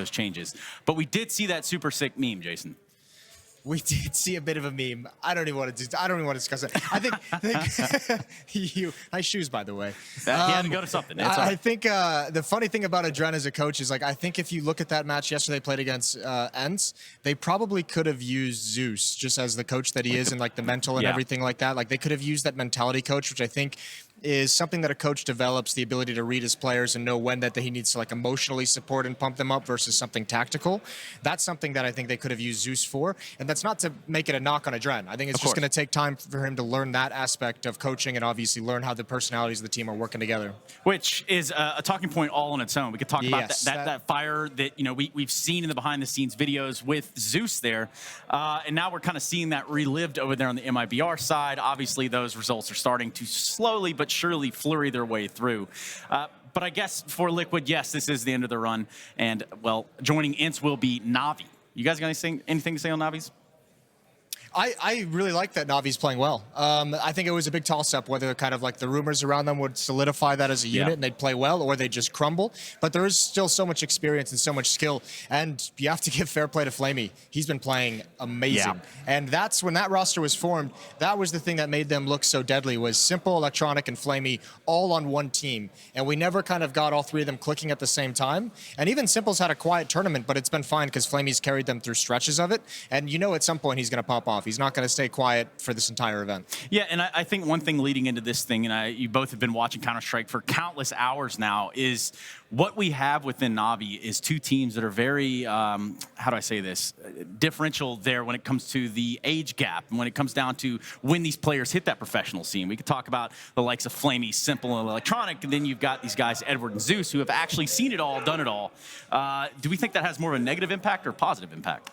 those changes. But we did see that super sick meme, Jason. We did see a bit of a meme. I don't even want to discuss it. I think nice shoes, by the way. He had to go to something. I think the funny thing about Adren as a coach is, like, I think if you look at that match yesterday, they played against Ents, they probably could have used Zeus just as the coach that he is, and like the mental and everything like that. Like, they could have used that mentality coach, which I think is something that a coach develops, the ability to read his players and know when that he needs to like emotionally support and pump them up versus something tactical. That's something that I think they could have used Zeus for. And that's not to make it a knock on Adren. I think it's just going to take time for him to learn that aspect of coaching and obviously learn how the personalities of the team are working together. Which is a talking point all on its own. We could talk about that fire that, you know, we've seen in the behind the scenes videos with Zeus there. And now we're kind of seeing that relived over there on the MIBR side. Obviously, those results are starting to slowly but surely flurry their way through. But I guess for Liquid, yes, this is the end of the run. And, well, joining Ints will be Na'Vi. You guys got anything to say on Na'Vis? I really like that Na'Vi's playing well. I think it was a big toss-up whether kind of like the rumors around them would solidify that as a unit and they'd play well, or they'd just crumble. But there is still so much experience and so much skill, and you have to give fair play to Flamey. He's been playing amazing. And that's when that roster was formed, that was the thing that made them look so deadly, was Simple, Electronic, and Flamey all on one team. And we never kind of got all three of them clicking at the same time. And even Simple's had a quiet tournament, but it's been fine because Flamey's carried them through stretches of it. And you know at some point he's going to pop off. He's not going to stay quiet for this entire event. Yeah, and I think one thing leading into this thing, and you both have been watching Counter-Strike for countless hours now, is what we have within Na'Vi is two teams that are very, how do I say this, differential there when it comes to the age gap and when it comes down to when these players hit that professional scene. We could talk about the likes of Flamey, Simple, and Electronic, and then you've got these guys, Edward and Zeus, who have actually seen it all, done it all. Do we think that has more of a negative impact or positive impact?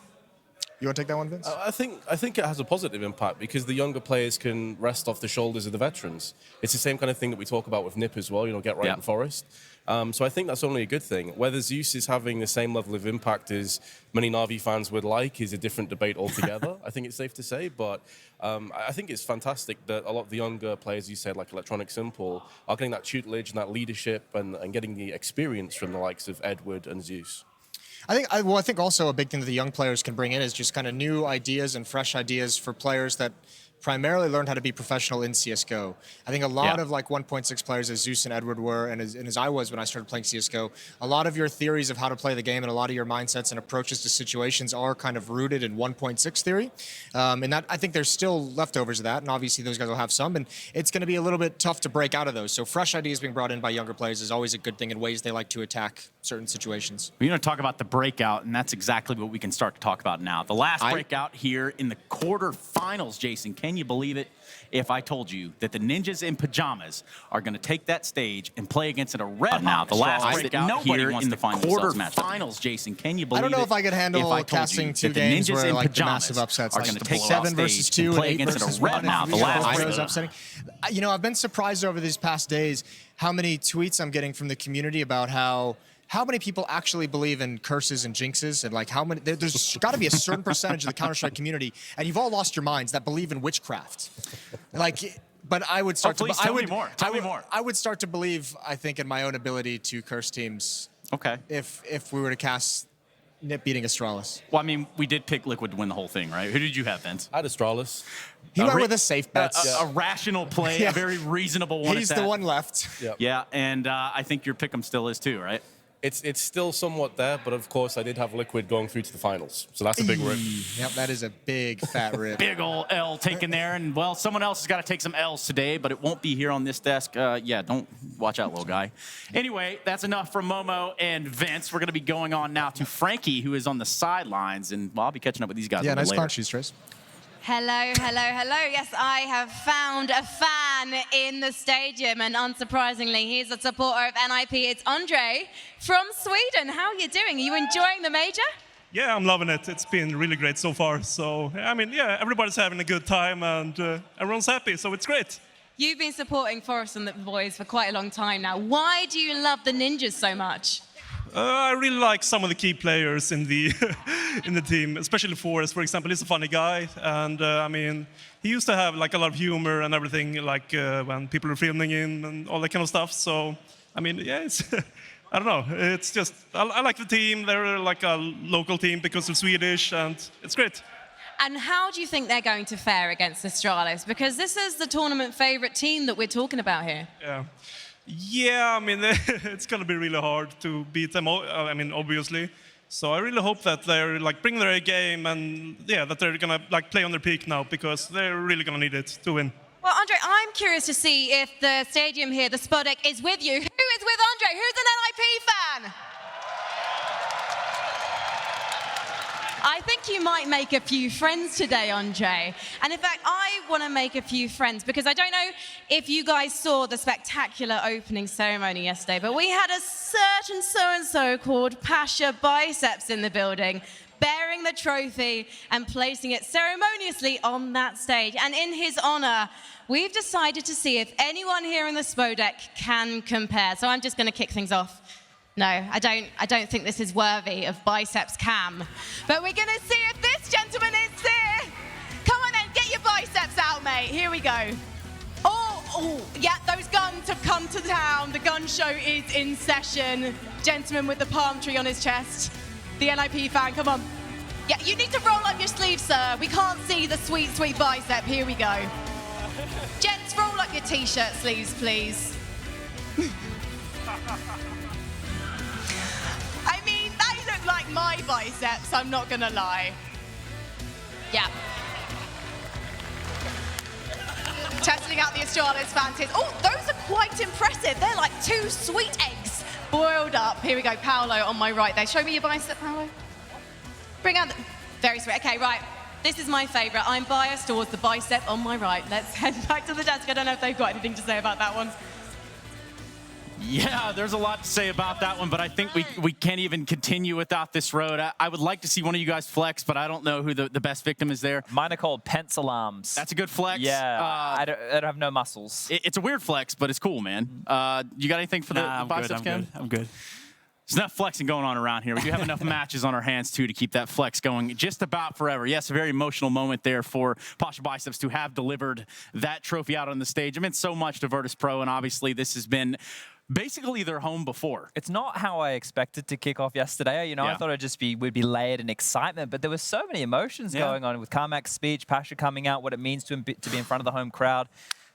You want to take that one, Vince? I think it has a positive impact because the younger players can rest off the shoulders of the veterans. It's the same kind of thing that we talk about with Nip as well, you know, get right in Forest. So I think that's only a good thing. Whether Zeus is having the same level of impact as many Na'Vi fans would like is a different debate altogether, I think it's safe to say. But I think it's fantastic that a lot of the younger players, you said, like Electronic Simple, are getting that tutelage and that leadership and getting the experience from the likes of Edward and Zeus. I think also a big thing that the young players can bring in is just kind of new ideas and fresh ideas for players that primarily learned how to be professional in CSGO. I think a lot of like 1.6 players, as Zeus and Edward were, and as I was when I started playing CSGO, a lot of your theories of how to play the game and a lot of your mindsets and approaches to situations are kind of rooted in 1.6 theory. And that, I think there's still leftovers of that, and obviously those guys will have some, and it's going to be a little bit tough to break out of those. So fresh ideas being brought in by younger players is always a good thing in ways they like to attack certain situations. We're going to talk about the breakout, and that's exactly what we can start to talk about now. The last breakout here in the quarterfinals, Jason. Can you believe it if I told you that the Ninjas in Pajamas are going to take that stage and play against a red now? The last breakout here in the quarterfinals, Jason. Can you believe it? I don't know if I could handle casting two games where like the massive upsets are going to take 7 versus 2 and 8 versus 1 now. The last breakout is upsetting. You know, I've been surprised over these past days how many tweets I'm getting from the community about how many people actually believe in curses and jinxes, and like how many, there's got to be a certain percentage of the Counter-Strike community, and you've all lost your minds, that believe in witchcraft. Like, but I would start to, tell me more. I would start to believe, I think, in my own ability to curse teams. Okay. If we were to cast Nip beating Astralis. Well, I mean, we did pick Liquid to win the whole thing, right? Who did you have, Vince? I had Astralis. He went with a safe bet. A rational play, a very reasonable one. He's the one left. Yeah, and I think your pick'em still is too, right? It's still somewhat there, but of course I did have Liquid going through to the finals, so that's a big rip. Yep, that is a big fat rip. Big ol' L taken there, and well, someone else has got to take some L's today, but it won't be here on this desk. Yeah, don't watch out, little guy. Anyway, that's enough from Momo and Vince. We're going to be going on now to Frankie, who is on the sidelines, and well, I'll be catching up with these guys. Yeah, nice later. punch, Trace. Hello, hello, hello. Yes, I have found a fan in the stadium, and unsurprisingly, he's a supporter of NIP. It's Andre from Sweden. How are you doing? Are you enjoying the major? Yeah, I'm loving it. It's been really great so far. So, I mean, yeah, everybody's having a good time, and everyone's happy, so it's great. You've been supporting Forest and the boys for quite a long time now. Why do you love the Ninjas so much? I really like some of the key players in the in the team, especially Forrest, for example. He's a funny guy, and I mean, he used to have like a lot of humor and everything, like when people are filming in and all that kind of stuff. So, I mean, yeah, I don't know. It's just, I like the team. They're like a local team because they're Swedish, and it's great. And how do you think they're going to fare against Astralis? Because this is the tournament favorite team that we're talking about here. Yeah, I mean, it's going to be really hard to beat them, I mean, obviously. So I really hope that they're like bring their A game and that they're going to like play on their peak now, because they're really going to need it to win. Well, Andre, I'm curious to see if the stadium here, the Spodek, is with you. Who is with Andre? Who's an NIP fan? I think you might make a few friends today, Andre. And in fact, I want to make a few friends, because I don't know if you guys saw the spectacular opening ceremony yesterday, but we had a certain so-and-so called Pasha Biceps in the building, bearing the trophy and placing it ceremoniously on that stage. And in his honor, we've decided to see if anyone here in the Spodek can compare. So I'm just going to kick things off. No, I don't think this is worthy of Biceps Cam. But we're going to see if this gentleman is here. Come on then, get your biceps out, mate. Here we go. Oh, yeah, those guns have come to town. The gun show is in session. Gentleman with the palm tree on his chest. The NIP fan, come on. Yeah, you need to roll up your sleeves, sir. We can't see the sweet, sweet bicep. Here we go. Gents, roll up your t-shirt sleeves, please. I mean, they look like my biceps, I'm not gonna lie. Yeah. Testing out the Astralis fancies. Oh, those are quite impressive. They're like 2 sweet eggs boiled up. Here we go, Paolo on my right there. Show me your bicep, Paolo. Bring out the, very sweet. Okay, right. This is my favorite. I'm biased towards the bicep on my right. Let's head back to the desk. I don't know if they've got anything to say about that one. Yeah, there's a lot to say about that one, but I think we can't even continue without this road. I would like to see one of you guys flex, but I don't know who the best victim is there. Mine are called pencil arms. That's a good flex. Yeah, I don't have no muscles. It's a weird flex, but it's cool, man. You got anything for the biceps, Ken? I'm good. There's enough flexing going on around here. We do have enough matches on our hands, too, to keep that flex going just about forever. Yes, a very emotional moment there for Pasha Biceps to have delivered that trophy out on the stage. It meant so much to Virtus Pro, and obviously this has been basically their home before. It's not how I expected to kick off yesterday. You know, I thought we'd be layered in excitement, but there were so many emotions going on with Carmack's speech, Pasha coming out, what it means to him to be in front of the home crowd.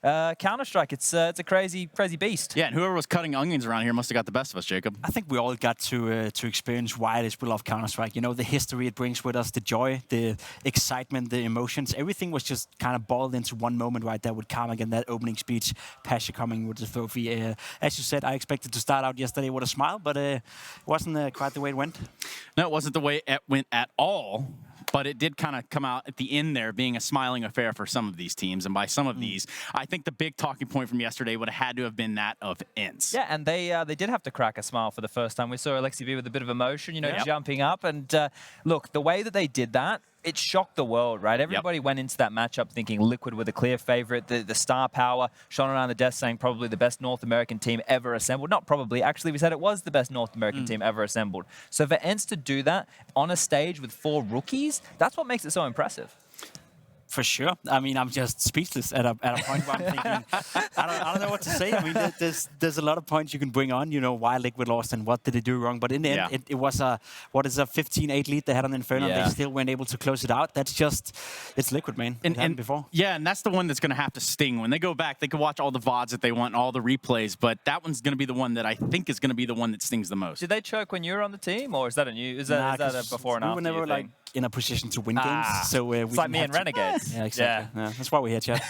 Counter-Strike, it's a crazy beast. Yeah, and whoever was cutting onions around here must have got the best of us, Jacob. I think we all got to experience why it is we love Counter-Strike. You know, the history it brings with us, the joy, the excitement, the emotions. Everything was just kind of boiled into one moment right there with Carmack and that opening speech, Pasha coming with the trophy. As you said, I expected to start out yesterday with a smile, but it wasn't quite the way it went. No, it wasn't the way it went at all. But it did kind of come out at the end there being a smiling affair for some of these teams. And by some of these, I think the big talking point from yesterday would have had to have been that of Ince. Yeah, and they did have to crack a smile for the first time. We saw Alexi V with a bit of emotion, you know, jumping up. And look, the way that they did that, it shocked the world, right? Everybody went into that matchup thinking Liquid were the clear favorite. The star power shone around the desk saying probably the best North American team ever assembled. Not probably, actually we said it was the best North American team ever assembled. So for Ents to do that on a stage with 4 rookies, that's what makes it so impressive. For sure. I mean, I'm just speechless at a point where I'm thinking, I don't know what to say. I mean, there's a lot of points you can bring on, you know, why Liquid lost and what did they do wrong. But in the end, it was a 15-8 lead they had on Inferno. They still weren't able to close it out. That's just, it's Liquid, man. And before. Yeah, and that's the one that's going to have to sting. When they go back, they can watch all the VODs that they want and all the replays, but that one's going to be the one that I think is going to be the one that stings the most. Did they choke when you were on the team, or is that is that a before and after? We were never like in a position to win games. So it's like me and Renegades. Yeah, exactly. Yeah, that's why we're here, Chad.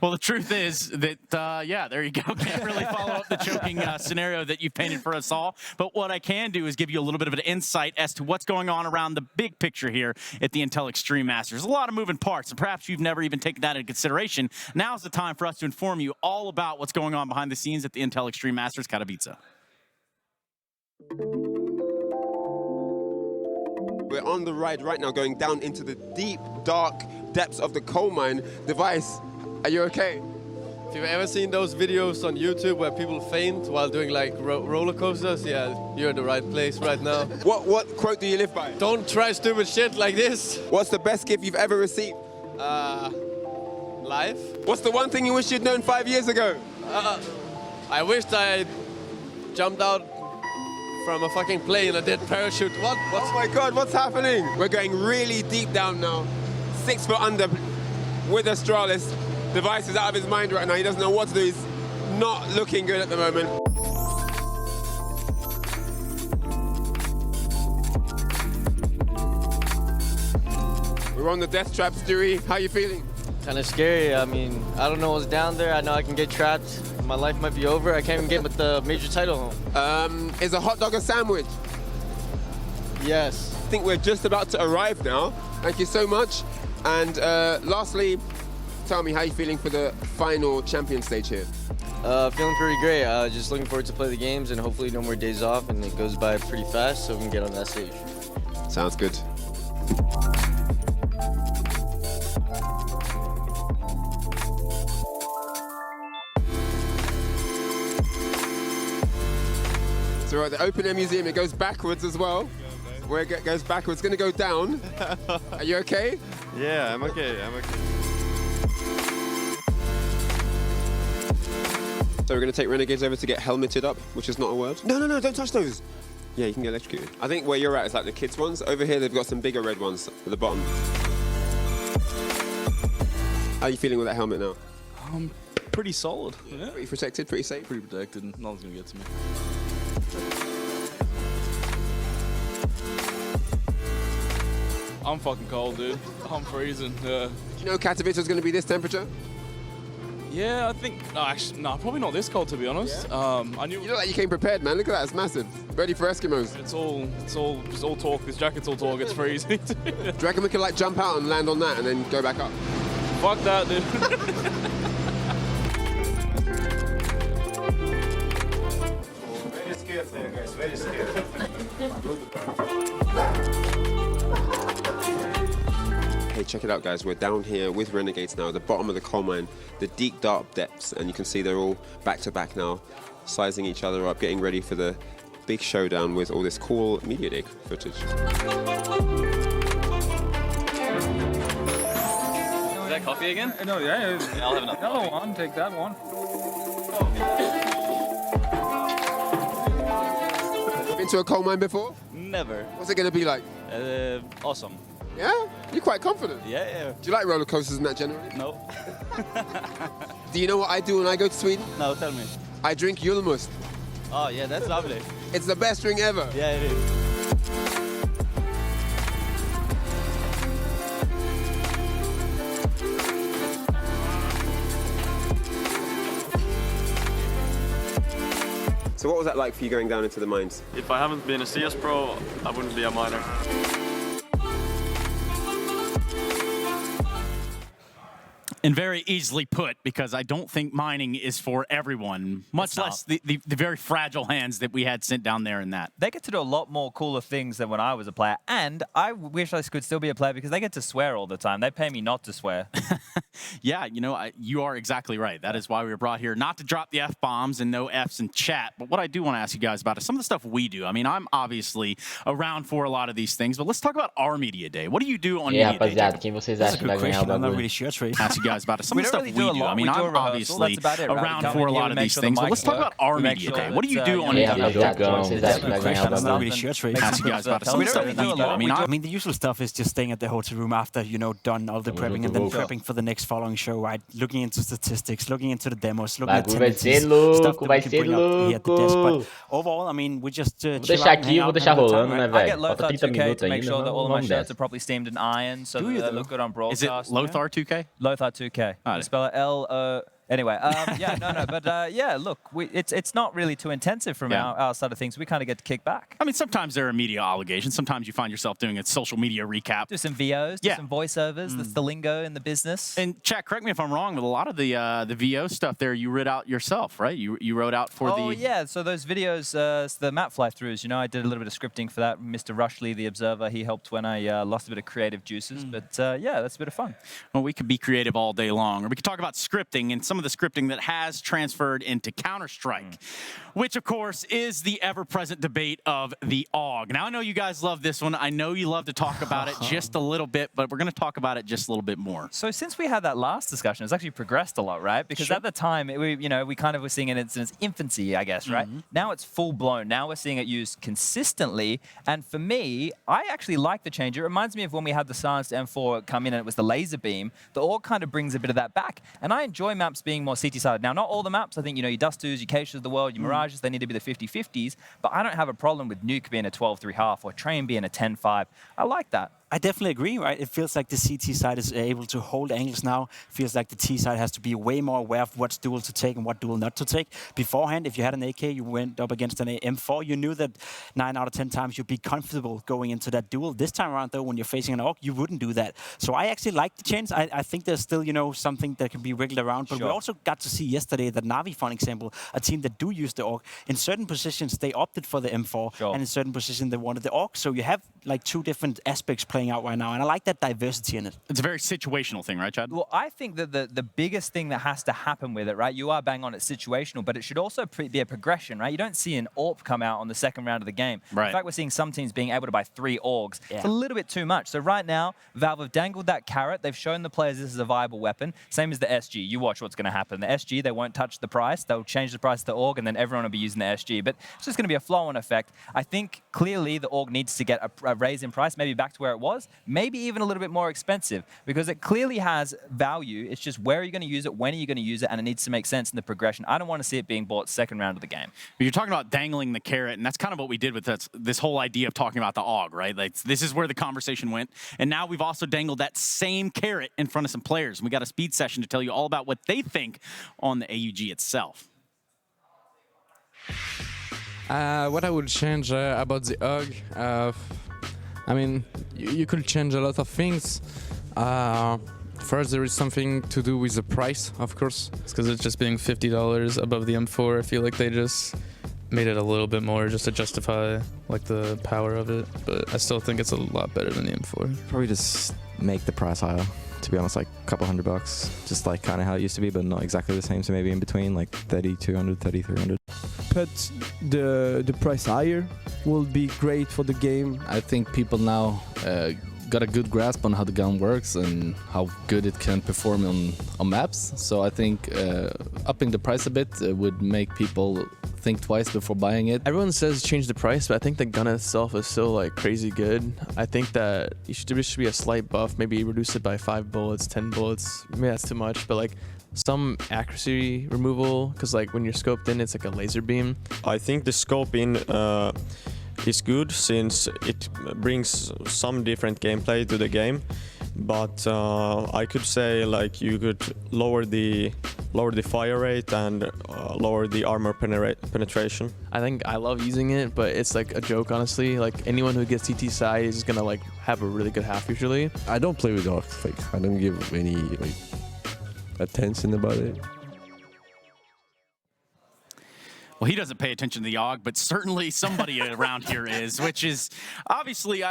Well, the truth is that, there you go. Can't really follow up the choking scenario that you've painted for us all. But what I can do is give you a little bit of an insight as to what's going on around the big picture here at the Intel Extreme Masters. A lot of moving parts, and perhaps you've never even taken that into consideration. Now's the time for us to inform you all about what's going on behind the scenes at the Intel Extreme Masters Katowice. We're on the ride right now, going down into the deep, dark depths of the coal mine. Device, are you okay? If you've ever seen those videos on YouTube where people faint while doing like roller coasters, yeah, you're in the right place right now. What quote do you live by? Don't try stupid shit like this. What's the best gift you've ever received? Life. What's the one thing you wish you'd known 5 years ago? I wished I jumped out from a fucking plane. I did parachute. What? Oh my God, what's happening? We're going really deep down now. 6 foot under with Astralis. Device is out of his mind right now. He doesn't know what to do. He's not looking good at the moment. We're on the death trap, Stewie. How are you feeling? Kind of scary. I mean, I don't know what's down there. I know I can get trapped. My life might be over. I can't even get the major title home. Is a hot dog a sandwich? Yes. I think we're just about to arrive now. Thank you so much. And lastly, tell me how you're feeling for the final champion stage here. Feeling pretty great. Just looking forward to play the games and hopefully no more days off and it goes by pretty fast so we can get on that stage. Sounds good. So we're at the Open Air Museum. It goes backwards as well. Where it goes backwards, it's going to go down. Are you okay? Yeah, I'm okay. I'm okay. So we're going to take Renegades over to get helmeted up, which is not a word. No, don't touch those. Yeah, you can get electrocuted. I think where you're at is like the kids' ones. Over here, they've got some bigger red ones at the bottom. How are you feeling with that helmet now? Pretty solid. Yeah. Pretty protected, pretty safe? Pretty protected. Nothing's going to get to me. I'm fucking cold, dude. I'm freezing. Do you know Katowice was going to be this temperature? Yeah, I think. No, actually, no, probably not this cold to be honest. Yeah. I knew. You look like you came prepared, man. Look at that, it's massive. Ready for Eskimos. It's all talk. This jacket's all talk. It's freezing. Do you reckon we could like jump out and land on that and then go back up? Fuck that, dude. Very scared there, guys. Very scared. Hey, check it out, guys. We're down here with Renegades now, at the bottom of the coal mine, the deep, dark depths, and you can see they're all back to back now, sizing each other up, getting ready for the big showdown with all this cool media day footage. Is that coffee again? No, yeah. I'll have another. Another one. Take that one. Been to a coal mine before? Never. What's it going to be like? Awesome. Yeah? You're quite confident? Yeah. Do you like roller coasters and that generally? No. Do you know what I do when I go to Sweden? No, tell me. I drink Julmust. Oh, yeah, that's lovely. It's the best drink ever. Yeah, it is. So what was that like for you going down into the mines? If I haven't been a CS pro, I wouldn't be a miner. And very easily put, because I don't think mining is for everyone, much less the very fragile hands that we had sent down there in that. They get to do a lot more cooler things than when I was a player, and I wish I could still be a player because they get to swear all the time. They pay me not to swear. Yeah, you know, you are exactly right. That is why we were brought here, not to drop the F-bombs and no Fs in chat. But what I do want to ask you guys about is some of the stuff we do. I mean, I'm obviously around for a lot of these things, but let's talk about our Media Day. What do you do on Media Day? Rapaziada, quem vocês acham que vai ganhar o bagulho? I'm not really sure, Trey. Ask you guys about it. Some of the stuff really we do. I mean, I'm obviously around for a lot of these things, but let's talk about our Media Day. What do you do on Media Day? I'm not really sure, Trey. Ask you guys about it. Some of the stuff we do. I mean, the usual stuff is just staying at the hotel room after, done all the prepping and then prepping for the next following show, right? Looking into statistics, looking into the demos, looking at tendencies, stuff that we can bring up here at the desk. But overall, I mean, we just chill out and hang out. I get Lothar 2K to make sure that all of my shirts are properly steamed and ironed so that they look good on broadcast. Is it Lothar 2K? Lothar 2K. You spell it L-O... Anyway, look, it's not really too intensive from our side of things. We kind of get to kick back. I mean, sometimes there are media obligations. Sometimes you find yourself doing a social media recap. Do some VOs, do some voiceovers. That's the lingo in the business. And chat, correct me if I'm wrong, but a lot of the VO stuff there you wrote out yourself, right? You wrote out for the... Oh, yeah. So those videos, the map fly-throughs, I did a little bit of scripting for that. Mr. Rushley, the Observer, he helped when I lost a bit of creative juices. But, yeah, that's a bit of fun. Well, we could be creative all day long. Or we could talk about scripting and some some of the scripting that has transferred into Counter-Strike, which, of course, is the ever-present debate of the AUG. Now, I know you guys love this one. I know you love to talk about it just a little bit, but we're going to talk about it just a little bit more. So since we had that last discussion, it's actually progressed a lot, right? Because at the time, we kind of were seeing it in its infancy, I guess, right? Now it's full-blown. Now we're seeing it used consistently. And for me, I actually like the change. It reminds me of when we had the silenced M4 come in and it was the laser beam. The AUG kind of brings a bit of that back. And I enjoy maps being more CT-sided. Now, not all the maps. I think, your Dust2s, your Keishas of the world, your Mirages, they need to be the 50-50s. But I don't have a problem with Nuke being a 12-3.5 or Train being a 10-5. I like that. I definitely agree, right? It feels like the CT side is able to hold angles now. Feels like the T side has to be way more aware of what's dual to take and what dual not to take. Beforehand, if you had an AK, you went up against an M4, you knew that 9 out of 10 times you'd be comfortable going into that duel. This time around, though, when you're facing an AUG, you wouldn't do that. So I actually like the change. I think there's still, something that can be wriggled around. But we also got to see yesterday that Na'Vi, for example, a team that do use the AUG, in certain positions, they opted for the M4, and in certain positions, they wanted the AUG. So you have like 2 different aspects playing out right now, and I like that diversity in it. It's a very situational thing, right, Chad? Well, I think that the biggest thing that has to happen with it, right, you are bang on, it's situational, but it should also be a progression, right? You don't see an AWP come out on the second round of the game. Right. In fact, we're seeing some teams being able to buy 3 AUGs. It's a little bit too much. So right now, Valve have dangled that carrot. They've shown the players this is a viable weapon. Same as the SG. You watch what's going to happen. The SG, they won't touch the price. They'll change the price to the AUG, and then everyone will be using the SG. But it's just going to be a flow-on effect. I think clearly the AUG needs to get a raise in price, maybe back to where it was, maybe even a little bit more expensive, because it clearly has value. It's just where are you going to use it, when are you going to use it, and it needs to make sense in the progression. I don't want to see it being bought second round of the game. You're talking about dangling the carrot, and that's kind of what we did with this whole idea of talking about the AUG, right? Like, this is where the conversation went, and now we've also dangled that same carrot in front of some players. And we got a speed session to tell you all about what they think on the AUG itself. What I would change about the AUG, I mean, you could change a lot of things. First, there is something to do with the price, of course. It's because it's just being $50 above the M4. I feel like they just made it a little bit more just to justify like the power of it. But I still think it's a lot better than the M4. Probably just make the price higher. To be honest, like a couple $100, just like kind of how it used to be, but not exactly the same. So maybe in between, like 3,200, 3,300. Put the price higher will be great for the game. I think people now got a good grasp on how the gun works and how good it can perform on maps. So I think upping the price a bit would make people think twice before buying it. Everyone says change the price, but I think the gun itself is still like crazy good. I think that there should be a slight buff, maybe reduce it by 5 bullets, 10 bullets. Maybe that's too much, but like some accuracy removal, because like when you're scoped in, it's like a laser beam. I think the scoping is good since it brings some different gameplay to the game, but I could say like you could lower the fire rate and lower the armor penetration. I think I love using it, but it's like a joke, honestly. Like anyone who gets CT side is gonna like have a really good half usually. I don't play with AUG. Like I don't give any like attention about it. Well, he doesn't pay attention to the AUG, but certainly somebody around here is, which is obviously,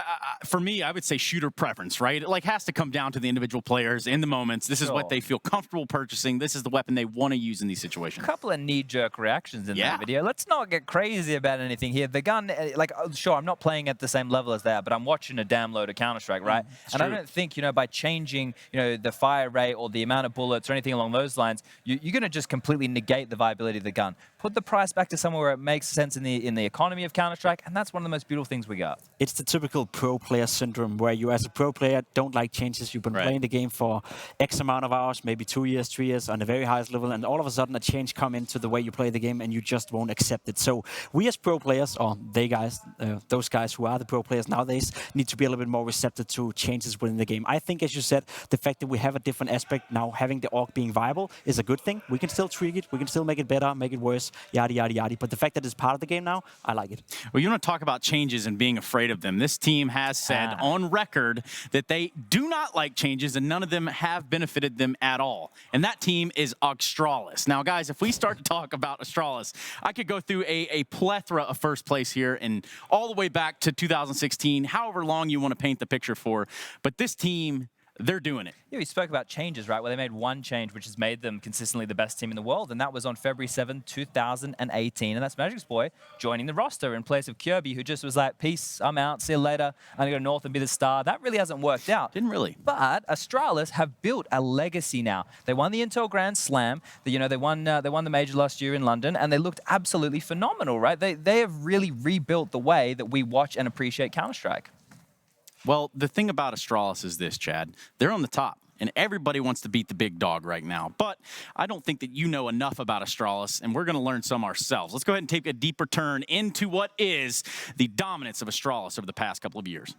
for me, I would say shooter preference, right? It like has to come down to the individual players in the moments. This is what they feel comfortable purchasing. This is the weapon they want to use in these situations. A couple of knee-jerk reactions in that video. Let's not get crazy about anything here. The gun, like, sure, I'm not playing at the same level as that, but I'm watching a damn load of Counter-Strike, right? And I don't think, by changing, the fire rate or the amount of bullets or anything along those lines, you're going to just completely negate the viability of the gun. Put the price back to somewhere where it makes sense in the economy of Counter-Strike, and that's one of the most beautiful things we got. It's the typical pro player syndrome, where you as a pro player don't like changes. You've been playing the game for X amount of hours, maybe 2 years, 3 years, on the very highest level, and all of a sudden a change come into the way you play the game, and you just won't accept it. So we as pro players, or those guys who are the pro players nowadays, need to be a little bit more receptive to changes within the game. I think, as you said, the fact that we have a different aspect now, having the AUG being viable, is a good thing. We can still tweak it, we can still make it better, make it worse, yada, yada, yada. But the fact that it's part of the game now, I like it. Well, you want to talk about changes and being afraid of them. This team has said on record that they do not like changes, and none of them have benefited them at all. And that team is Astralis. Now, guys, if we start to talk about Astralis, I could go through a plethora of first place here and all the way back to 2016, however long you want to paint the picture for. But this team, they're doing it. Yeah, we spoke about changes, right? Where they made one change, which has made them consistently the best team in the world, and that was on February 7, 2018, and that's Magic's boy joining the roster in place of Kirby, who just was like, peace, I'm out, see you later, I'm gonna go north and be the star. That really hasn't worked out. Didn't really. But Astralis have built a legacy now. They won the Intel Grand Slam. They won the major last year in London, and they looked absolutely phenomenal, right? They have really rebuilt the way that we watch and appreciate Counter-Strike. Well, the thing about Astralis is this, Chad. They're on the top, and everybody wants to beat the big dog right now. But I don't think that you know enough about Astralis, and we're going to learn some ourselves. Let's go ahead and take a deeper turn into what is the dominance of Astralis over the past couple of years.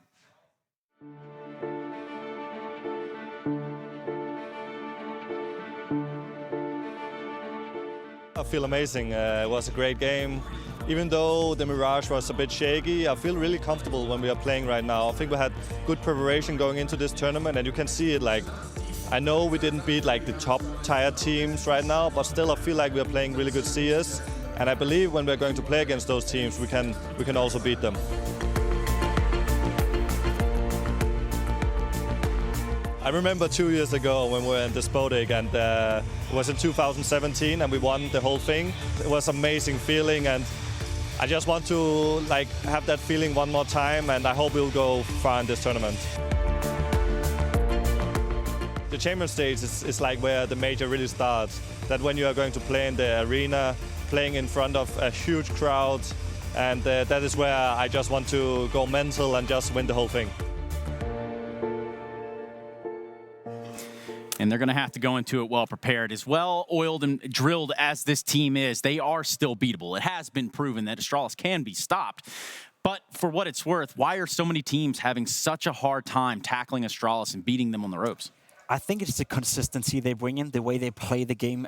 I feel amazing. It was a great game. Even though the Mirage was a bit shaky, I feel really comfortable when we are playing right now. I think we had good preparation going into this tournament, and you can see it. Like, I know we didn't beat like the top tier teams right now, but still I feel like we are playing really good CS. And I believe when we're going to play against those teams, we can also beat them. I remember 2 years ago when we were in Despodik, and it was in 2017, and we won the whole thing. It was an amazing feeling, and I just want to like have that feeling one more time, and I hope we'll go far in this tournament. The champion stage is like where the major really starts. That when you are going to play in the arena, playing in front of a huge crowd, and that is where I just want to go mental and just win the whole thing. And they're going to have to go into it well prepared. As well oiled and drilled as this team is, they are still beatable. It has been proven that Astralis can be stopped. But for what it's worth, why are so many teams having such a hard time tackling Astralis and beating them on the ropes? I think it's the consistency they bring in, the way they play the game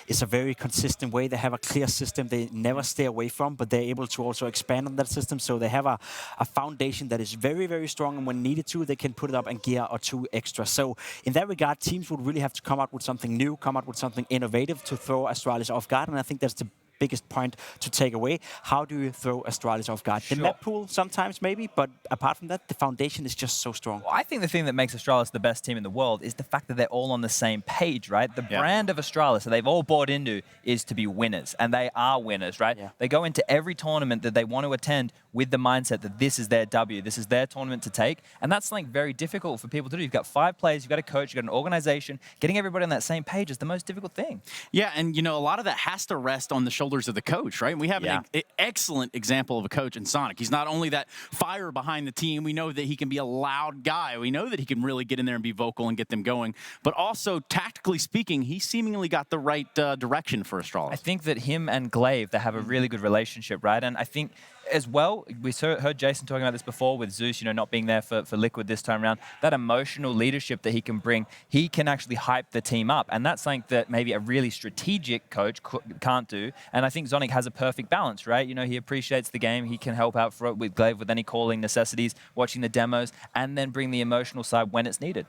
is a very consistent way. They have a clear system they never stay away from, but they're able to also expand on that system. So they have a foundation that is very, very strong, and when needed to, they can put it up and gear or two extra. So in that regard, teams would really have to come out with something new, come out with something innovative to throw Astralis off guard, and I think that's the biggest point to take away. How do you throw Astralis off guard? Sure. The map pool sometimes maybe, but apart from that, the foundation is just so strong. Well, I think the thing that makes Astralis the best team in the world is the fact that they're all on the same page, right? The brand of Astralis that they've all bought into is to be winners, and they are winners, right? Yeah. They go into every tournament that they want to attend with the mindset that this is their W, this is their tournament to take, and that's something very difficult for people to do. You've got 5 players, you've got a coach, you've got an organization. Getting everybody on that same page is the most difficult thing. Yeah, and you know, a lot of that has to rest on the shoulders of the coach, right? And we have an excellent example of a coach in Sonic. He's not only that fire behind the team, we know that he can be a loud guy. We know that he can really get in there and be vocal and get them going. But also, tactically speaking, he seemingly got the right direction for Astralis. I think that him and Glaive, they have a really good relationship, right? And I think as well, we heard Jason talking about this before with Zeus, you know, not being there for Liquid this time around. That emotional leadership that he can bring, he can actually hype the team up. And that's something that maybe a really strategic coach can't do. And I think Zonic has a perfect balance, right? You know, he appreciates the game. He can help out with Glaive with any calling necessities, watching the demos, and then bring the emotional side when it's needed.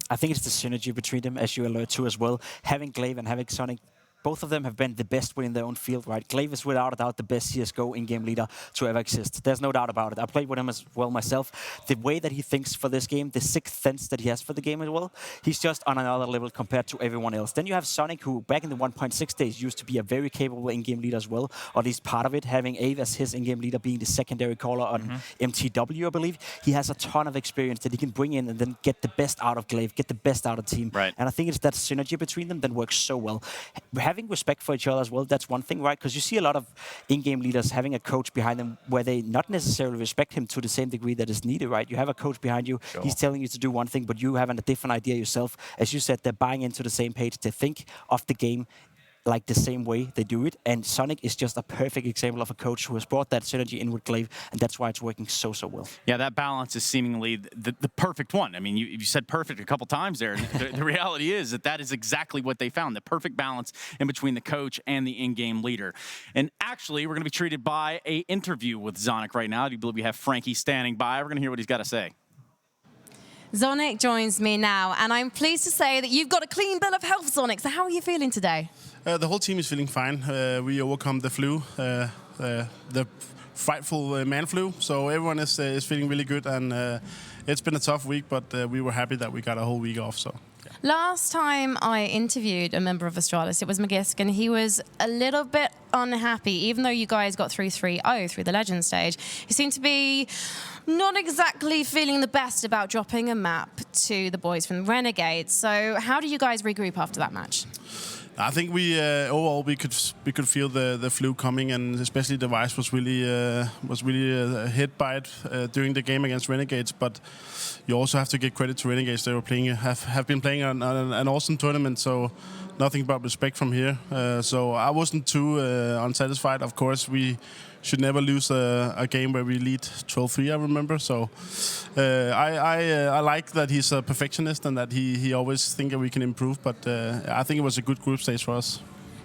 I think it's the synergy between them, as you alert to as well. Having Glaive and having Sonic, both of them have been the best within their own field, right? Glaive is without a doubt the best CSGO in-game leader to ever exist. There's no doubt about it. I played with him as well myself. The way that he thinks for this game, the sixth sense that he has for the game as well, he's just on another level compared to everyone else. Then you have Sonic, who back in the 1.6 days used to be a very capable in-game leader as well, or at least part of it, having Ave as his in-game leader, being the secondary caller on MTW, I believe. He has a ton of experience that he can bring in and then get the best out of Glaive, get the best out of the team. Right. And I think it's that synergy between them that works so well. Having respect for each other as well, that's one thing, right? Because you see a lot of in-game leaders having a coach behind them where they not necessarily respect him to the same degree that is needed, right? You have a coach behind you, he's telling you to do one thing, but you have a different idea yourself. As you said, they're buying into the same page. They think of the game like the same way they do it, and Sonic is just a perfect example of a coach who has brought that synergy in with Glaive, and that's why it's working so well. Yeah, that balance is seemingly the perfect one. I mean, you said perfect a couple times there. The reality is that is exactly what they found, the perfect balance in between the coach and the in-game leader. And actually, we're going to be treated by an interview with Zonic right now. I do believe we have Frankie standing by. We're going to hear what he's got to say. Zonic joins me now, and I'm pleased to say that you've got a clean bill of health, Zonic. So how are you feeling today? The whole team is feeling fine. We overcome the flu. The frightful man flu. So everyone is feeling really good, and it's been a tough week, but we were happy that we got a whole week off. So. Last time I interviewed a member of Astralis, it was Magisk, and he was a little bit unhappy, even though you guys got through 3-0 through the Legend stage. He seemed to be not exactly feeling the best about dropping a map to the boys from Renegades. So how do you guys regroup after that match? I think we overall we could feel the flu coming, and especially Device was really hit by it during the game against Renegades. But you also have to give credit to Renegades. They were have been playing an awesome tournament, so nothing but respect from here. So I wasn't too unsatisfied. Of course, we should never lose a game where we lead 12-3, I remember. So I like that he's a perfectionist and that he always thinks that we can improve. But I think it was a good group stage for us.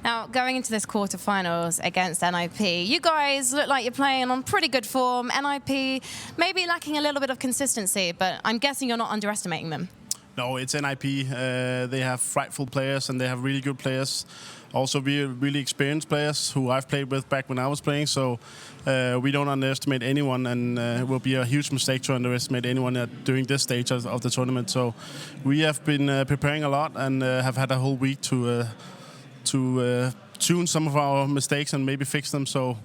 Now, going into this quarterfinals against NIP, you guys look like you're playing on pretty good form. NIP maybe lacking a little bit of consistency, but I'm guessing you're not underestimating them. No, it's NIP. They have frightful players, and they have really good players. Also, really experienced players who I've played with back when I was playing. So we don't underestimate anyone, and it will be a huge mistake to underestimate anyone during this stage of the tournament. So we have been preparing a lot and have had a whole week to tune some of our mistakes and maybe fix them. So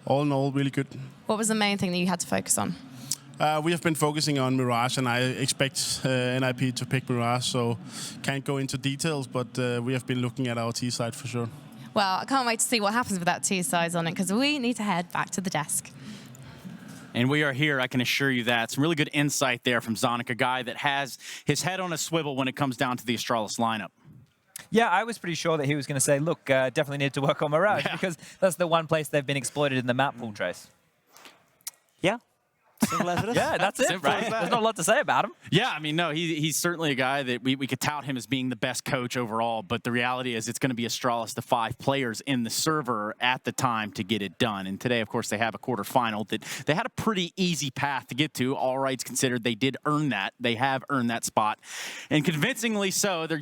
all in all, really good. What was the main thing that you had to focus on? We have been focusing on Mirage, and I expect NIP to pick Mirage, so can't go into details, but we have been looking at our T side for sure. Well, I can't wait to see what happens with that T size on it, because we need to head back to the desk. And we are here, I can assure you that. Some really good insight there from Zonic, a guy that has his head on a swivel when it comes down to the Astralis lineup. Yeah, I was pretty sure that he was going to say, look, definitely need to work on Mirage, because that's the one place they've been exploited in the map pool, Trace. Yeah. Simple as it is. Yeah, that's it, right? There's not a lot to say about him. Yeah, I mean, no, he's certainly a guy that we could tout him as being the best coach overall, but the reality is it's going to be Astralis, the 5 players in the server at the time to get it done. And today, of course, they have a quarterfinal that they had a pretty easy path to get to. All rights considered, they did earn that. They have earned that spot. And convincingly so. They're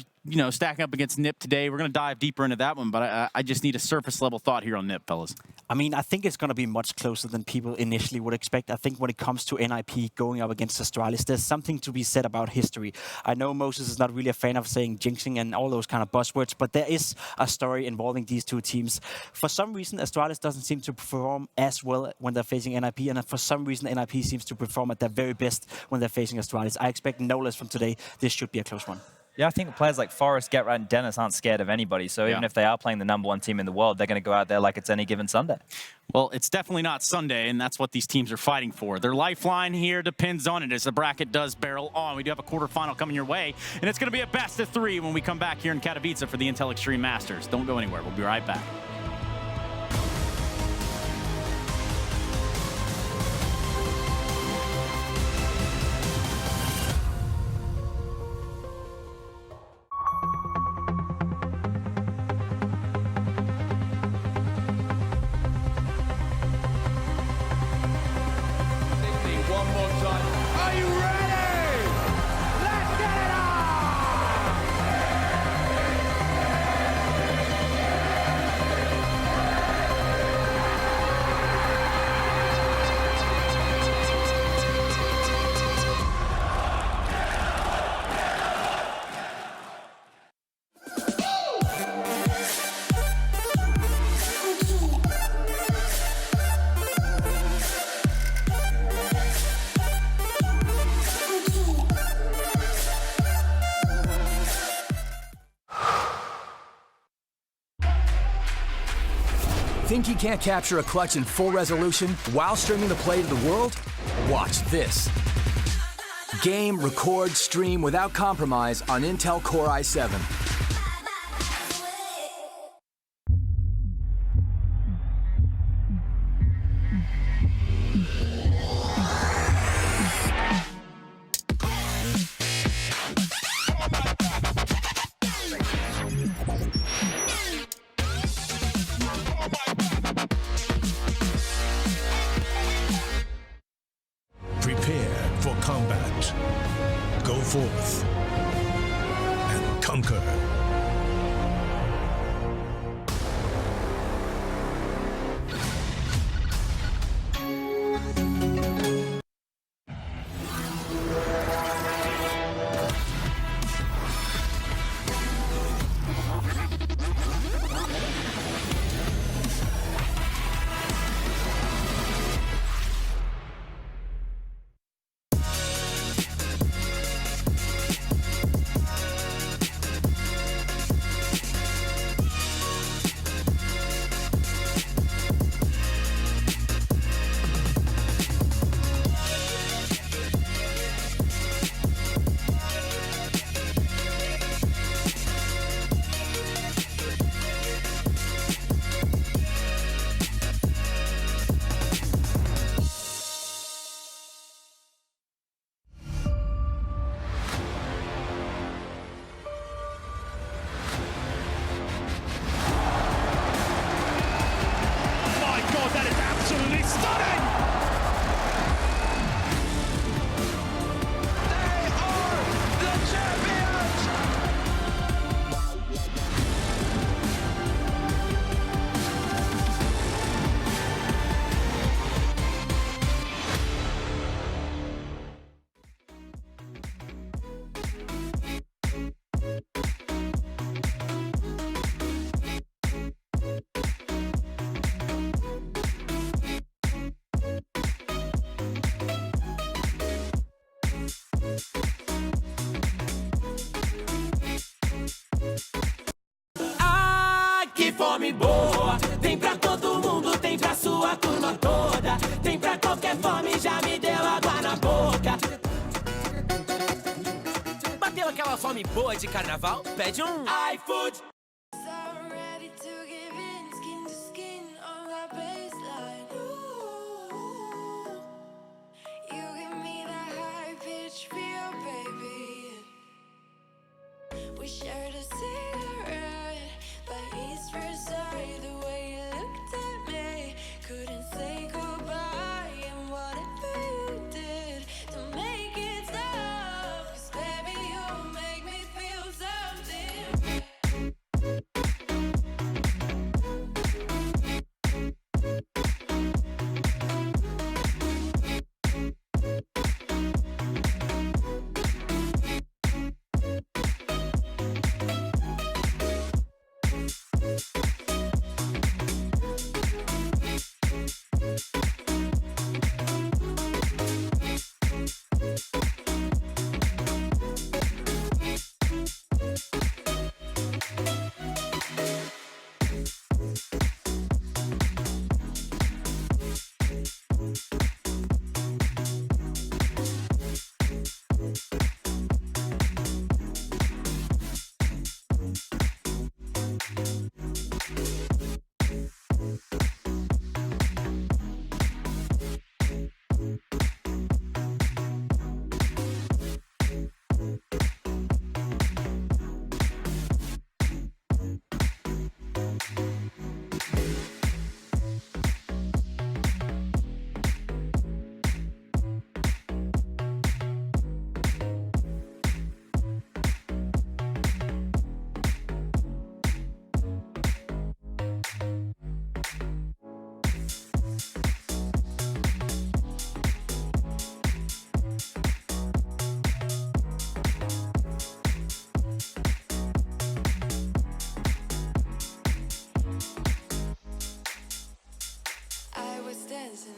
stacking up against NIP today. We're going to dive deeper into that one, but I just need a surface-level thought here on NIP, fellas. I mean, I think it's going to be much closer than people initially would expect. I think when it comes to NIP going up against Astralis, there's something to be said about history. I know Moses is not really a fan of saying jinxing and all those kind of buzzwords, but there is a story involving these two teams. For some reason, Astralis doesn't seem to perform as well when they're facing NIP, and for some reason, NIP seems to perform at their very best when they're facing Astralis. I expect no less from today. This should be a close one. Yeah, I think players like Forrest, Getrat, and Dennis aren't scared of anybody. So even if they are playing the #1 team in the world, they're going to go out there like it's any given Sunday. Well, it's definitely not Sunday, and that's what these teams are fighting for. Their lifeline here depends on it as the bracket does barrel on. We do have a quarterfinal coming your way, and it's going to be a best-of-3 when we come back here in Katowice for the Intel Extreme Masters. Don't go anywhere. We'll be right back. Think you can't capture a clutch in full resolution while streaming the play to the world? Watch this. Game, record, stream without compromise on Intel Core i7. Prepare for combat. Go forth and conquer. Ah, que fome boa! Tem pra todo mundo, tem pra sua turma toda. Tem pra qualquer fome, já me deu água na boca. Bateu aquela fome boa de carnaval? Pede um iFood. We shared a cigarette by East Versailles. The way you looked at me, couldn't say goodbye. And whatever you did to make it stop, 'cause baby you make me feel something.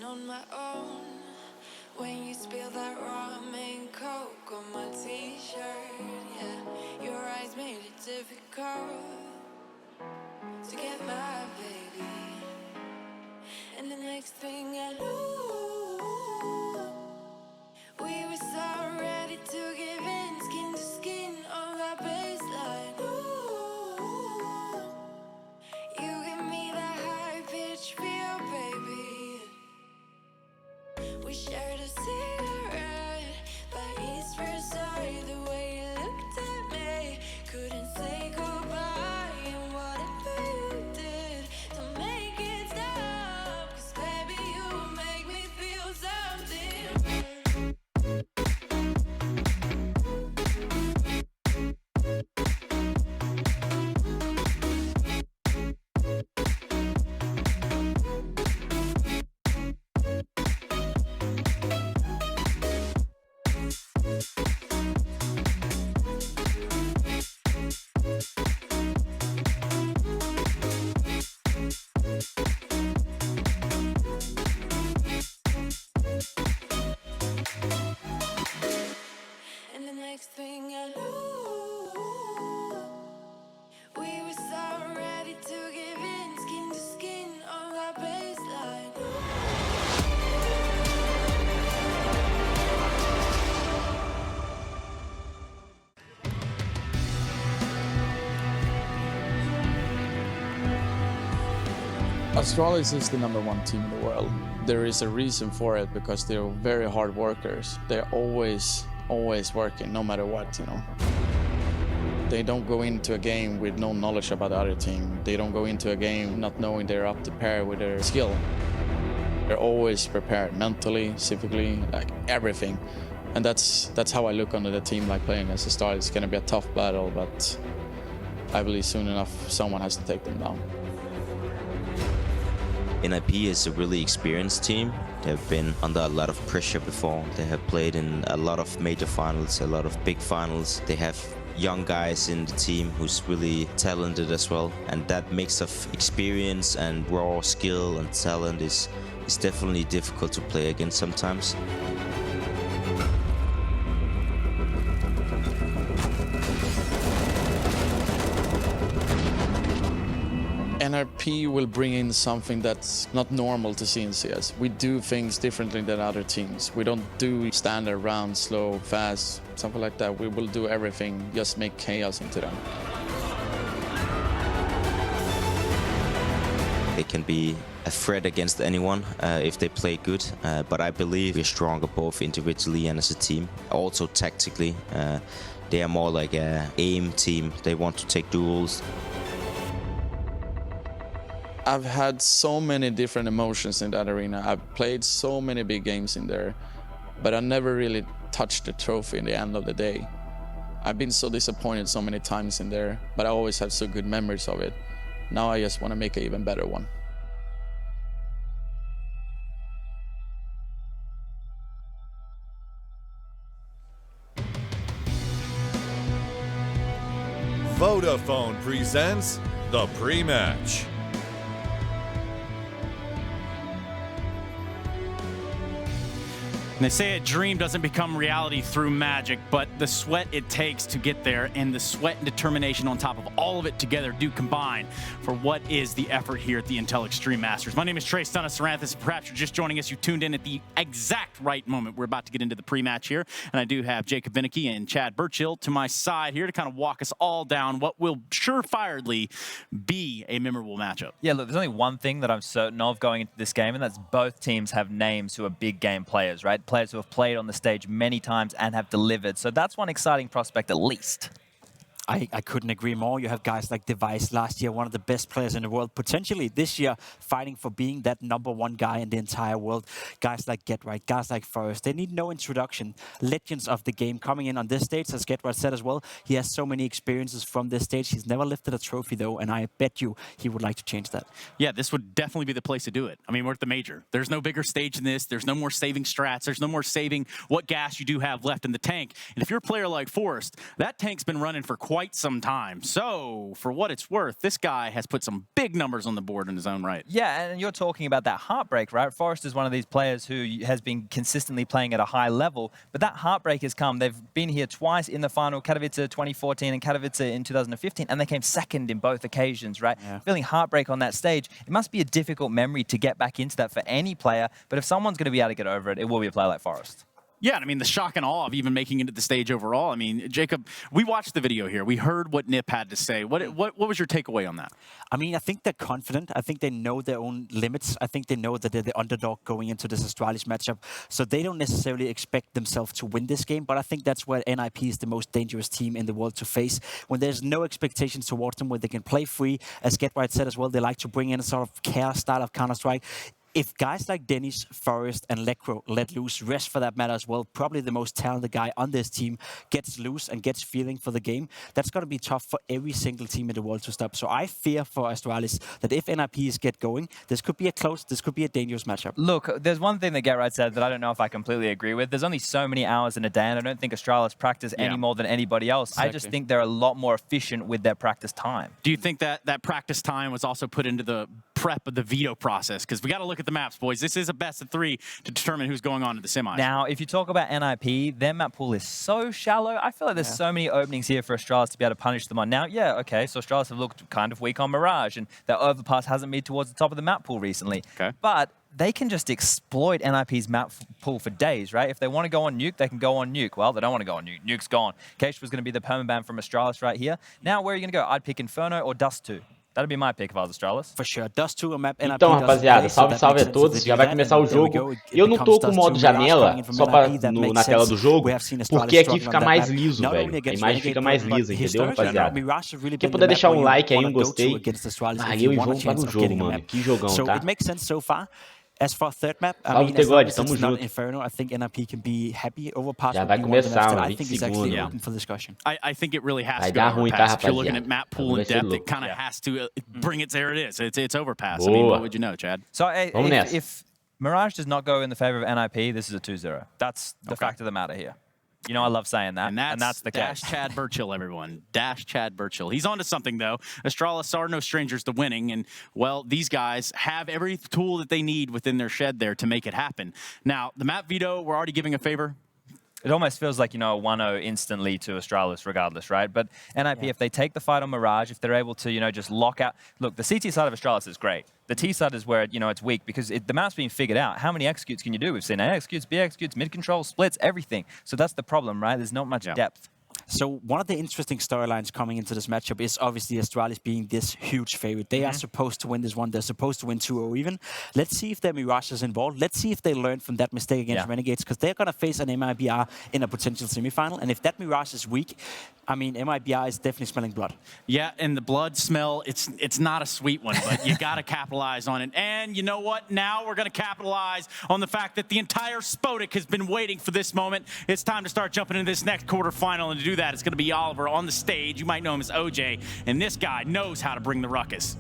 On my own, when you spill that ramen coke on my t-shirt, yeah, your eyes made it difficult to get my baby. And the next thing I knew, we were so ready to give in, skin to skin on that baseline. Ooh, you give me that high pitch feel, baby. We shared a cigarette by East Versailles. The way you looked at me, couldn't say goodbye. And whatever you did to make it stop, 'cause baby you make me feel something. And the next thing I knew, we were so ready to give in, skin to skin on that baseline. Astralis is the #1 team in the world. There is a reason for it, because they're very hard workers. They're always working, no matter what, you know. They don't go into a game with no knowledge about the other team. They don't go into a game not knowing they're up to par with their skill. They're always prepared mentally, physically, like everything. And that's how I look on the team, like playing as a star. It's gonna be a tough battle, but I believe soon enough someone has to take them down. NIP is a really experienced team. They've been under a lot of pressure before. They have played in a lot of major finals, a lot of big finals. They have young guys in the team who's really talented as well. And that mix of experience and raw skill and talent is definitely difficult to play against sometimes. NRP will bring in something that's not normal to see in CS. We do things differently than other teams. We don't do standard round, slow, fast, something like that. We will do everything, just make chaos into them. They can be a threat against anyone if they play good, but I believe we're stronger both individually and as a team. Also tactically, they are more like an aim team. They want to take duels. I've had so many different emotions in that arena. I've played so many big games in there, but I never really touched the trophy in the end of the day. I've been so disappointed so many times in there, but I always have so good memories of it. Now I just want to make an even better one. Vodafone presents the pre-match. And they say a dream doesn't become reality through magic, but the sweat it takes to get there and the sweat and determination on top of all of it together do combine for what is the effort here at the Intel Extreme Masters. My name is Trey Stunna-Saranthus, and perhaps you're just joining us. You tuned in at the exact right moment. We're about to get into the pre-match here, and I do have Jacob Vinicki and Chad Burchill to my side here to kind of walk us all down what will surefiredly be a memorable matchup. Yeah, look, there's only one thing that I'm certain of going into this game, and that's both teams have names who are big game players, right? Players who have played on the stage many times and have delivered. So that's one exciting prospect at least. I couldn't agree more. You have guys like Device last year, one of the best players in the world, potentially this year fighting for being that #1 guy in the entire world. Guys like Get Right, guys like Forrest, they need no introduction. Legends of the game coming in on this stage, as Get Right said as well. He has so many experiences from this stage. He's never lifted a trophy though, and I bet you he would like to change that. Yeah, this would definitely be the place to do it. I mean, we're at the major. There's no bigger stage than this. There's no more saving strats. There's no more saving what gas you do have left in the tank. And if you're a player like Forrest, that tank's been running for quite some time. So, for what it's worth, this guy has put some big numbers on the board in his own right. Yeah, and you're talking about that heartbreak, right? Forrest is one of these players who has been consistently playing at a high level, but that heartbreak has come. They've been here twice in the final, Katowice 2014 and Katowice in 2015, and they came second in both occasions, right? Yeah. Feeling heartbreak on that stage, it must be a difficult memory to get back into that for any player, but if someone's going to be able to get over it, it will be a player like Forrest. Yeah, and I mean, the shock and awe of even making it to the stage overall. I mean, Jacob, we watched the video here. We heard what Nip had to say. What was your takeaway on that? I mean, I think they're confident. I think they know their own limits. I think they know that they're the underdog going into this Astralis matchup. So they don't necessarily expect themselves to win this game, but I think that's where NIP is the most dangerous team in the world to face. When there's no expectations towards them, where they can play free. As Get Right said as well, they like to bring in a sort of Quer style of Counter-Strike. If guys like Dennis, Forrest, and Lekro let loose, Rest for that matter as well, probably the most talented guy on this team, gets loose and gets feeling for the game, that's going to be tough for every single team in the world to stop. So I fear for Astralis that if NIPs get going, this could be this could be a dangerous matchup. Look, there's one thing that Get Right said that I don't know if I completely agree with. There's only so many hours in a day, and I don't think Astralis practice any more than anybody else. Exactly. I just think they're a lot more efficient with their practice time. Do you think that practice time was also put into the prep of the veto process? Because we got to look at the maps, boys. This is a best of 3 to determine who's going on to the semis. Now, if you talk about NIP, their map pool is so shallow. I feel like there's so many openings here for Astralis to be able to punish them on. Now, yeah, okay, so Astralis have looked kind of weak on Mirage, and their overpass hasn't been towards the top of the map pool recently. Okay. But they can just exploit NIP's map pool for days, right? If they want to go on Nuke, they can go on Nuke. Well, they don't want to go on Nuke. Nuke's gone. Keish was going to be the permaban from Astralis right here. Now, where are you going to go? I'd pick Inferno or Dust 2. That'd be my pick if I was Astralis. For sure. Dust 2 map. Então, rapaziada, salve a todos. Já vai começar o jogo. Eu não tô com o modo janela só pra na tela do jogo, porque aqui fica mais liso, velho. A imagem fica mais lisa, entendeu, rapaziada? Quem puder deixar um like aí, um gostei. Ah, eu e João para o jogo, mano. Que jogão, tá? As for third map, I mean, as long as it's not Inferno, I think NIP can be happy. Overpass já vai começar, mano. I think it's actually open for discussion. I think it really has vai to go dar ruim, tá, If you're looking at map pool and depth, it kind of has to bring it there. It is. It's overpass. Boa. I mean, what would you know, Chad? So if Mirage does not go in the favor of NIP, this is a 2-0. That's the fact of the matter here. You know, I love saying that, and that's the case. Chad Burchill, everyone. Chad Burchill. He's onto something, though. Astralis are no strangers to winning, and, well, these guys have every tool that they need within their shed there to make it happen. Now, the map veto, we're already giving a favor. It almost feels like, you know, a 1-0 instantly to Astralis regardless, right? But NIP, if they take the fight on Mirage, if they're able to, you know, just lock out... Look, the CT side of Astralis is great. The T side is where, you know, it's weak because the map's being figured out. How many executes can you do? We've seen A executes, B executes, mid control, splits, everything. So that's the problem, right? There's not much depth. So one of the interesting storylines coming into this matchup is obviously Astralis being this huge favorite. They are supposed to win this one. They're supposed to win 2-0 even. Let's see if their Mirage is involved. Let's see if they learn from that mistake against Renegades, because they're going to face an MIBR in a potential semifinal. And if that Mirage is weak, I mean, MIBR is definitely smelling blood. Yeah, and the blood smell, it's not a sweet one, but you got to capitalize on it. And you know what? Now we're going to capitalize on the fact that the entire Spodek has been waiting for this moment. It's time to start jumping into this next quarterfinal, and to do that, it's going to be Oliver on the stage. You might know him as OJ, and this guy knows how to bring the ruckus.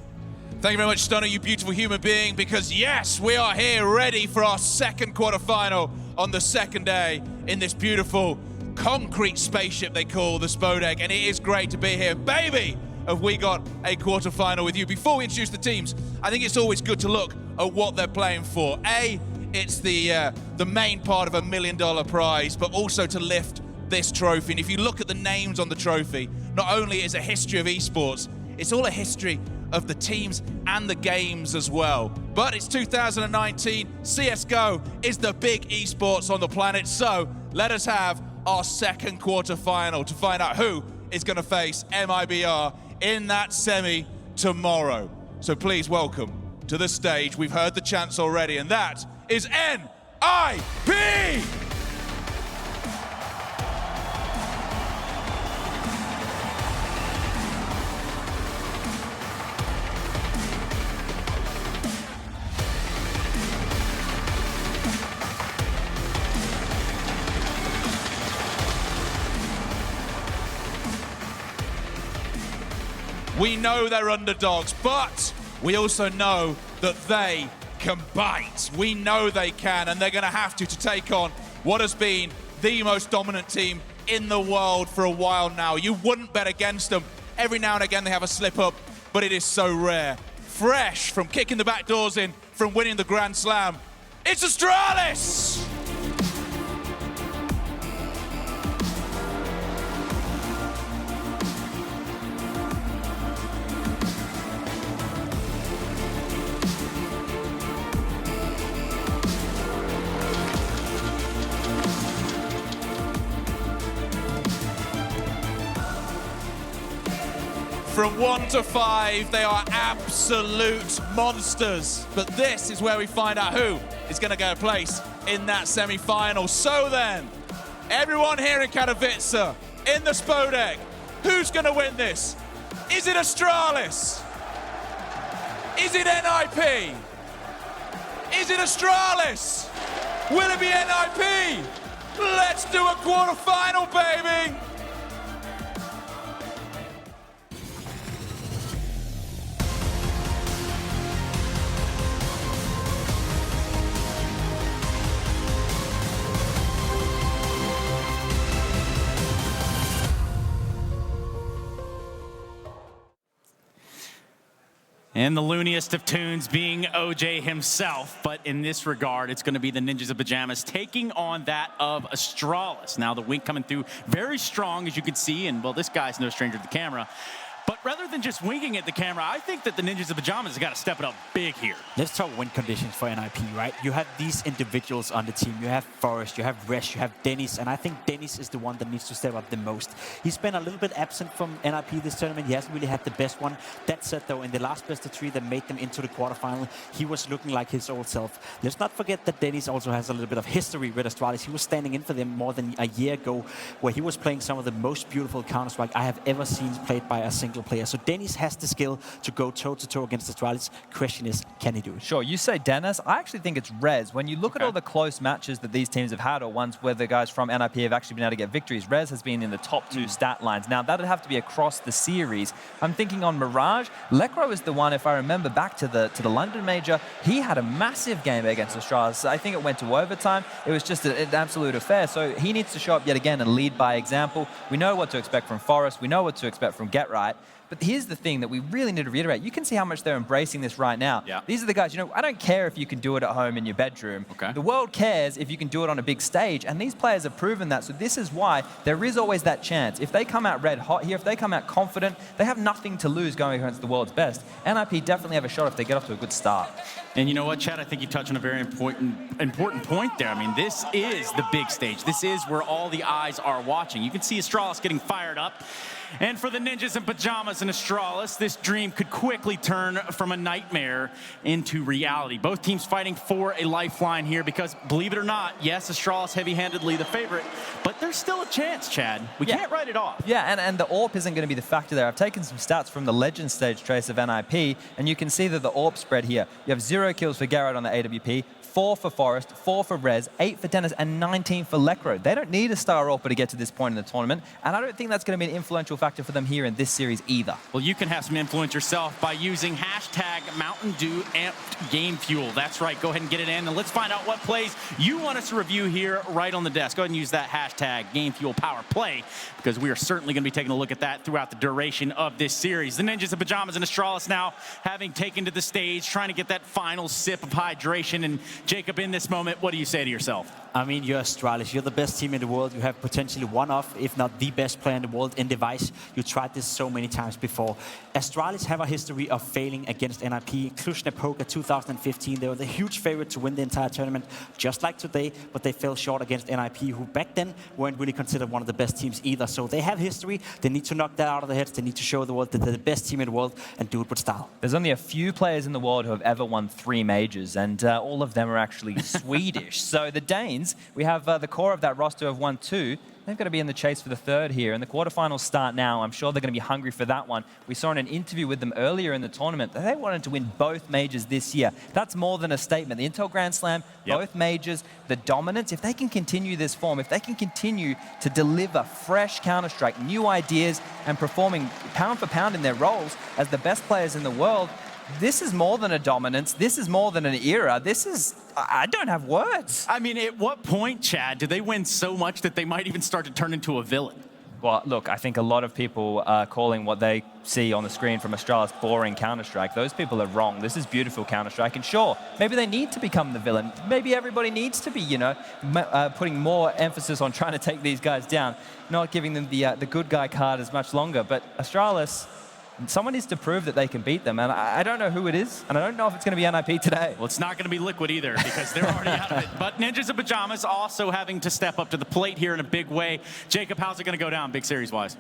Thank you very much, Stunner, you beautiful human being, because yes, we are here ready for our second quarterfinal on the second day in this beautiful concrete spaceship they call the Spodek, and it is great to be here. Baby, have we got a quarterfinal with you. Before we introduce the teams, I think it's always good to look at what they're playing for. It's the main part of $1 million prize, but also to lift this trophy. And if you look at the names on the trophy, not only is a history of esports, it's all a history of the teams and the games as well. But it's 2019, CSGO is the big esports on the planet, so let us have our second quarterfinal to find out who is going to face MIBR in that semi tomorrow. So please welcome to the stage, we've heard the chants already, and that is NIP! We know they're underdogs, but we also know that they can bite. We know they can, and they're going to have to take on what has been the most dominant team in the world for a while now. You wouldn't bet against them. Every now and again they have a slip up, but it is so rare. Fresh from kicking the back doors in, from winning the Grand Slam, it's Astralis! From 1 to 5, they are absolute monsters. But this is where we find out who is going to get a place in that semi-final. So then, everyone here in Katowice, in the Spodek, who's going to win this? Is it Astralis? Is it NIP? Is it Astralis? Will it be NIP? Let's do a quarterfinal, baby! And the looniest of tunes being OJ himself, but in this regard, it's going to be the Ninjas of Pajamas taking on that of Astralis. Now the wink coming through very strong, as you can see, and well, this guy's no stranger to the camera. But rather than just winking at the camera, I think that the Ninjas of Pajamas have got to step it up big here. Let's talk win conditions for NIP, right? You have these individuals on the team. You have Forrest, you have Resh, you have Dennis, and I think Dennis is the one that needs to step up the most. He's been a little bit absent from NIP this tournament. He hasn't really had the best one. That said, though, in the last best of 3 that made them into the quarterfinal, he was looking like his old self. Let's not forget that Dennis also has a little bit of history with Astralis. He was standing in for them more than a year ago, where he was playing some of the most beautiful Counter-Strike I have ever seen played by a single player. So Dennis has the skill to go toe-to-toe against Astralis. Question is, can he do it? Sure, you say Dennis. I actually think it's Rez. When you look at all the close matches that these teams have had, or ones where the guys from NIP have actually been able to get victories, Rez has been in the top 2 stat lines. Now, that would have to be across the series. I'm thinking on Mirage, Lekro is the one, if I remember back to the London Major, he had a massive game against Astralis. I think it went to overtime. It was just an absolute affair. So he needs to show up yet again and lead by example. We know what to expect from Forrest. We know what to expect from Get Right. But here's the thing that we really need to reiterate. You can see how much they're embracing this right now. Yeah. These are the guys, I don't care if you can do it at home in your bedroom. Okay. The world cares if you can do it on a big stage, and these players have proven that. So this is why there is always that chance. If they come out red hot here, if they come out confident, they have nothing to lose going against the world's best. NIP definitely have a shot if they get off to a good start. And you know what, Chad? I think you touched on a very important point there. I mean, this is the big stage. This is where all the eyes are watching. You can see Astralis getting fired up. And for the Ninjas in Pajamas and Astralis, this dream could quickly turn from a nightmare into reality. Both teams fighting for a lifeline here because, believe it or not, yes, Astralis heavy-handedly the favorite, but there's still a chance, Chad. We can't write it off. Yeah, and the AWP isn't going to be the factor there. I've taken some stats from the Legend stage trace of NIP, and you can see that the AWP spread here. You have 0 kills for Garrett on the AWP, 4 for Forest, 4 for Rez, 8 for Dennis, and 19 for Lekro. They don't need a star AWPer to get to this point in the tournament, and I don't think that's going to be an influential factor for them here in this series either. Well, you can have some influence yourself by using hashtag Mountain Dew Amped Game Fuel. That's right. Go ahead and get it in, and let's find out what plays you want us to review here right on the desk. Go ahead and use that hashtag Game Fuel Power Play, because we are certainly going to be taking a look at that throughout the duration of this series. The Ninjas in Pajamas and Astralis now having taken to the stage, trying to get that final sip of hydration. And Jacob, in this moment, what do you say to yourself? I mean, you're Astralis. You're the best team in the world. You have potentially one of, if not the best player in the world in Device. You tried this so many times before. Astralis have a history of failing against NIP. Cluj-Napoca 2015, they were the huge favorite to win the entire tournament, just like today, but they fell short against NIP, who back then weren't really considered one of the best teams either. So they have history. They need to knock that out of their heads. They need to show the world that they're the best team in the world and do it with style. There's only a few players in the world who have ever won 3 majors, and all of them are actually Swedish. So the Danes, we have the core of that roster have won 2. They've got to be in the chase for the 3rd here, and the quarterfinals start now. I'm sure they're going to be hungry for that one. We saw in an interview with them earlier in the tournament that they wanted to win both majors this year. That's more than a statement. The Intel Grand Slam, both majors, the dominance, if they can continue this form, if they can continue to deliver fresh Counter-Strike, new ideas, and performing pound for pound in their roles as the best players in the world, this is more than a dominance. This is more than an era. This is, I don't have words. I mean, at what point, Chad, do they win so much that they might even start to turn into a villain? Well, look, I think a lot of people are calling what they see on the screen from Astralis boring Counter-Strike. Those people are wrong. This is beautiful Counter-Strike. And sure, maybe they need to become the villain. Maybe everybody needs to be, putting more emphasis on trying to take these guys down, not giving them the good guy card as much longer. But Astralis, someone needs to prove that they can beat them, and I don't know who it is, and I don't know if it's going to be NIP today. Well, it's not going to be Liquid either, because they're already out of it. But Ninjas in Pajamas also having to step up to the plate here in a big way. Jacob, how's it going to go down, big series-wise?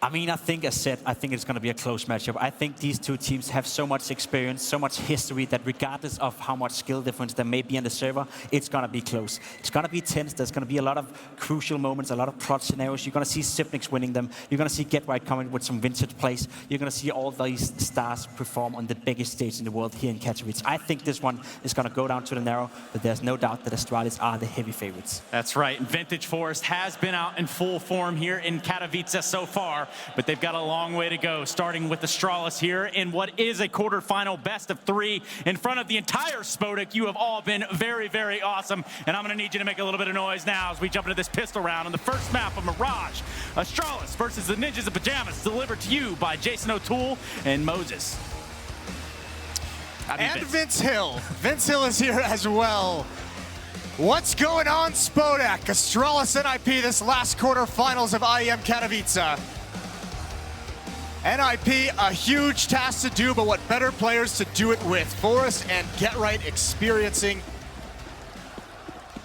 I mean, I think it's going to be a close matchup. I think these two teams have so much experience, so much history that regardless of how much skill difference there may be on the server, it's going to be close. It's going to be tense. There's going to be a lot of crucial moments, a lot of clutch scenarios. You're going to see Sipnix winning them. You're going to see Get Right coming with some vintage plays. You're going to see all these stars perform on the biggest stage in the world here in Katowice. I think this one is going to go down to the narrow, but there's no doubt that Astralis are the heavy favorites. That's right. And Vintage Forest has been out in full form here in Katowice so far, but they've got a long way to go, starting with Astralis here in what is a quarterfinal best of 3 in front of the entire Spodek. You have all been very, very awesome, and I'm going to need you to make a little bit of noise now as we jump into this pistol round on the first map of Mirage. Astralis versus the Ninjas in Pajamas, delivered to you by Jason O'Toole and Moses. And Vince Hill. Vince Hill is here as well. What's going on, Spodek? Astralis NIP, this last quarterfinals of IEM Katowice. NIP, a huge task to do, but what better players to do it with? Forrest and Get Right experiencing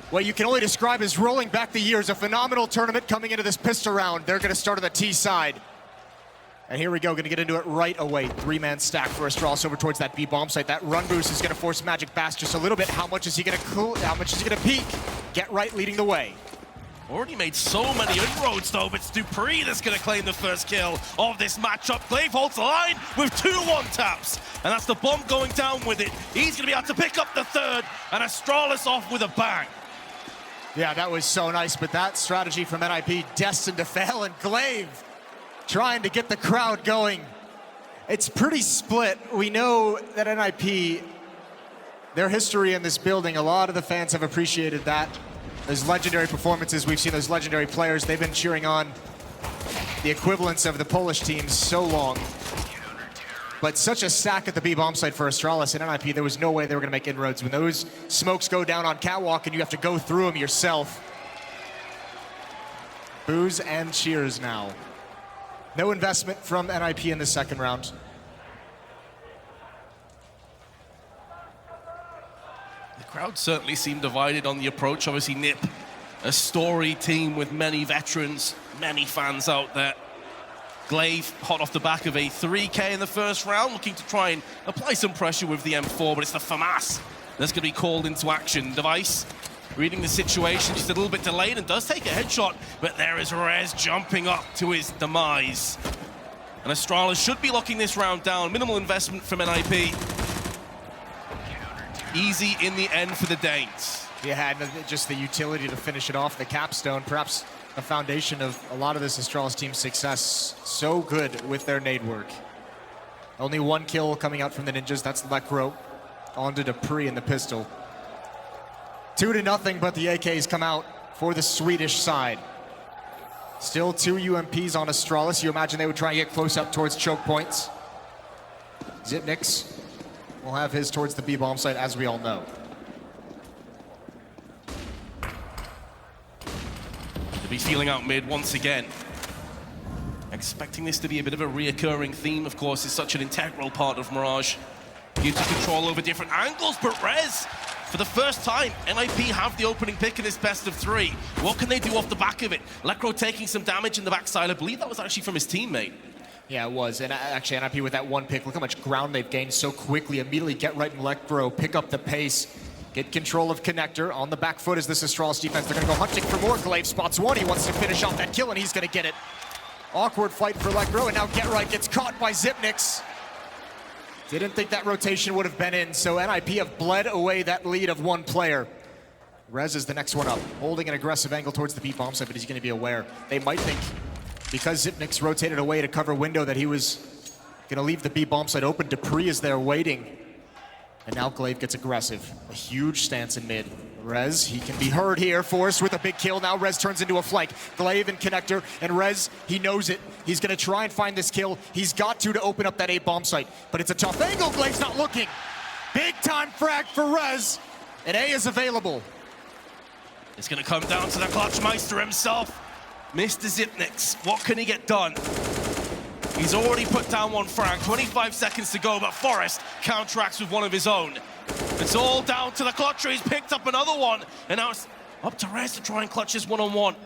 what you can only describe as rolling back the years. A phenomenal tournament coming into this pistol round. They're going to start on the T side. And here we go, going to get into it right away. 3-man stack for Astralis over towards that B bomb site. That run boost is going to force Magic Bass just a little bit. How much is he going to peek? Get Right leading the way. Already made so many inroads though, but it's Dupree that's going to claim the first kill of this matchup. Glaive holds the line with 2 1-taps, and that's the bomb going down with it. He's going to be able to pick up the 3rd, and Astralis off with a bang. Yeah, that was so nice, but that strategy from NIP destined to fail, and Glaive trying to get the crowd going. It's pretty split. We know that NIP, their history in this building, a lot of the fans have appreciated that. Those legendary performances, we've seen those legendary players, they've been cheering on. the equivalents of the Polish teams so long. But such a stack at the B bomb site for Astralis and NIP, there was no way they were going to make inroads. When those smokes go down on Catwalk and you have to go through them yourself. Boos and cheers now. No investment from NIP in the second round. The crowd certainly seemed divided on the approach. Obviously, NIP, a story team with many veterans, many fans out there. Glaive, hot off the back of a 3K in the first round, looking to try and apply some pressure with the M4, but it's the FAMAS that's going to be called into action. Device, reading the situation, just a little bit delayed and does take a headshot, but there is Rez jumping up to his demise. And Astralis should be locking this round down. Minimal investment from NIP. Easy in the end for the Danes. Yeah, and just the utility to finish it off, the capstone, perhaps a foundation of a lot of this Astralis team's success. So good with their nade work. Only one kill coming out from the Ninjas, that's Lekro. On to Dupree in the pistol. 2-0, but the AKs come out for the Swedish side. Still 2 UMPs on Astralis. You imagine they would try and get close up towards choke points. Zipnix will have his towards the B bomb site, as we all know. To be feeling out mid once again. Expecting this to be a bit of a reoccurring theme, of course, is such an integral part of Mirage. Gives you control over different angles, but Rez, for the first time, NIP have the opening pick in this best of 3. What can they do off the back of it? Lekro taking some damage in the backside. I believe that was actually from his teammate. Yeah, it was. And actually, NIP with that one pick, look how much ground they've gained so quickly. Immediately get right in Lekro, pick up the pace. Get control of Connector on the back foot as this Astralis defense. They're gonna go hunting for more. Glaive spots one. He wants to finish off that kill, and he's gonna get it. Awkward fight for Lekro, and now Get Right gets caught by Zipnix. Didn't think that rotation would have been in, so NIP have bled away that lead of one player. Rez is the next one up, holding an aggressive angle towards the B bomb site, but he's gonna be aware. They might think, because Zipnix rotated away to cover window, that he was gonna leave the B bomb site open. Dupree is there waiting. And now Glaive gets aggressive. A huge stance in mid. Rez, he can be heard here. Forced with a big kill. Now Rez turns into a flank. Glaive and Connector, and Rez, he knows it. He's gonna try and find this kill. He's got to open up that A bomb site. But it's a tough angle. Glaive's not looking. Big time frag for Rez. And A is available. It's gonna come down to the Clutchmeister himself. Mr. Zipnix, what can he get done? He's already put down one frag, 25 seconds to go, but Forrest counteracts with one of his own. It's all down to the Clutcher. He's picked up another one, and now it's up to Rez to try and clutch this one-on-one.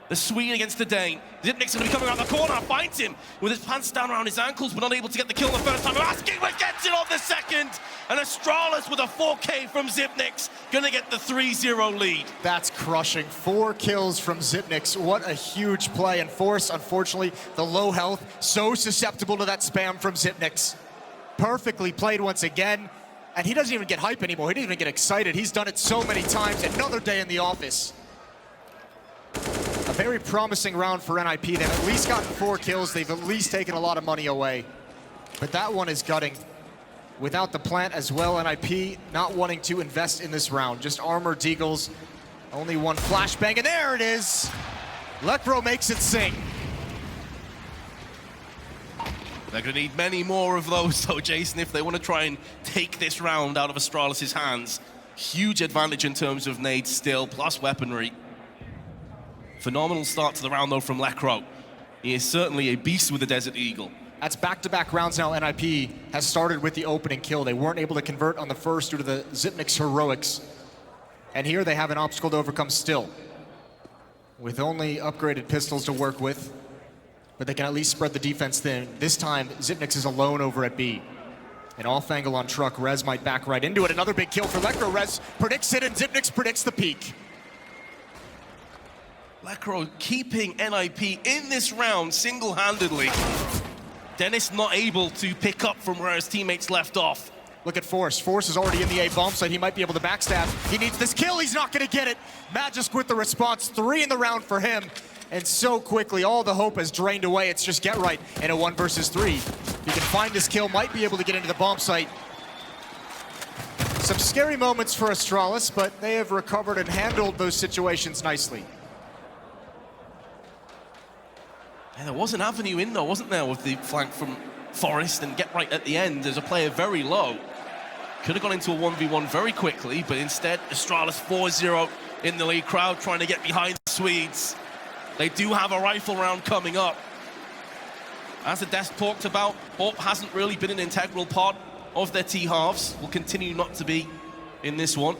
The Swede against the Dane. Zipnix gonna be coming around the corner, finds him with his pants down around his ankles, but not able to get the kill the first time. Askingman gets it on the second, and Astralis with a 4K from Zipnix, gonna get the 3-0 lead. That's crushing. 4 kills from Zipnix. What a huge play. And Force, unfortunately, the low health, so susceptible to that spam from Zipnix. Perfectly played once again, and he doesn't even get hype anymore. He doesn't even get excited. He's done it so many times. Another day in the office. A very promising round for NIP. They've at least gotten 4 kills. They've at least taken a lot of money away. But that one is gutting. Without the plant as well, NIP not wanting to invest in this round. Just armor deagles. Only one flashbang, and there it is. Lekro makes it sing. They're going to need many more of those, though, Jason, if they want to try and take this round out of Astralis' hands. Huge advantage in terms of nades still, plus weaponry. Phenomenal start to the round, though, from Lekro. He is certainly a beast with the Desert Eagle. That's back-to-back rounds now. NIP has started with the opening kill. They weren't able to convert on the first due to the Zipnix heroics. And here they have an obstacle to overcome still. With only upgraded pistols to work with, but they can at least spread the defense thin. This time, Zipnix is alone over at B. An off-angle on truck. Rez might back right into it. Another big kill for Lekro. Rez predicts it, and Zipnix predicts the peak. Lekro keeping NIP in this round single-handedly. Dennis not able to pick up from where his teammates left off. Look at Force. Force is already in the A bomb site. He might be able to backstab. He needs this kill. He's not going to get it. Magisk with the response. 3 in the round for him. And so quickly, all the hope has drained away. It's just Get Right in a 1 versus 3. He can find this kill. Might be able to get into the bomb site. Some scary moments for Astralis, but they have recovered and handled those situations nicely. Yeah, there was an avenue in though, wasn't there, with the flank from Forest and get right at the end. There's a player very low. Could have gone into a 1v1 very quickly, but instead, Astralis 4-0 in the lead. Crowd trying to get behind the Swedes. They do have a rifle round coming up. As the desk talked about, AWP hasn't really been an integral part of their T-halves. Will continue not to be in this one.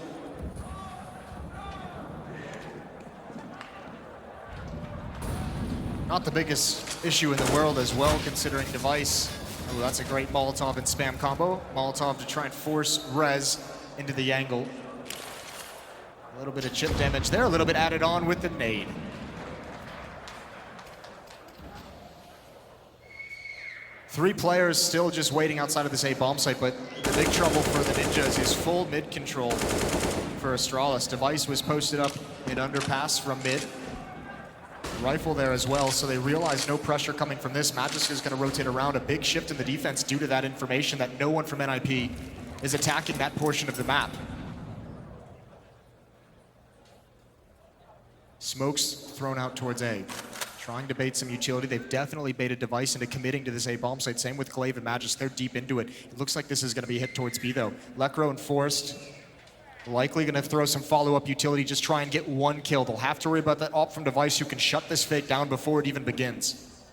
Not the biggest issue in the world as well, considering Device. Oh, that's a great Molotov and spam combo. Molotov to try and force Rez into the angle. A little bit of chip damage there, a little bit added on with the nade. Three players still just waiting outside of this A bomb site, but the big trouble for the Ninjas is full mid control for Astralis. Device was posted up in underpass from mid. Rifle there as well, so they realize no pressure coming from this. Magisk is going to rotate around. A big shift in the defense due to that information that no one from NIP is attacking that portion of the map. Smokes thrown out towards A. Trying to bait some utility. They've definitely baited Device into committing to this A bomb site. Same with Glaive and Magisk. They're deep into it. It looks like this is going to be hit towards B though. Lekro and Forrest likely going to throw some follow-up utility, just try and get one kill. They'll have to worry about that op from Device who can shut this fake down before it even begins.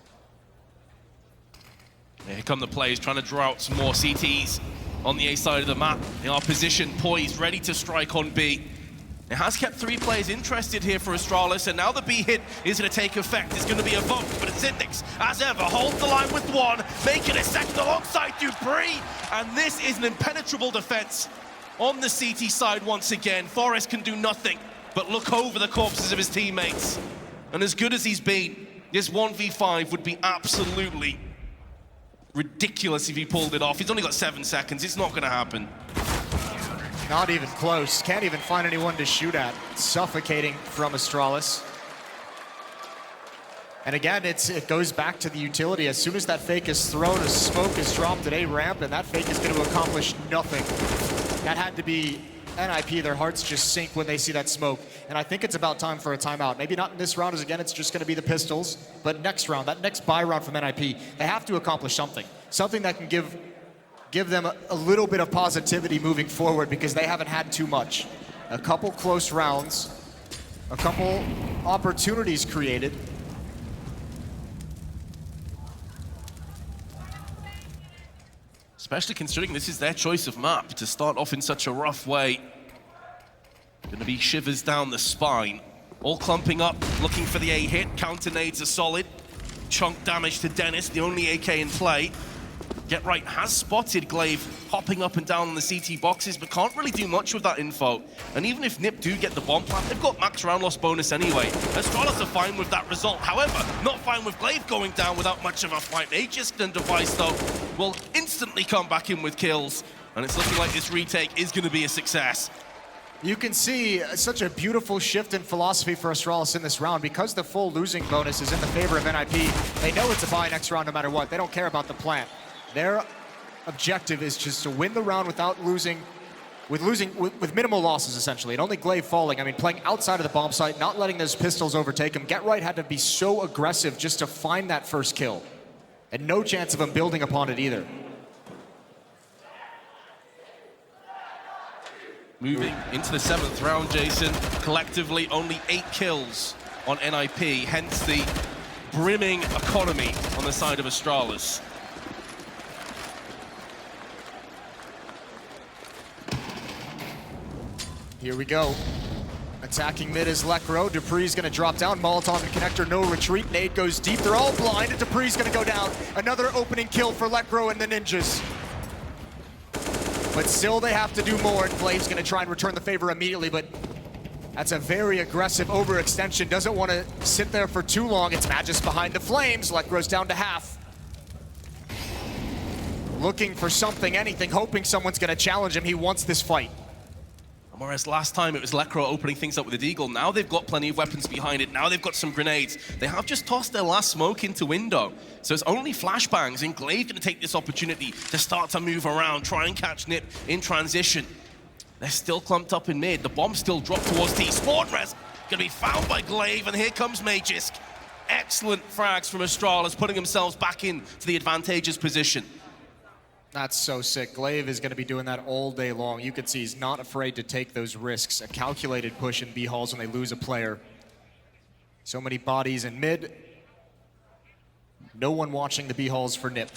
Yeah, here come the players trying to draw out some more CTs on the A side of the map. They are positioned, poised, ready to strike on B. It has kept three players interested here for Astralis, and now the B hit is going to take effect. It's going to be evoked, but Zindex, as ever, holds the line with one, making a second alongside dupreeh, and this is an impenetrable defense on the CT side once again. Forrest can do nothing but look over the corpses of his teammates. And as good as he's been, this 1v5 would be absolutely ridiculous if he pulled it off. He's only got 7 seconds. It's not going to happen. Not even close. Can't even find anyone to shoot at. Suffocating from Astralis. And again, it goes back to the utility. As soon as that fake is thrown, a smoke is dropped at A ramp, and that fake is going to accomplish nothing. That had to be NIP. Their hearts just sink when they see that smoke. And I think it's about time for a timeout. Maybe not in this round, as again, it's just going to be the pistols. But next round, that next buy round from NIP, they have to accomplish something. Something that can give them a little bit of positivity moving forward, because they haven't had too much. A couple close rounds, a couple opportunities created. Especially considering this is their choice of map to start off in such a rough way. Gonna be shivers down the spine. All clumping up, looking for the A hit. Counter nades are solid. Chunk damage to Dennis, the only AK in play. Get Right has spotted Glaive hopping up and down on the CT boxes, but can't really do much with that info. And even if NIP do get the bomb plant, they've got max round loss bonus anyway. Astralis are fine with that result. However, not fine with Glaive going down without much of a fight. Aegis and Device, though, will instantly come back in with kills. And it's looking like this retake is going to be a success. You can see such a beautiful shift in philosophy for Astralis in this round. Because the full losing bonus is in the favor of NIP, they know it's a buy next round no matter what. They don't care about the plant. Their objective is just to win the round without losing, with minimal losses, essentially. And only Glaive falling. I mean, playing outside of the bomb site, not letting those pistols overtake him. Get Right had to be so aggressive just to find that first kill. And no chance of him building upon it either. Moving into the 7th round, Jason. Collectively, only 8 kills on NIP, hence the brimming economy on the side of Astralis. Here we go. Attacking mid is Lekro. dupreeh's gonna drop down. Molotov and connector, no retreat. Nade goes deep. They're all blind, and dupreeh's gonna go down. Another opening kill for Lekro and the Ninjas. But still, they have to do more, and Glaive's gonna try and return the favor immediately, but that's a very aggressive overextension. Doesn't want to sit there for too long. It's Magisk behind the flames. Lekro's down to half. Looking for something, anything, hoping someone's gonna challenge him. He wants this fight. Whereas last time it was Lekro opening things up with the Deagle. Now they've got plenty of weapons behind it. Now they've got some grenades. They have just tossed their last smoke into window. So it's only flashbangs, and Glaive gonna take this opportunity to start to move around, try and catch NIP in transition. They're still clumped up in mid. The bomb still dropped towards T. Spawn Res gonna be found by Glaive, and here comes Magisk. excellent frags from Astralis, putting themselves back into the advantageous position. That's so sick. Glaive is going to be doing that all day long. You can see he's not afraid to take those risks. A calculated push in B halls when they lose a player. So many bodies in mid. No one watching the B halls for Nip.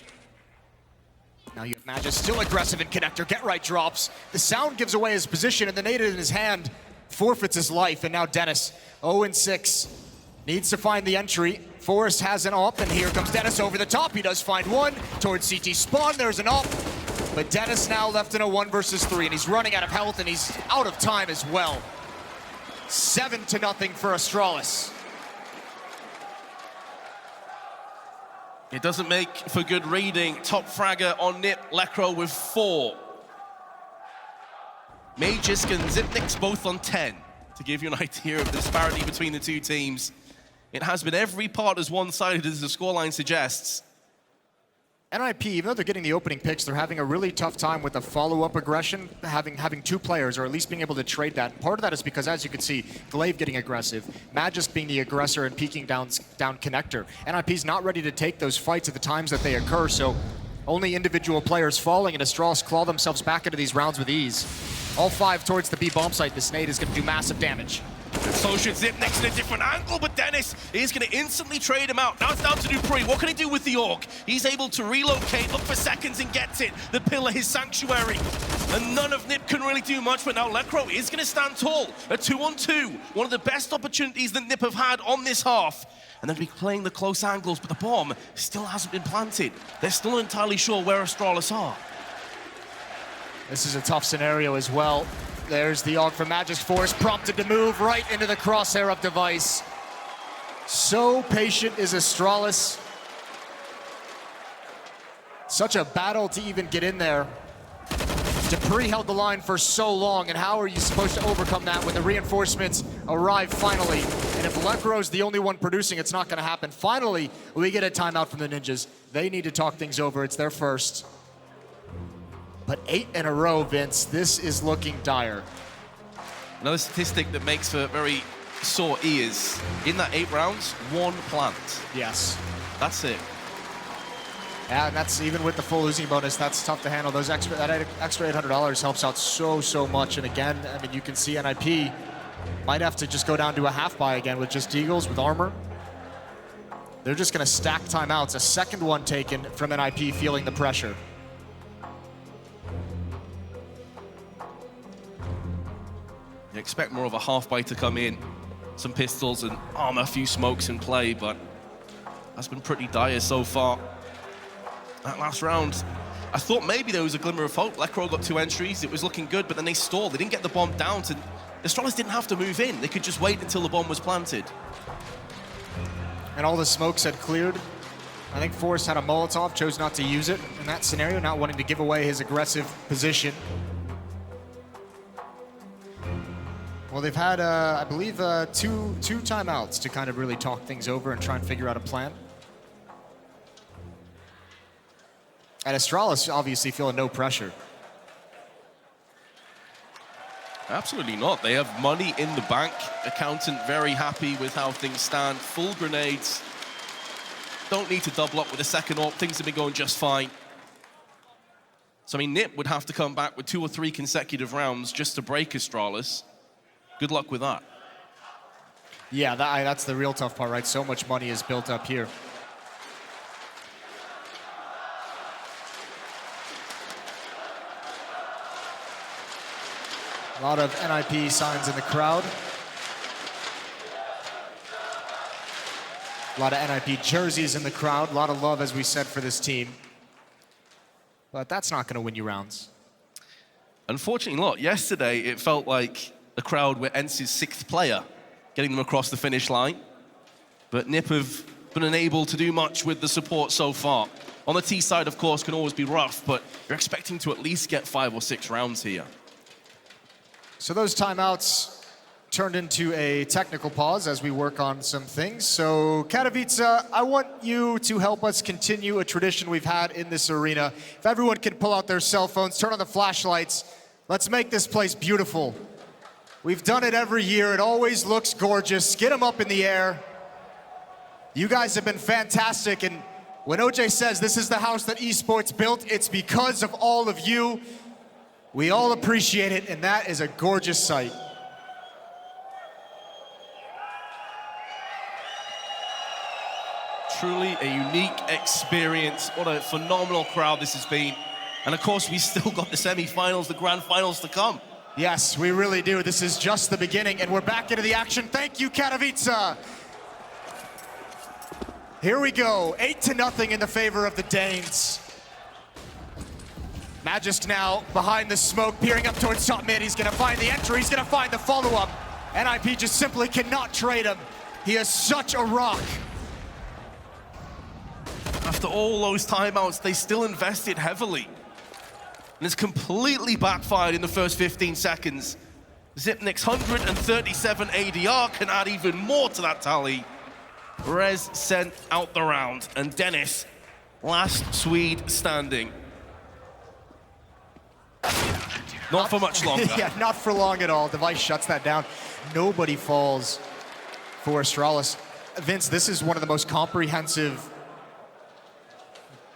Now you have Magus still aggressive in connector. Get right drops. The sound gives away his position, and the nade in his hand forfeits his life. And now Dennis, 0-6, needs to find the entry. Forrest has an op, and here comes Dennis over the top. He does find one towards CT spawn. There's an op, but Dennis now left in a 1 versus 3, and he's running out of health, and he's out of time as well. 7-0 for Astralis. It doesn't make for good reading. Top fragger on Nip, Lekro with 4. Magisk and Zipnix both on 10, to give you an idea of the disparity between the two teams. It has been every part as one-sided as the scoreline suggests. NIP, even though they're getting the opening picks, they're having a really tough time with the follow-up aggression, having 2 players, or at least being able to trade that. Part of that is because, as you can see, Glaive getting aggressive, Magisk being the aggressor and peeking down connector. NIP's not ready to take those fights at the times that they occur, so only individual players falling, and Astralis claw themselves back into these rounds with ease. All 5 towards the B bomb site. This nade is going to do massive damage. So should Zipnix in a different angle, but Dennis is going to instantly trade him out. Now it's down to Dupree. What can he do with the Orc? He's able to relocate, look for seconds, and gets it. The pillar, his sanctuary. And none of Nip can really do much, but now Lekro is going to stand tall. A 2-on-2. One of the best opportunities that Nip have had on this half. And they'll be playing the close angles, but the bomb still hasn't been planted. They're still not entirely sure where Astralis are. This is a tough scenario as well. There's the AUG from Magisk. Force prompted to move right into the crosshair of Device. So patient is Astralis. Such a battle to even get in there. Dupree held the line for so long, and how are you supposed to overcome that when the reinforcements arrive finally? And if Lekro's the only one producing, it's not going to happen. Finally, we get a timeout from the Ninjas. They need to talk things over. It's their first. But 8 in a row, Vince. This is looking dire. Another statistic that makes for very sore ears. In that 8 rounds, 1 plant. Yes. That's it. Yeah, and that's even with the full losing bonus, that's tough to handle. That extra $800 helps out so much. And again, I mean, you can see NIP might have to just go down to a half buy again with just Deagles, with armor. They're just going to stack timeouts. A second one taken from NIP, feeling the pressure. You expect more of a half buy to come in. Some pistols and armor, a few smokes in play, but that's been pretty dire so far. That last round, I thought maybe there was a glimmer of hope. Lekro got 2 entries, it was looking good, but then they stalled. They didn't get the bomb down. Astralis didn't have to move in. They could just wait until the bomb was planted. And all the smokes had cleared. I think Forrest had a Molotov, chose not to use it in that scenario, not wanting to give away his aggressive position. Well, they've had, I believe, two timeouts to kind of really talk things over and try and figure out a plan. And Astralis obviously feeling no pressure. Absolutely not. They have money in the bank. Accountant very happy with how things stand. Full grenades. Don't need to double up with a second AWP. Things have been going just fine. So, I mean, Nip would have to come back with 2 or 3 consecutive rounds just to break Astralis. Good luck with that. Yeah, that's the real tough part, right? So much money is built up here. A lot of NIP signs in the crowd. A lot of NIP jerseys in the crowd. A lot of love, as we said, for this team. But that's not going to win you rounds. Unfortunately not. Yesterday, it felt like the crowd were NC's 6th player, getting them across the finish line. But Nip have been unable to do much with the support so far. On the T side, of course, can always be rough, but you're expecting to at least get 5 or 6 rounds here. So those timeouts turned into a technical pause as we work on some things. So Katowice, I want you to help us continue a tradition we've had in this arena. If everyone can pull out their cell phones, turn on the flashlights, let's make this place beautiful. We've done it every year. It always looks gorgeous. Get them up in the air. You guys have been fantastic, and when OJ says this is the house that esports built, it's because of all of you. We all appreciate it, and that is a gorgeous sight. Truly a unique experience. What a phenomenal crowd this has been. And of course, we still got the semi-finals, the grand finals to come. Yes, we really do. This is just the beginning, and we're back into the action. Thank you, Katowice. Here we go, 8-0 in the favor of the Danes. Magisk now behind the smoke, peering up towards top mid. He's gonna find the entry, he's gonna find the follow-up. NIP just simply cannot trade him. He is such a rock. After all those timeouts, they still invested heavily. And it's completely backfired in the first 15 seconds. Zipnik's 137 ADR can add even more to that tally. Rez sent out the round, and Dennis, last Swede standing. Not for much longer. Yeah, not for long at all. Device shuts that down. Nobody falls for Astralis. Vince, this is one of the most comprehensive,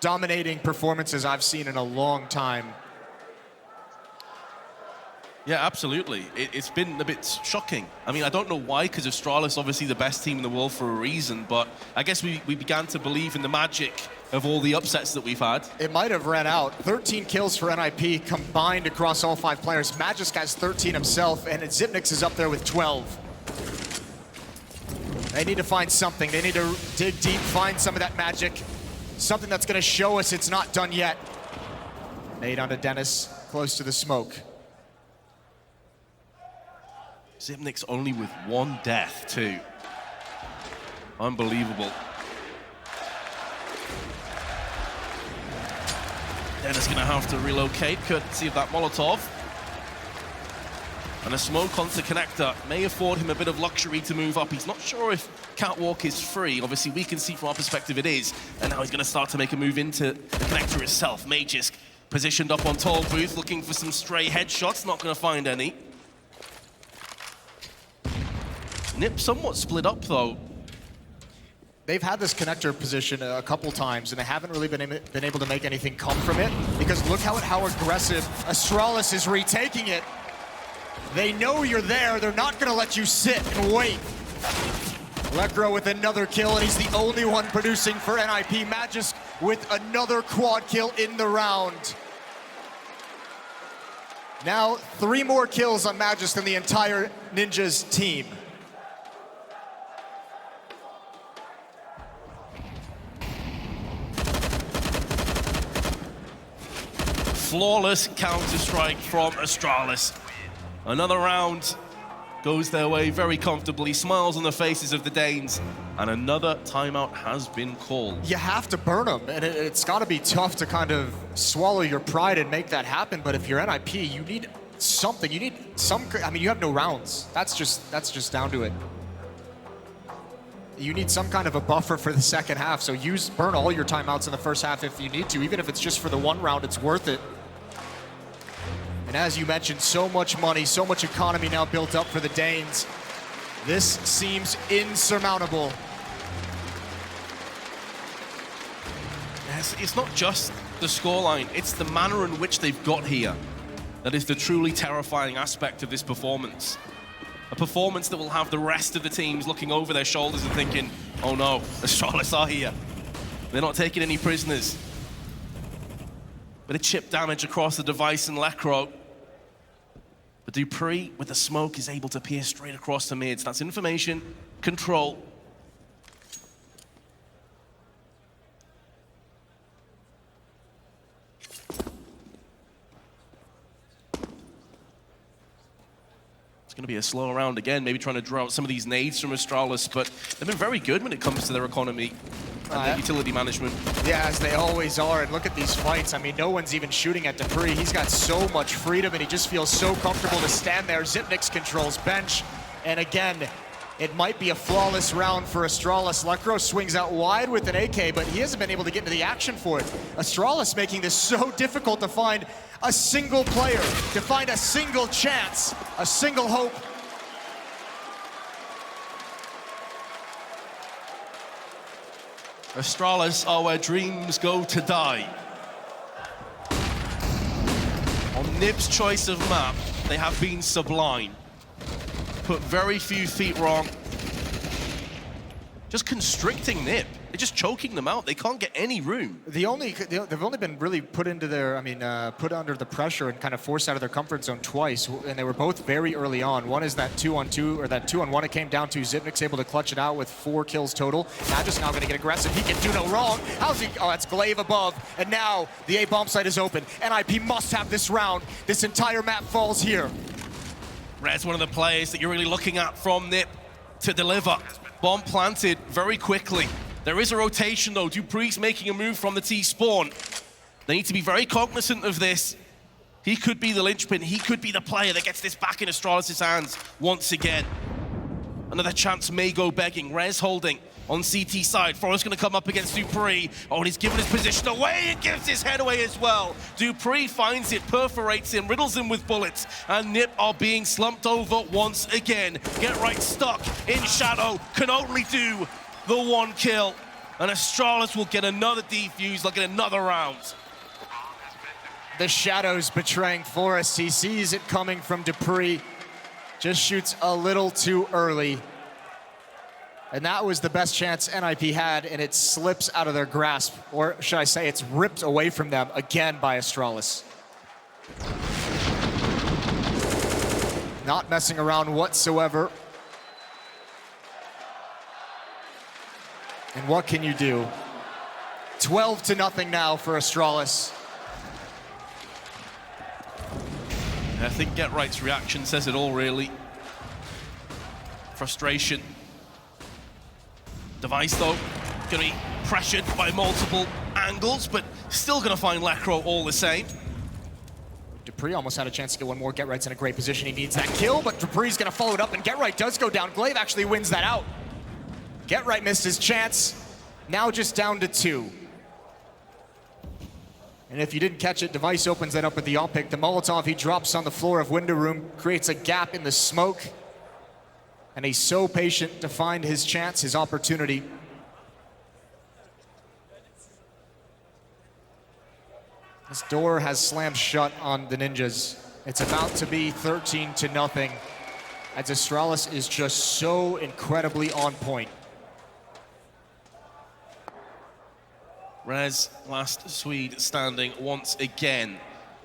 dominating performances I've seen in a long time. Yeah, absolutely. It's been a bit shocking. I mean, I don't know why, because Astralis obviously the best team in the world for a reason, but I guess we began to believe in the magic of all the upsets that we've had. It might have ran out. 13 kills for NIP combined across all 5 players. Magisk has 13 himself, and Zipnix is up there with 12. They need to find something. They need to dig deep, find some of that magic. Something that's gonna show us it's not done yet. Nade onto Dennis, close to the smoke. Zipnik's only with 1 death, too. Unbelievable. Dennis gonna have to relocate, courtesy of that Molotov. And a smoke onto connector may afford him a bit of luxury to move up. He's not sure if Catwalk is free. Obviously, we can see from our perspective it is. And now he's gonna start to make a move into the connector itself. Magisk positioned up on Toll Booth, looking for some stray headshots, not gonna find any. Nip somewhat split up, though. They've had this connector position a couple times, and they haven't really been able to make anything come from it, because look how aggressive Astralis is retaking it. They know you're there. They're not going to let you sit and wait. Lekro with another kill, and he's the only one producing for NIP. Magisk with another quad kill in the round. Now, 3 more kills on Magisk than the entire Ninjas team. Flawless counter-strike from Astralis. Another round goes their way very comfortably. Smiles on the faces of the Danes. And another timeout has been called. You have to burn them, and it's got to be tough to kind of swallow your pride and make that happen. But if you're NIP, you need something. You need some. I mean, you have no rounds. That's just down to it. You need some kind of a buffer for the second half. So burn all your timeouts in the first half if you need to. Even if it's just for the 1 round, it's worth it. And as you mentioned, so much money, so much economy now built up for the Danes. This seems insurmountable. Yes, it's not just the scoreline, it's the manner in which they've got here that is the truly terrifying aspect of this performance. A performance that will have the rest of the teams looking over their shoulders and thinking, oh no, Astralis are here. They're not taking any prisoners. Bit of chip damage across the Device and Lekro. But Dupree, with the smoke, is able to pierce straight across the mids. That's information, control. It's going to be a slow round again, maybe trying to draw out some of these nades from Astralis, but they've been very good when it comes to their economy and their utility management. Yeah, as they always are, and look at these fights. I mean, no one's even shooting at Dupree. He's got so much freedom, and he just feels so comfortable to stand there. Zipnix controls bench, and again, it might be a flawless round for Astralis. Lekro swings out wide with an AK, but he hasn't been able to get into the action for it. Astralis making this so difficult to find a single player, to find a single chance, a single hope. Astralis are where dreams go to die. On Nip's choice of map, they have been sublime. Put very few feet wrong. Just constricting Nip. They're just choking them out. They can't get any room. They've only been really put into their, put under the pressure and kind of forced out of their comfort zone twice, and they were both very early on. One is that 2-on-2, or that 2-on-1 it came down to. Zipnik's able to clutch it out with 4 kills total. Just now gonna get aggressive. He can do no wrong. How's he? Oh, that's Glaive above. And now the A bomb site is open. NIP must have this round. This entire map falls here. Red's one of the players that you're really looking at from Nip to deliver. Bomb planted very quickly. There is a rotation though. Dupree's making a move from the T-spawn. They need to be very cognizant of this. He could be the linchpin. He could be the player that gets this back in Astralis' hands once again. Another chance may go begging. Rez holding on CT side. Forrest's gonna come up against Dupree. Oh, and he's given his position away and gives his head away as well. Dupree finds it, perforates him, riddles him with bullets, and Nip are being slumped over once again. Get right stuck in shadow, can only do the 1 kill. And Astralis will get another defuse, they'll get another round. The shadows betraying Forrest. He sees it coming from Dupree. Just shoots a little too early. And that was the best chance NIP had, and it slips out of their grasp. Or should I say, it's ripped away from them again by Astralis. Not messing around whatsoever. And what can you do? 12-0 now for Astralis. I think Get Right's reaction says it all, really. Frustration. Device, though, gonna be pressured by multiple angles, but still gonna find Lekro all the same. Dupree almost had a chance to get one more. Get Right's in a great position. He needs that kill, but Dupree's gonna follow it up, and Get Right does go down. Glaive actually wins that out. Get Right missed his chance. Now just down to 2. And if you didn't catch it, Device opens that up with the all pick. The Molotov he drops on the floor of window room, creates a gap in the smoke. And he's so patient to find his chance, his opportunity. This door has slammed shut on the Ninjas. It's about to be 13-0, as Astralis is just so incredibly on point. Rez, last Swede standing once again.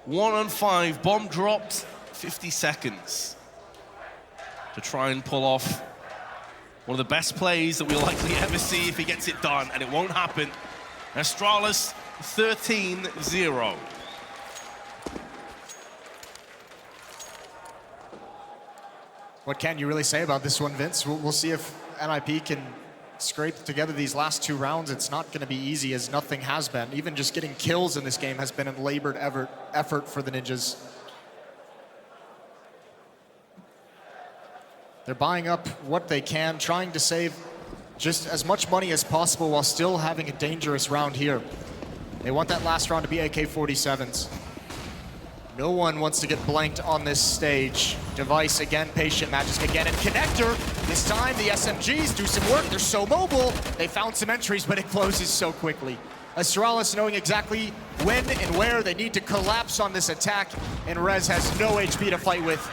1 on 5, bomb dropped, 50 seconds to try and pull off one of the best plays that we'll likely ever see if he gets it done, and it won't happen. Astralis 13-0. What can you really say about this one, Vince? We'll see if NIP can scrape together these last 2 rounds. It's not going to be easy, as nothing has been. Even just getting kills in this game has been a labored effort for the Ninjas. They're buying up what they can, trying to save just as much money as possible while still having a dangerous round here. They want that last round to be AK-47s. No one wants to get blanked on this stage. Device again, patient, Magic again, and Connector. This time the SMGs do some work. They're so mobile. They found some entries, but it closes so quickly. Astralis knowing exactly when and where they need to collapse on this attack, and Rez has no HP to fight with.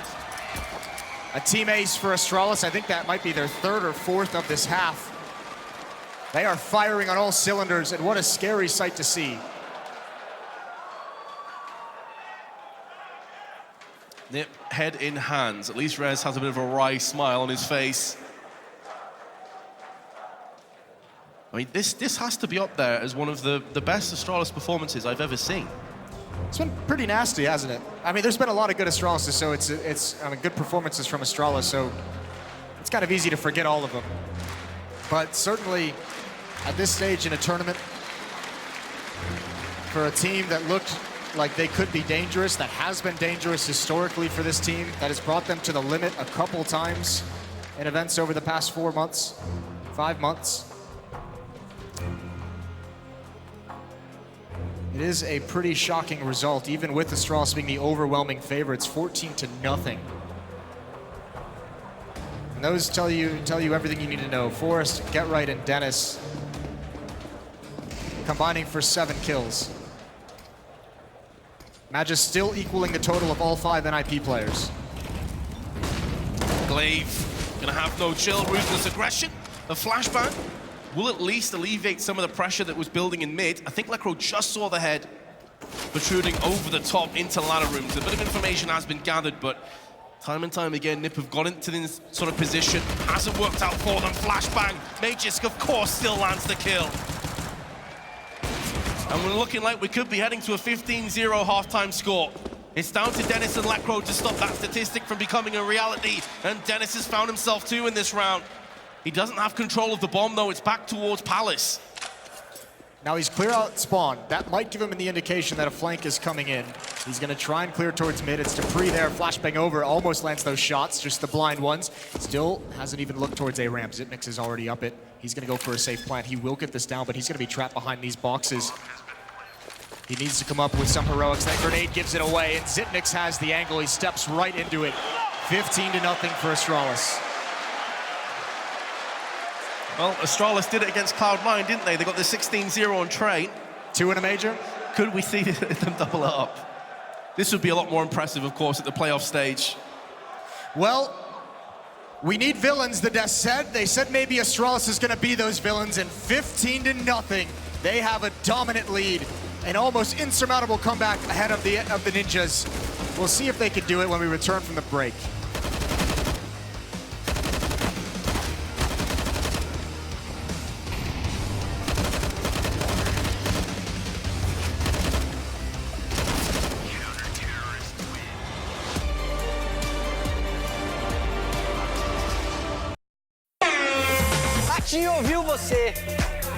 A team ace for Astralis. I think that might be their 3rd or 4th of this half. They are firing on all cylinders, and what a scary sight to see. Nip, head in hands. At least Rez has a bit of a wry smile on his face. I mean, this has to be up there as one of the best Astralis performances I've ever seen. It's been pretty nasty, hasn't it? I mean, there's been a lot of good Astralis, so it's good performances from Astralis, so it's kind of easy to forget all of them. But certainly, at this stage in a tournament, for a team that looked like they could be dangerous, that has been dangerous historically for this team, that has brought them to the limit a couple times in events over the past 4 months, 5 months. It is a pretty shocking result, even with Astralis being the overwhelming favorites, 14-0. And those tell you everything you need to know. Forrest, Get Right, and Dennis combining for 7 kills. Magic still equaling the total of all 5 NIP players. Glaive gonna have no chill, ruthless aggression. The flashbang will at least alleviate some of the pressure that was building in mid. I think Lekro just saw the head protruding over the top into ladder rooms. A bit of information has been gathered, but time and time again, NIP have got into this sort of position. Hasn't worked out for them. Flashbang. Magisk, of course, still lands the kill. And we're looking like we could be heading to a 15-0 halftime score. It's down to Dennis and Lekro to stop that statistic from becoming a reality. And Dennis has found himself 2 in this round. He doesn't have control of the bomb, though. It's back towards Palace. Now he's clear out spawn. That might give him the indication that a flank is coming in. He's gonna try and clear towards mid. It's dupreeh there, flashbang over, almost lands those shots, just the blind ones. Still hasn't even looked towards A ramp. Zipnix is already up it. He's gonna go for a safe plant. He will get this down, but he's gonna be trapped behind these boxes. He needs to come up with some heroics. That grenade gives it away, and Zipnix has the angle. He steps right into it. 15-0 for Astralis. Well, Astralis did it against Cloud9, didn't they? They got the 16-0 on Train. 2 in a major. Could we see them double it up? This would be a lot more impressive, of course, at the playoff stage. Well, we need villains, the Death said. They said maybe Astralis is going to be those villains, and 15-0. They have a dominant lead. An almost insurmountable comeback ahead of the Ninjas. We'll see if they can do it when we return from the break. A Team ouviu você.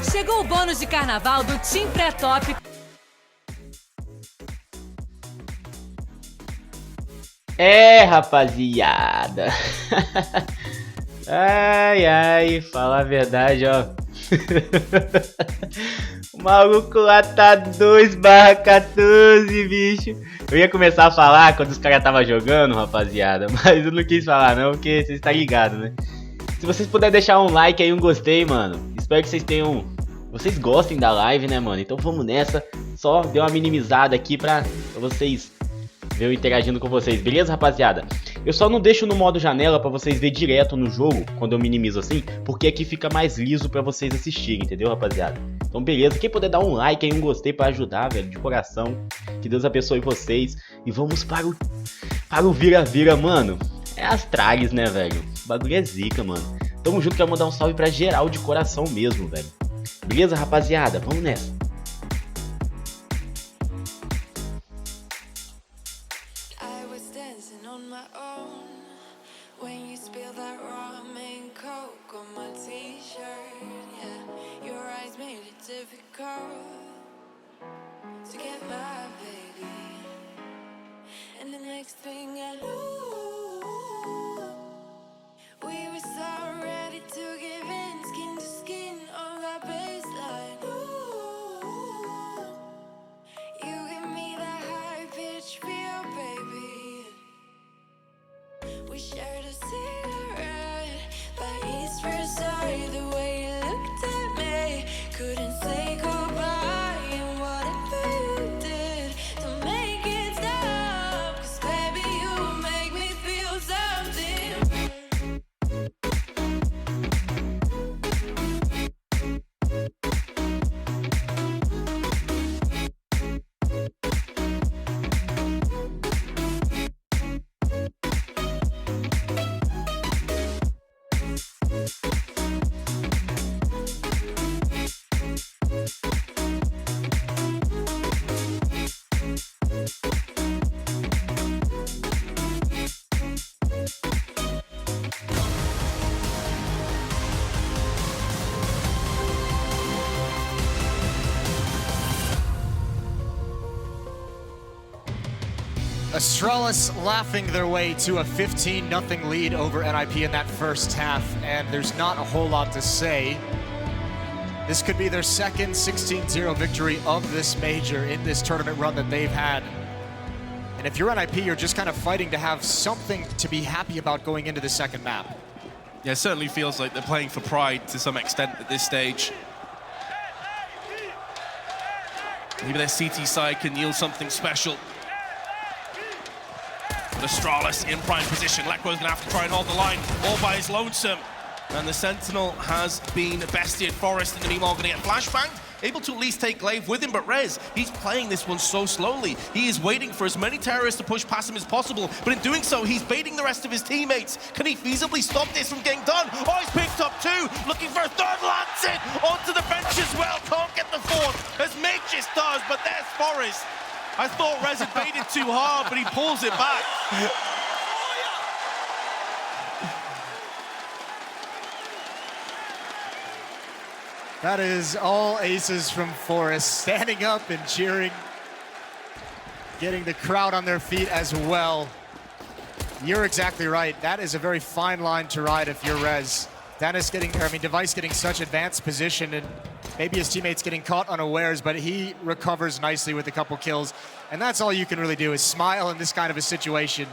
Chegou o bônus de carnaval do Team Pré-Top. É, rapaziada. Ai, ai, falar a verdade, ó. O maluco lá tá 2/14, bicho. Eu ia começar a falar quando os caras estavam jogando, rapaziada, mas eu não quis falar não, porque vocês estão ligados, né? Se vocês puderem deixar um like aí, um gostei, mano. Espero que vocês gostem da live, né, mano? Então vamos nessa. Só deu uma minimizada aqui pra vocês ver eu interagindo com vocês, beleza, rapaziada? Eu só não deixo no modo janela pra vocês verem direto no jogo, quando eu minimizo assim, porque aqui fica mais liso pra vocês assistirem, entendeu, rapaziada? Então beleza, quem puder dar um like aí, um gostei pra ajudar, velho, de coração. Que Deus abençoe vocês. E vamos para o vira-vira, mano. É Astralis, né, velho? O bagulho é zica, mano. Tamo junto, que eu vou mandar um salve pra geral de coração mesmo, velho. Beleza, rapaziada? Vamos nessa. Astralis laughing their way to a 15-0 lead over NIP in that first half, and there's not a whole lot to say. This could be their second 16-0 victory of this major in this tournament run that they've had. And if you're NIP, you're just kind of fighting to have something to be happy about going into the second map. Yeah, it certainly feels like they're playing for pride to some extent at this stage. Maybe their CT side can yield something special. But Astralis in prime position. Lecro's gonna have to try and hold the line all by his lonesome. And the Sentinel has been bested. Forest in the meanwhile gonna get flashbanged. Able to at least take Glaive with him, but Rez, he's playing this one so slowly. He is waiting for as many terrorists to push past him as possible, but in doing so, he's baiting the rest of his teammates. Can he feasibly stop this from getting done? Oh, he's picked up two, looking for a third, lands it onto the bench as well. Can't get the fourth, as Magus does, but there's Forest. I thought Rez had baited too hard, but he pulls it back. That is all aces from Forest, standing up and cheering, getting the crowd on their feet as well. You're exactly right. That is a very fine line to ride if you're Rez. Device getting such advanced position, and maybe his teammates getting caught unawares, but he recovers nicely with a couple kills. And that's all you can really do, is smile in this kind of a situation.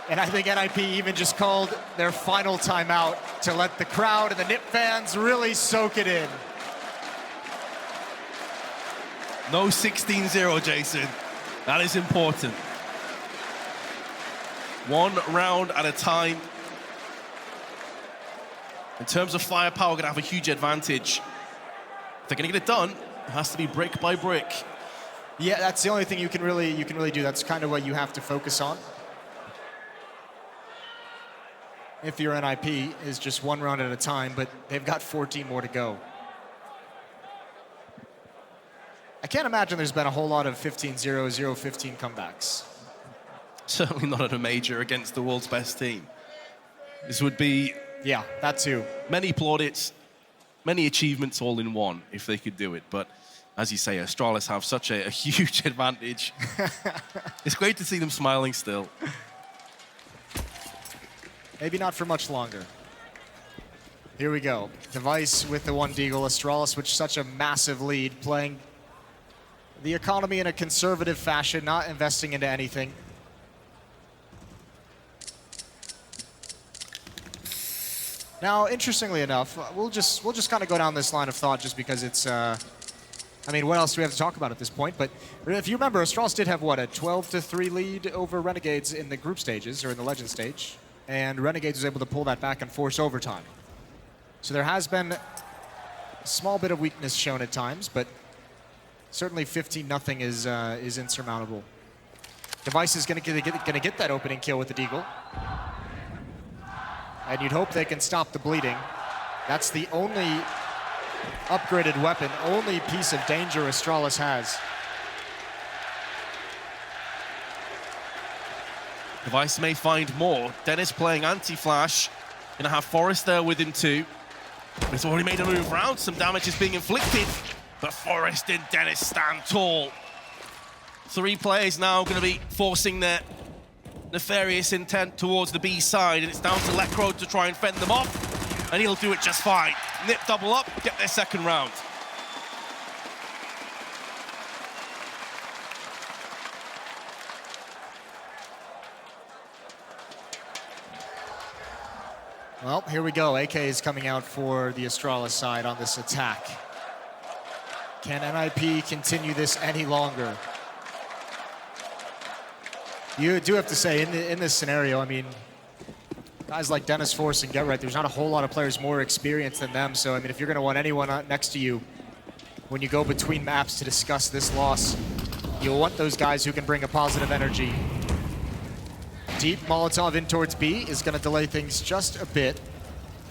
And I think NIP even just called their final timeout to let the crowd and the NIP fans really soak it in. No 16-0, Jason. That is important. One round at a time. In terms of firepower, gonna have a huge advantage. If they're gonna get it done, it has to be brick by brick. Yeah, that's the only thing you can really do. That's kind of what you have to focus on. If your NIP is just one round at a time, but they've got 14 more to go. I can't imagine there's been a whole lot of 15-0, 0-15 comebacks. Certainly not at a major against the world's best team. This would be... Yeah, that too. Many plaudits, many achievements all in one, if they could do it. But as you say, Astralis have such a huge advantage. It's great to see them smiling still. Maybe not for much longer. Here we go. Device with the one deagle. Astralis with such a massive lead, playing the economy in a conservative fashion, not investing into anything. Now, interestingly enough, we'll just kind of go down this line of thought just because it's, I mean, what else do we have to talk about at this point? But if you remember, Astralis did have, what, a 12-3 lead over Renegades in the group stages, or in the Legend stage. And Renegades was able to pull that back and force overtime. So there has been a small bit of weakness shown at times, but certainly 15-0 is insurmountable. Device is gonna get that opening kill with the deagle. And you'd hope they can stop the bleeding. That's the only upgraded weapon, only piece of danger Astralis has. Device may find more. Dennis playing anti-flash. Gonna have Forest there with him too. He's already made a move round. Some damage is being inflicted. But Forest and Dennis stand tall. 3 players now gonna be forcing their nefarious intent towards the B side, and it's down to Lecro to try and fend them off, and he'll do it just fine. Nip double up, get their second round. Well, here we go. AK is coming out for the Astralis side on this attack. Can NIP continue this any longer? You do have to say, in this scenario, I mean, guys like Dennis, Force, and Get Right, there's not a whole lot of players more experienced than them. So, I mean, if you're going to want anyone next to you when you go between maps to discuss this loss, you'll want those guys who can bring a positive energy. Deep Molotov in towards B is going to delay things just a bit.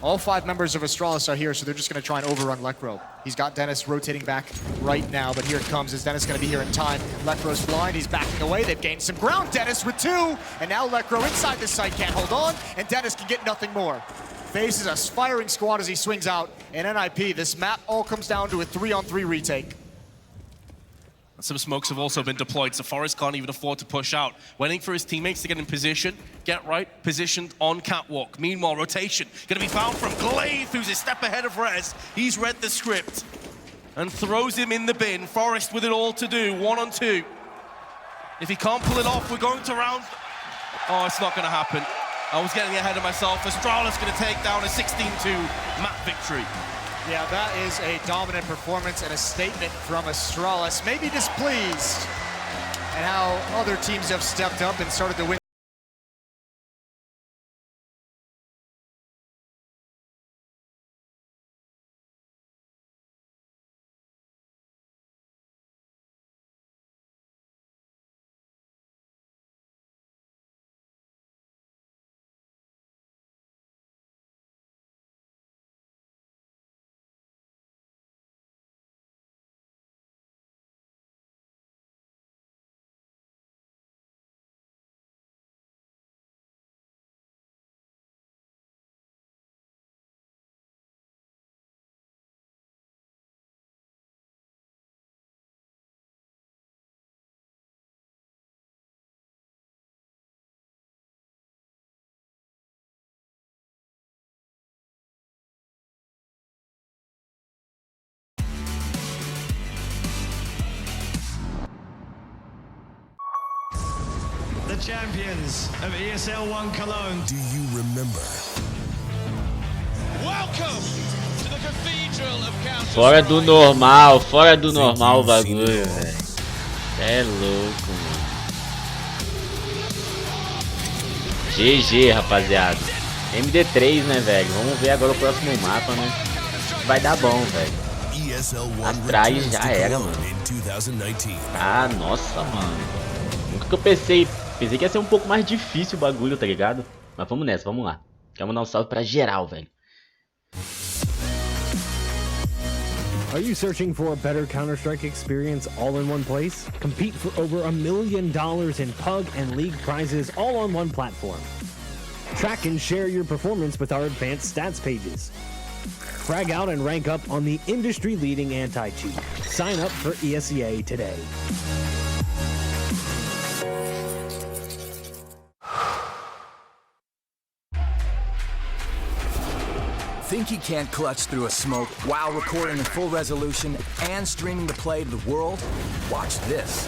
All 5 members of Astralis are here, so they're just going to try and overrun Lecro. He's got Dennis rotating back right now, but here it comes. Is Dennis going to be here in time? Lecro's blind. He's backing away. They've gained some ground. Dennis with 2, and now Lecro inside the site can't hold on, and Dennis can get nothing more. Faces a firing squad as he swings out, and NIP, this map all comes down to a 3-on-3 retake. Some smokes have also been deployed, so Forrest can't even afford to push out. Waiting for his teammates to get in position. Get right, positioned on catwalk. Meanwhile, rotation gonna be found from Glaive, who's a step ahead of Rez. He's read the script and throws him in the bin. Forrest with it all to do, 1-on-2. If he can't pull it off, we're going to round... Oh, it's not gonna happen. I was getting ahead of myself. Astralis gonna take down a 16-2 map victory. Yeah, that is a dominant performance and a statement from Astralis. Maybe displeased at how other teams have stepped up and started to win. The champions of ESL 1 Cologne. Do you remember? Welcome to the Cathedral of Counter. Fora do normal o bagulho, velho. É louco, mano. GG, rapaziada. MD3, né, velho? Vamos ver agora o próximo mapa, né? Vai dar bom, velho. Astralis já era, mano. Ah, nossa, mano. Nunca que eu pensei que ia ser um pouco mais difícil o bagulho, tá ligado? Mas vamos nessa, vamos lá. Quero mandar um salve pra geral, velho. Are you searching for a better Counter-Strike experience all in one place? Compete for over $1 million in PUG and League prizes all on one platform. Track and share your performance with our advanced stats pages. Frag out and rank up on the industry-leading anti-cheat. Sign up for ESEA today. Think he can't clutch through a smoke while recording in full resolution and streaming the play to the world? Watch this.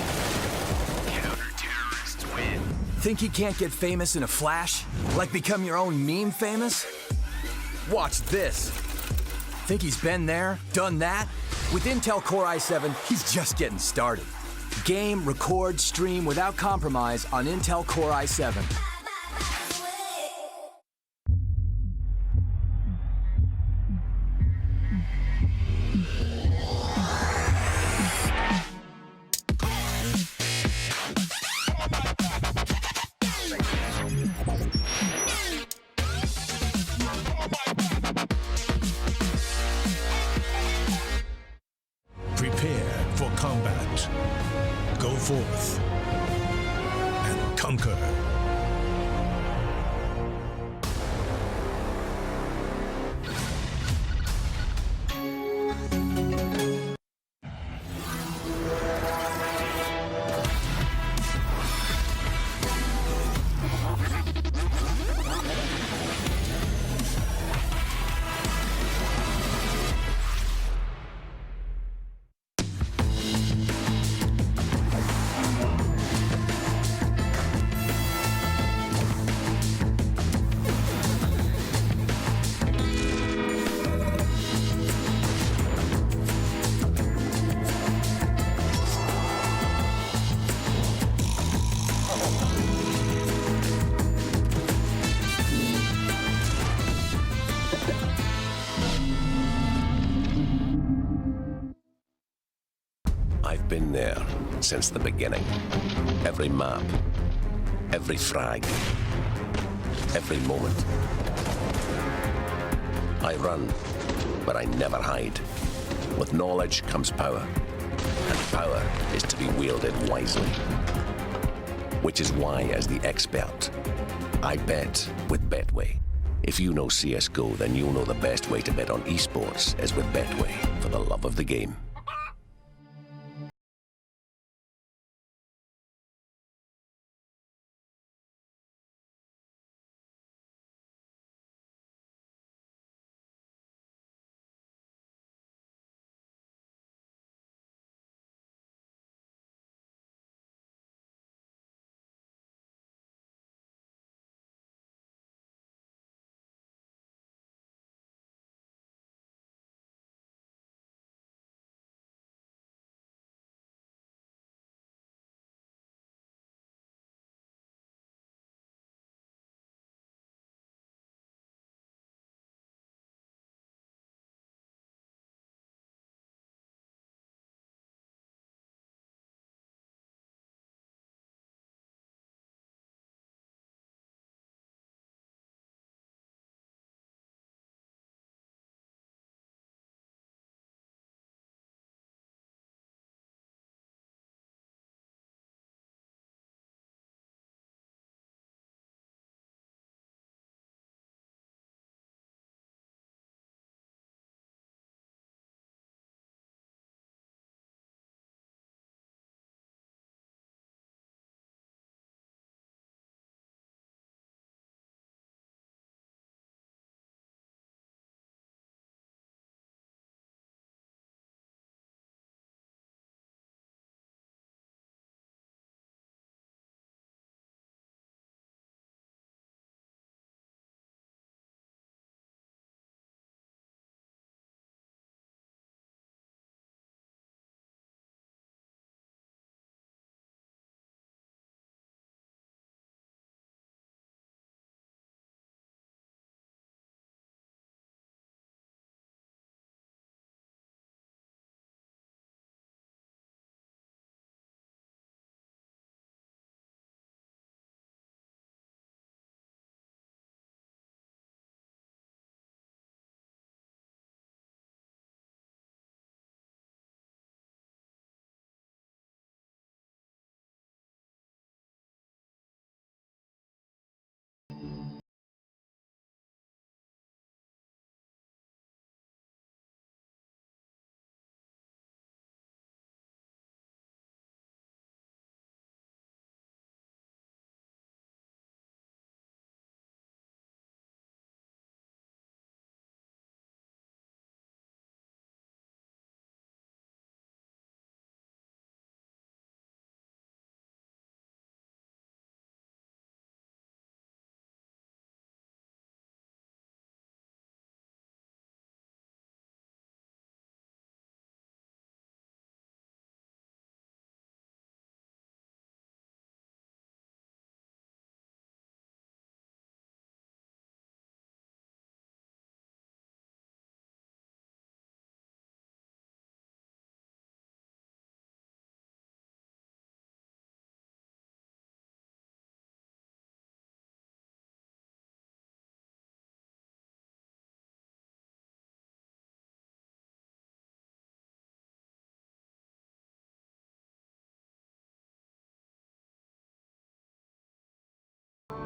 Counter-terrorists win. Think he can't get famous in a flash? Like become your own meme famous? Watch this. Think he's been there, done that? With Intel Core i7, he's just getting started. Game, record, stream without compromise on Intel Core i7. Prepare for combat. Go forth and conquer. I've been there since the beginning. Every map, every frag, every moment. I run, but I never hide. With knowledge comes power, and power is to be wielded wisely. Which is why, as the expert, I bet with Betway. If you know CSGO, then you'll know the best way to bet on esports is with Betway, for the love of the game.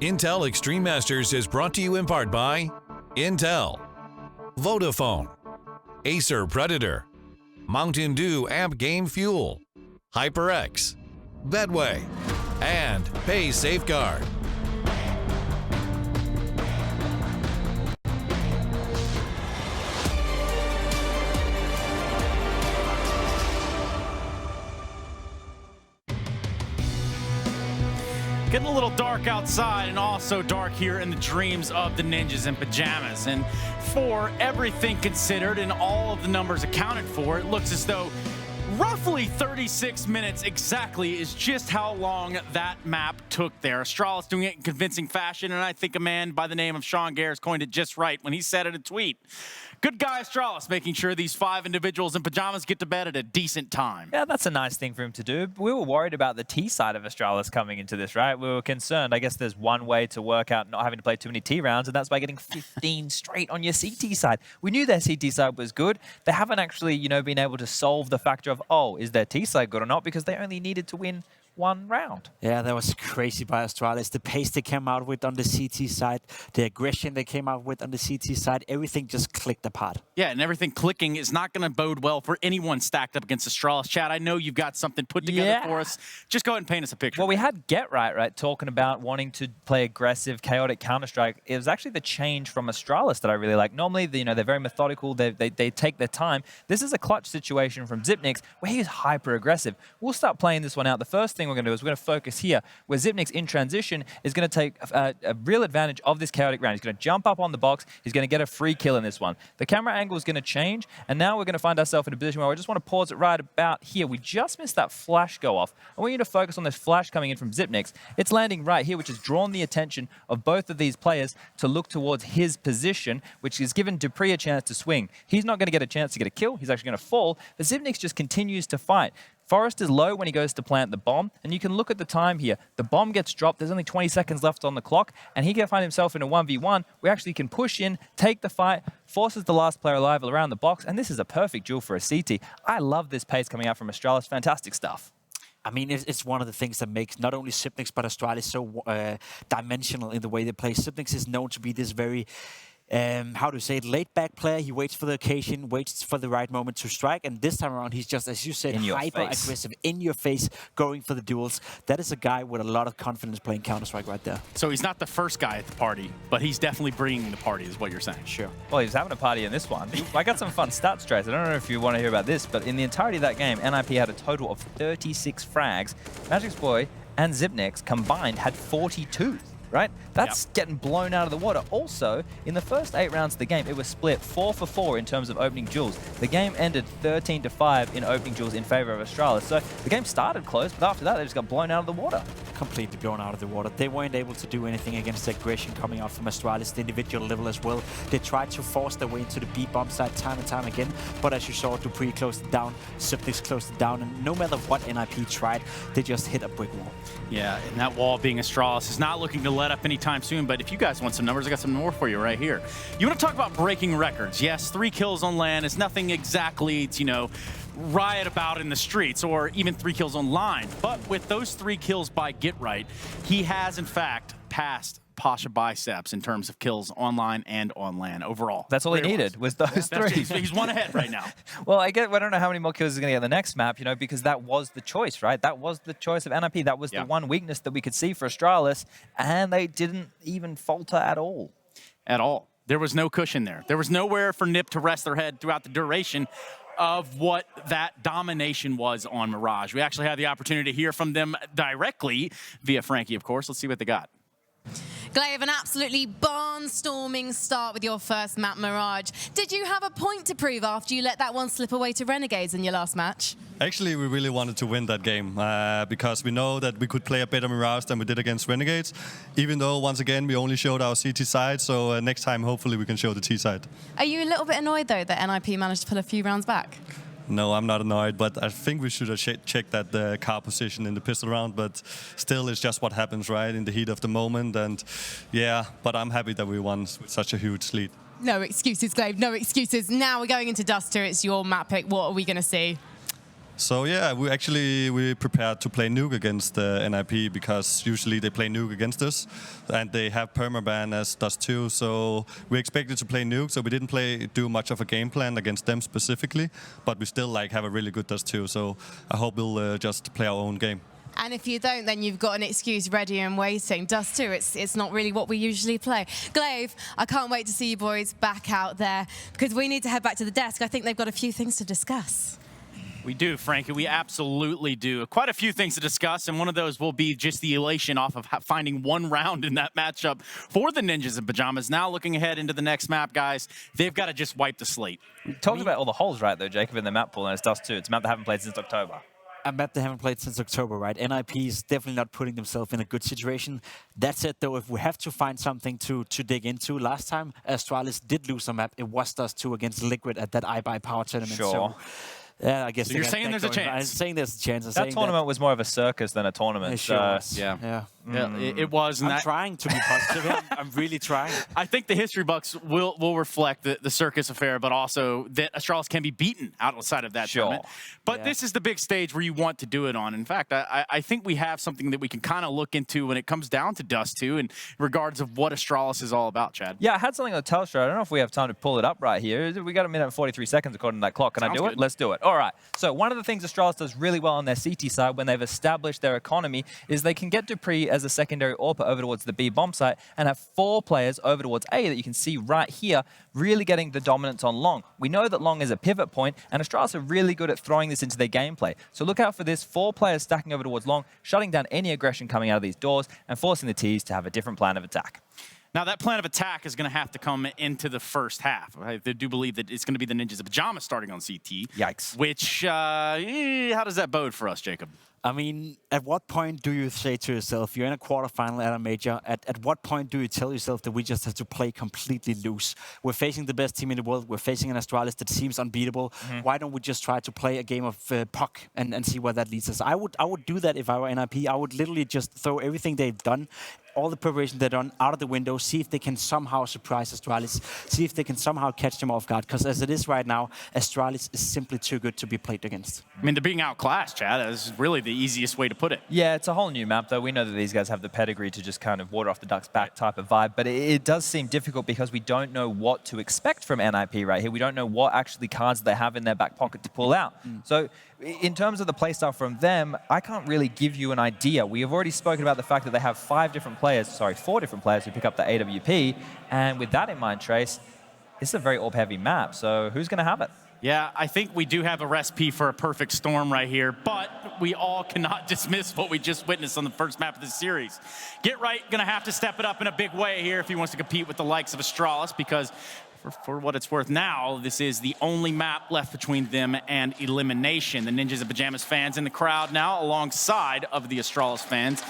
Intel Extreme Masters is brought to you in part by Intel, Vodafone, Acer Predator, Mountain Dew Amp Game Fuel, HyperX, Bedway, and Pay Safeguard. Getting a little dark outside and also dark here in the dreams of the ninjas in pajamas. And for everything considered and all of the numbers accounted for, it looks as though roughly 36 minutes exactly is just how long that map took there. Astralis doing it in convincing fashion, and I think a man by the name of Sean Gares coined it just right when he said in a tweet. Good guy Astralis, making sure these 5 individuals in pajamas get to bed at a decent time. Yeah, that's a nice thing for him to do. We were worried about the T side of Astralis coming into this, right? We were concerned. I guess there's one way to work out not having to play too many T rounds, and that's by getting 15 straight on your CT side. We knew their CT side was good. They haven't actually, been able to solve the factor of, oh, is their T side good or not? Because they only needed to win 1 round. Yeah, that was crazy by Astralis. The pace they came out with on the CT side, the aggression they came out with on the CT side, everything just clicked apart. Yeah, and everything clicking is not going to bode well for anyone stacked up against Astralis. Chad, I know you've got something put together for us. Just go ahead and paint us a picture. Well, we had Get right, talking about wanting to play aggressive, chaotic Counter-Strike. It was actually the change from Astralis that I really like. Normally, they're very methodical. They take their time. This is a clutch situation from Xyp9x where he is hyper-aggressive. We'll start playing this one out. The first thing we're going to do is we're going to focus here, where Xyp9x in transition is going to take a real advantage of this chaotic round. He's going to jump up on the box. He's going to get a free kill in this one. The camera angle is going to change, and now we're going to find ourselves in a position where I just want to pause it right about here. We just missed that flash go off. I want you to focus on this flash coming in from Xyp9x. It's landing right here, which has drawn the attention of both of these players to look towards his position, which has given Dupree a chance to swing. He's not going to get a chance to get a kill. He's actually going to fall, but Xyp9x just continues to fight. Forrest is low when he goes to plant the bomb, and you can look at the time here. The bomb gets dropped, there's only 20 seconds left on the clock, and he can find himself in a 1v1. We actually can push in, take the fight, forces the last player alive around the box, and this is a perfect duel for a CT. I love this pace coming out from Astralis. Fantastic stuff. I mean, it's one of the things that makes not only Xyp9x but Astralis so dimensional in the way they play. Xyp9x is known to be this very how to say it, laid-back player. He waits for the occasion, waits for the right moment to strike, and this time around he's just, as you said, hyper-aggressive, in your face, going for the duels. That is a guy with a lot of confidence playing Counter-Strike right there. So he's not the first guy at the party, but he's definitely bringing the party, is what you're saying. Sure. Well, he's having a party in this one. I got some fun stats, Trace. I don't know if you want to hear about this, but in the entirety of that game, NIP had a total of 36 frags. Magic's Boy and Xyp9x combined had 42. Right? That's getting blown out of the water. Also, in the first 8 rounds of the game, it was split 4 for 4 in terms of opening duels. The game ended 13-5 in opening duels in favor of Astralis. So the game started close, but after that, they just got blown out of the water. Completely blown out of the water. They weren't able to do anything against the aggression coming out from Astralis, the individual level as well. They tried to force their way into the B-bomb side time and time again, but as you saw, Dupree closed it down, Xyp9x closed it down, and no matter what NIP tried, they just hit a brick wall. Yeah, and that wall being Astralis is not looking to let up anytime soon, but if you guys want some numbers, I got some more for you right here. You want to talk about breaking records. Yes, 3 kills on LAN is nothing exactly to, riot about in the streets, or even 3 kills online. But with those 3 kills by Get Right, he has, in fact, passed Pasha Biceps in terms of kills online and on LAN overall. That's all he needed, was those 3. He's one ahead right now. Well, I don't know how many more kills he's going to get on the next map, because that was the choice, right? That was the choice of NIP. That was the one weakness that we could see for Astralis, and they didn't even falter at all. At all. There was no cushion there. There was nowhere for NIP to rest their head throughout the duration of what that domination was on Mirage. We actually had the opportunity to hear from them directly via Frankie, of course. Let's see what they got. Glaive, an absolutely barnstorming start with your first map, Mirage. Did you have a point to prove after you let that one slip away to Renegades in your last match? Actually, we really wanted to win that game because we know that we could play a better Mirage than we did against Renegades, even though, once again, we only showed our CT side, so next time, hopefully, we can show the T side. Are you a little bit annoyed, though, that NIP managed to pull a few rounds back? No, I'm not annoyed, but I think we should have checked that car position in the pistol round, but still, it's just what happens, right, in the heat of the moment, and yeah, but I'm happy that we won with such a huge lead. No excuses, Glaive, no excuses. Now we're going into Duster, it's your map pick. What are we going to see? So yeah, we prepared to play Nuke against NIP because usually they play Nuke against us, and they have permaban as Dust 2. So we expected to play Nuke, so we didn't do much of a game plan against them specifically, but we still have a really good Dust 2. So I hope we'll just play our own game. And if you don't, then you've got an excuse ready and waiting. Dust 2, it's not really what we usually play. Glaive, I can't wait to see you boys back out there because we need to head back to the desk. I think they've got a few things to discuss. We do, Frankie. We absolutely do. Quite a few things to discuss, and one of those will be just the elation off of finding one round in that matchup for the Ninjas in Pajamas. Now looking ahead into the next map, guys, they've got to just wipe the slate. We talked about all the holes, right, though, Jacob, in the map pool, and it's Dust 2. It's a map they haven't played since October. A map they haven't played since October, right? NIP is definitely not putting themselves in a good situation. That said, though, if we have to find something to dig into, last time Astralis did lose a map, it was Dust 2 against Liquid at that iBuy Power tournament. Sure. So, yeah, I guess. So you're saying there's a chance? I'm saying there's a chance. That tournament was more of a circus than a tournament. Sure. Yeah, it was. And I'm trying to be positive. I'm really trying. I think the history books will reflect the circus affair, but also that Astralis can be beaten outside of that tournament. But this is the big stage where you want to do it on. In fact, I think we have something that we can kind of look into when it comes down to Dust 2 in regards of what Astralis is all about, Chad. Yeah, I had something on Telstra. I don't know if we have time to pull it up right here. We got a minute and 43 seconds according to that clock. Can I do it? Let's do it. All right. So one of the things Astralis does really well on their CT side when they've established their economy is they can get Dupree as a secondary AWP over towards the B bomb site and have 4 players over towards A that you can see right here really getting the dominance on long. We know that long is a pivot point, and Astralis are really good at throwing this into their gameplay. So look out for this, 4 players stacking over towards long, shutting down any aggression coming out of these doors and forcing the Ts to have a different plan of attack. Now, that plan of attack is going to have to come into the first half. I do believe that it's going to be the Ninjas of Pajamas starting on CT. Yikes. Which, how does that bode for us, Jacob? I mean, at what point do you say to yourself, you're in a quarterfinal at a major, at what point do you tell yourself that we just have to play completely loose? We're facing the best team in the world. We're facing an Astralis that seems unbeatable. Why don't we just try to play a game of puck and see where that leads us? I would do that if I were NIP. I would literally just throw everything they've done, all the preparation they've done, out of the window, see if they can somehow surprise Astralis, see if they can somehow catch them off guard. Because as it is right now, Astralis is simply too good to be played against. I mean, they're being outclassed, Chad. That's really the easiest way to put it. Yeah, it's a whole new map, though. We know that these guys have the pedigree to just kind of water off the duck's back type of vibe, but it does seem difficult because we don't know what to expect from NIP right here. We don't know what actually cards they have in their back pocket to pull out. So in terms of the playstyle from them, I can't really give you an idea. We have already spoken about the fact that they have 4 different players who pick up the AWP, and with that in mind, Trace, it's a very AWP-heavy map, so who's going to have it? Yeah, I think we do have a recipe for a perfect storm right here, but we all cannot dismiss what we just witnessed on the first map of this series. Get Right going to have to step it up in a big way here if he wants to compete with the likes of Astralis, because for what it's worth now, this is the only map left between them and elimination. The Ninjas of Pajamas fans in the crowd now alongside of the Astralis fans.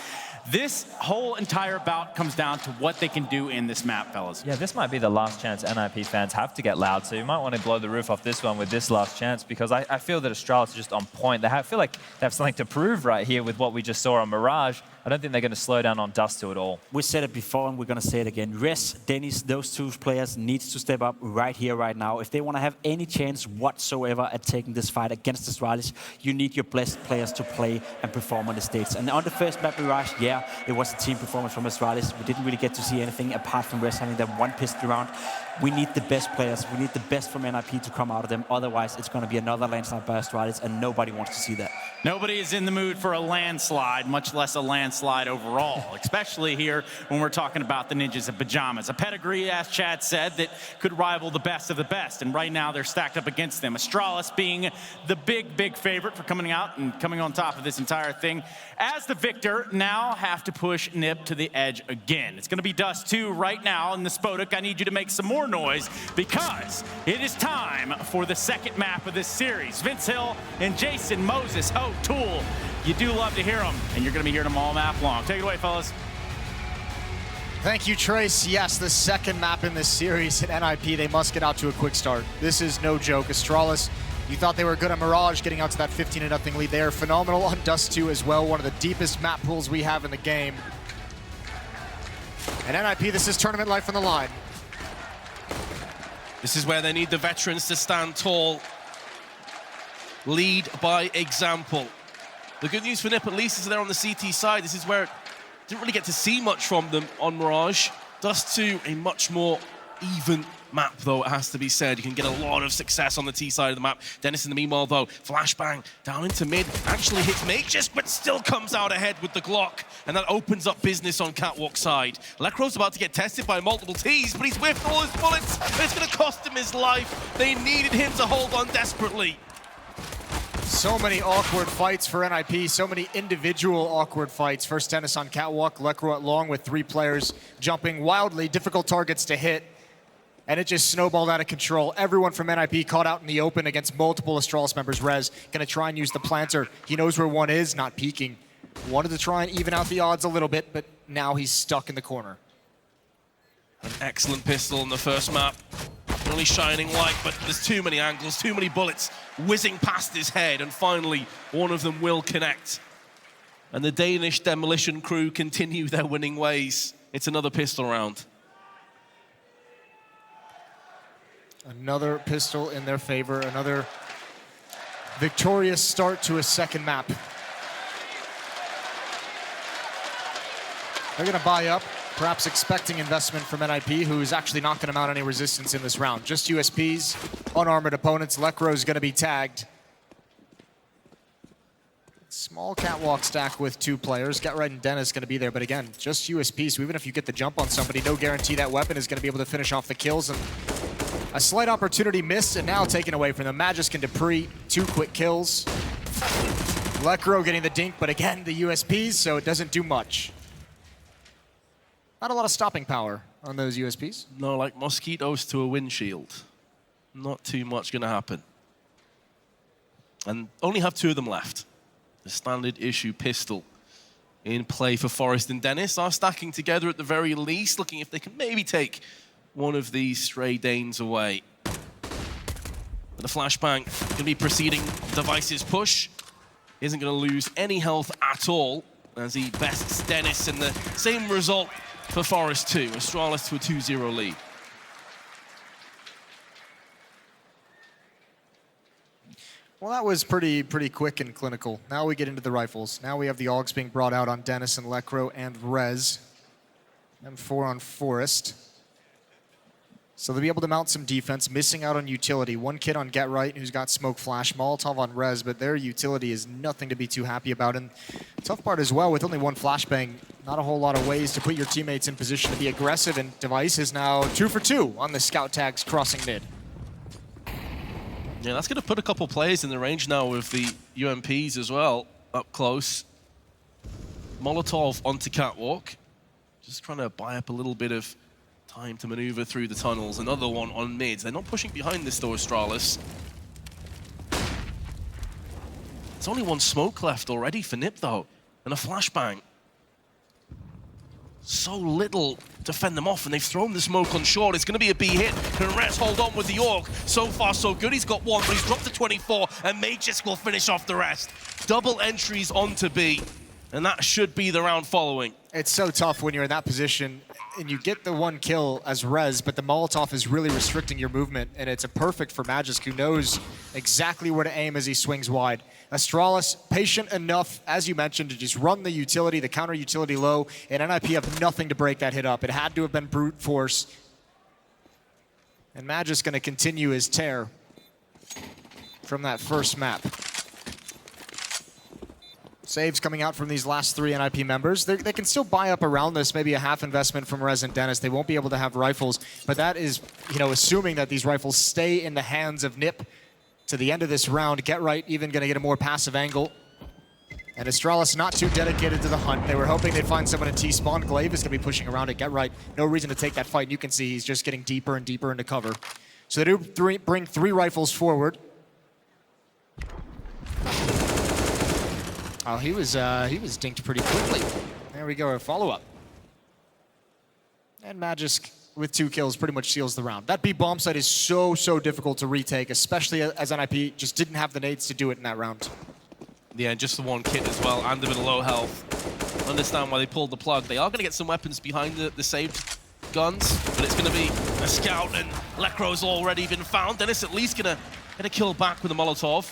This whole entire bout comes down to what they can do in this map, fellas. Yeah, this might be the last chance NIP fans have to get loud, so you might want to blow the roof off this one with this last chance, because I feel that Astralis are just on point. I feel like they have something to prove right here with what we just saw on Mirage. I don't think they're going to slow down on Dust 2 at all. We said it before, and we're going to say it again. Res, Dennis, those 2 players needs to step up right here, right now. If they want to have any chance whatsoever at taking this fight against Astralis, you need your best players to play and perform on the stage. And on the first map, Mirage, yeah, it was a team performance from Astralis. We didn't really get to see anything apart from Res having that 1 pistol round. We need the best players. We need the best from NIP to come out of them. Otherwise, it's going to be another landslide by Astralis, and nobody wants to see that. Nobody is in the mood for a landslide, much less a landslide overall, especially here when we're talking about the Ninjas of Pajamas. A pedigree, as Chad said, that could rival the best of the best, and right now they're stacked up against them. Astralis being the big favorite for coming out and coming on top of this entire thing. As the victor, now have to push NIP to the edge again. It's going to be Dust 2 right now in the Spodek. I need you to make some more noise because it is time for the second map of this series. Vince Hill and Jason Moses O'Toole. You do love to hear them, and you're going to be hearing them all map long. Take it away, fellas. Thank you, Trace. Yes, the second map in this series at NIP, they must get out to a quick start. This is no joke. Astralis, you thought they were good at Mirage, getting out to that 15-0 lead. They are phenomenal on Dust 2 as well, one of the deepest map pools we have in the game. And NIP, this is tournament life on the line. This is where they need the veterans to stand tall. lead by example. The good news for Nip, at least, is they're on the CT side. This is where didn't really get to see much from them on Mirage. Dust 2, a much more even map, though, it has to be said. You can get a lot of success on the T side of the map. Dennis, in the meanwhile, though, flashbang down into mid, actually hits Magus, but still comes out ahead with the Glock, and that opens up business on Catwalk side. Lekro's about to get tested by multiple Ts, but he's whiffed all his bullets, and it's going to cost him his life. They needed him to hold on desperately. So many awkward fights for NIP, so many individual awkward fights. First Dennis on Catwalk, Lekro at long with 3 players jumping wildly, difficult targets to hit, and it just snowballed out of control. Everyone from NIP caught out in the open against multiple Astralis members. Rez gonna try and use the planter. He knows where one is, not peeking. Wanted to try and even out the odds a little bit, but now he's stuck in the corner. An excellent pistol in the first map. Only shining light, but there's too many angles, too many bullets whizzing past his head, and finally one of them will connect. And the Danish demolition crew continue their winning ways. It's another pistol round. Another pistol in their favor, another victorious start to a second map. They're gonna buy up, perhaps expecting investment from NIP, who is actually not gonna mount any resistance in this round. Just USPs, unarmored opponents. Lekro's gonna be tagged. Small Catwalk stack with 2 players. Get Right and Dennis gonna be there, but again, just USP, so even if you get the jump on somebody, no guarantee that weapon is gonna be able to finish off the kills. And a slight opportunity missed and now taken away from them. Magisk and Dupree, 2 quick kills. Lekro getting the dink, but again, the USPs, so it doesn't do much. Not a lot of stopping power on those USPs. No, like mosquitoes to a windshield. Not too much gonna happen. And only have 2 of them left. The standard issue pistol in play for Forest and Dennis are stacking together at the very least, looking if they can maybe take one of these stray Danes away. But the flashbang gonna be preceding Device's push. Isn't gonna lose any health at all as he bests Dennis, and the same result for Forest 2, Astralis to a 2-0 lead. Well, that was pretty quick and clinical. Now we get into the rifles. Now we have the AUGs being brought out on Dennis and Lekro and Rez. M4 on Forest. So they'll be able to mount some defense, missing out on utility. 1 kid on Get Right, who's got Smoke Flash, Molotov on Rez, but their utility is nothing to be too happy about. And tough part as well, with only 1 flashbang, not a whole lot of ways to put your teammates in position to be aggressive, and Device is now 2 for 2 on the scout tags crossing mid. Yeah, that's going to put a couple players in the range now with the UMPs as well, up close. Molotov onto Catwalk. Just trying to buy up a little bit of time to maneuver through the tunnels. Another one on mid. They're not pushing behind this though, Astralis. There's only 1 smoke left already for Nip though, and a flashbang. So little to fend them off, and they've thrown the smoke on short. It's going to be a B hit. Can Rez hold on with the AUG? So far, so good. He's got 1, but he's dropped to 24, and Magisk will finish off the rest. Double entries onto B, and that should be the round following. It's so tough when you're in that position, and you get the 1 kill as Rez, but the Molotov is really restricting your movement, and it's a perfect for Magisk, who knows exactly where to aim as he swings wide. Astralis, patient enough, as you mentioned, to just run the utility, the counter utility low, and NIP have nothing to break that hit up. It had to have been brute force. And Magisk gonna continue his tear from that first map. Saves coming out from these last 3 NIP members. They can still buy up around this, maybe a half investment from Rez and Dennis. They won't be able to have rifles, but that is, you know, assuming that these rifles stay in the hands of Nip to the end of this round. Get Right even gonna get a more passive angle. And Astralis not too dedicated to the hunt. They were hoping they'd find someone in T-spawn. Glaive is gonna be pushing around it. Get Right, no reason to take that fight. You can see he's just getting deeper and deeper into cover. So they do bring 3 rifles forward. Oh, he was dinked pretty quickly. There we go, a follow-up. And Magisk with 2 kills pretty much seals the round. That B bomb site is so difficult to retake, especially as NIP just didn't have the nades to do it in that round. Yeah, and just the 1 kit as well, and a bit of low health. Understand why they pulled the plug. They are going to get some weapons behind the saved guns, but it's going to be a scout, and Lekro's already been found. Dennis at least going to get a kill back with a Molotov.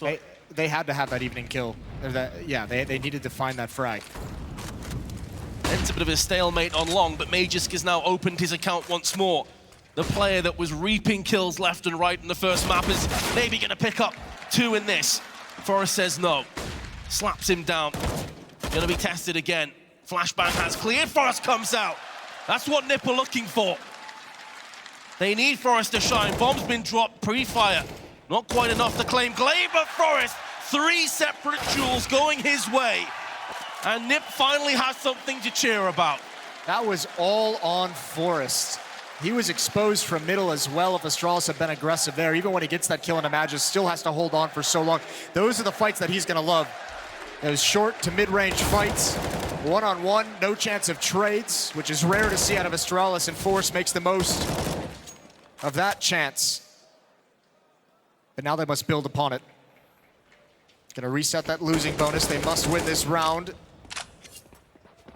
They had to have that evening kill. Yeah, they needed to find that frag. It's a bit of a stalemate on Long, but Magisk has now opened his account once more. The player that was reaping kills left and right in the first map is maybe going to pick up 2 in this. Forrest says no. Slaps him down. Going to be tested again. Flashbang has cleared. Forrest comes out. That's what Nip are looking for. They need Forrest to shine. Bomb's been dropped pre-fire. Not quite enough to claim Glaive, but Forrest, 3 separate duels going his way. And Nip finally has something to cheer about. That was all on Forrest. He was exposed from middle as well. If Astralis had been aggressive there, even when he gets that kill in a Magisk, still has to hold on for so long. Those are the fights that he's gonna love. Those short to mid-range fights, one-on-one, no chance of trades, which is rare to see out of Astralis, and Forrest makes the most of that chance. But now they must build upon it. Gonna reset that losing bonus. They must win this round.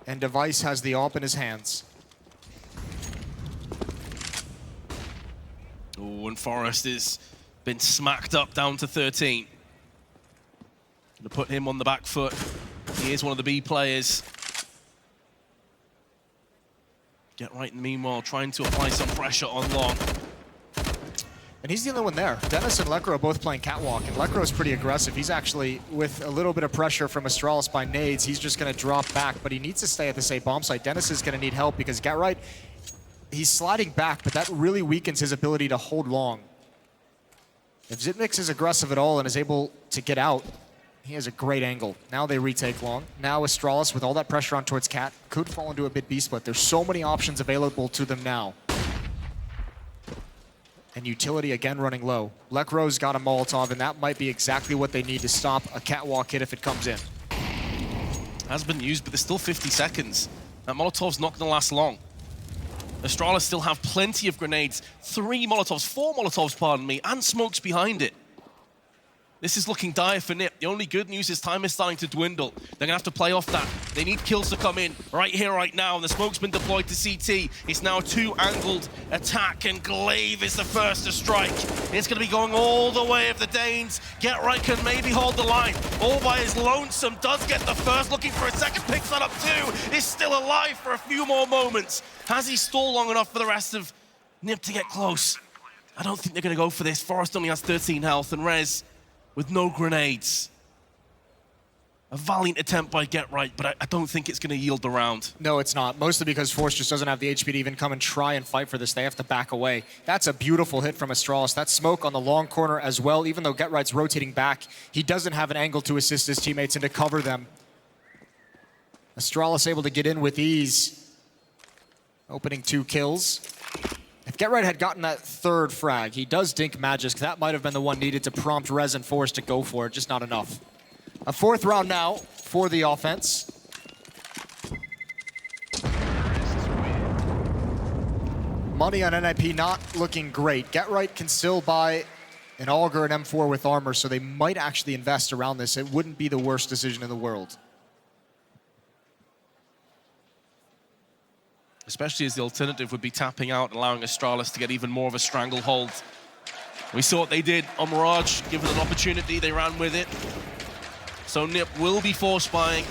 And Device has the AWP in his hands. Oh, and Forrest has been smacked up down to 13. Gonna put him on the back foot. He is one of the B players. Get right in the meanwhile, trying to apply some pressure on Long. And he's the only one there. Dennis and Lekro are both playing catwalk, and Lekro's pretty aggressive. He's actually, with a little bit of pressure from Astralis by nades, he's just gonna drop back, but he needs to stay at the safe bomb site. Dennis is gonna need help because Gatright, he's sliding back, but that really weakens his ability to hold Long. If Zipmix is aggressive at all and is able to get out, he has a great angle. Now they retake Long. Now Astralis, with all that pressure on towards Cat, could fall into a mid-B split. There's so many options available to them now. And utility again running low. Lekro's got a Molotov, and that might be exactly what they need to stop a catwalk hit if it comes in. Has been used, but there's still 50 seconds. That Molotov's not going to last long. Astralis still have plenty of grenades. 3 Molotovs, 4 Molotovs, pardon me, and smokes behind it. This is looking dire for Nip. The only good news is time is starting to dwindle. They're going to have to play off that. They need kills to come in right here, right now. And the smoke's been deployed to CT. It's now a 2-angled attack, and Glaive is the first to strike. It's going to be going all the way of the Danes. Gatright can maybe hold the line. All by his lonesome. Does get the first, looking for a second. Picks that up too. Is still alive for a few more moments. Has he stalled long enough for the rest of Nip to get close? I don't think they're going to go for this. Forrest only has 13 health, and Rez with no grenades. A valiant attempt by Gatright, but I don't think it's going to yield the round. No, it's not. Mostly because Force just doesn't have the HP to even come and try and fight for this. They have to back away. That's a beautiful hit from Astralis. That smoke on the long corner as well. Even though Gatright's rotating back, he doesn't have an angle to assist his teammates and to cover them. Astralis able to get in with ease. Opening 2 kills. If Gatright had gotten that 3rd frag, he does dink Magisk. That might have been the one needed to prompt Rez and Force to go for it, just not enough. A 4th round now for the offense. Money on NIP not looking great. Gatright can still buy an Augur and M4 with armor, so they might actually invest around this. It wouldn't be the worst decision in the world. Especially as the alternative would be tapping out and allowing Astralis to get even more of a stranglehold. We saw what they did on Mirage. Given an opportunity, they ran with it. So Nip will be force buying.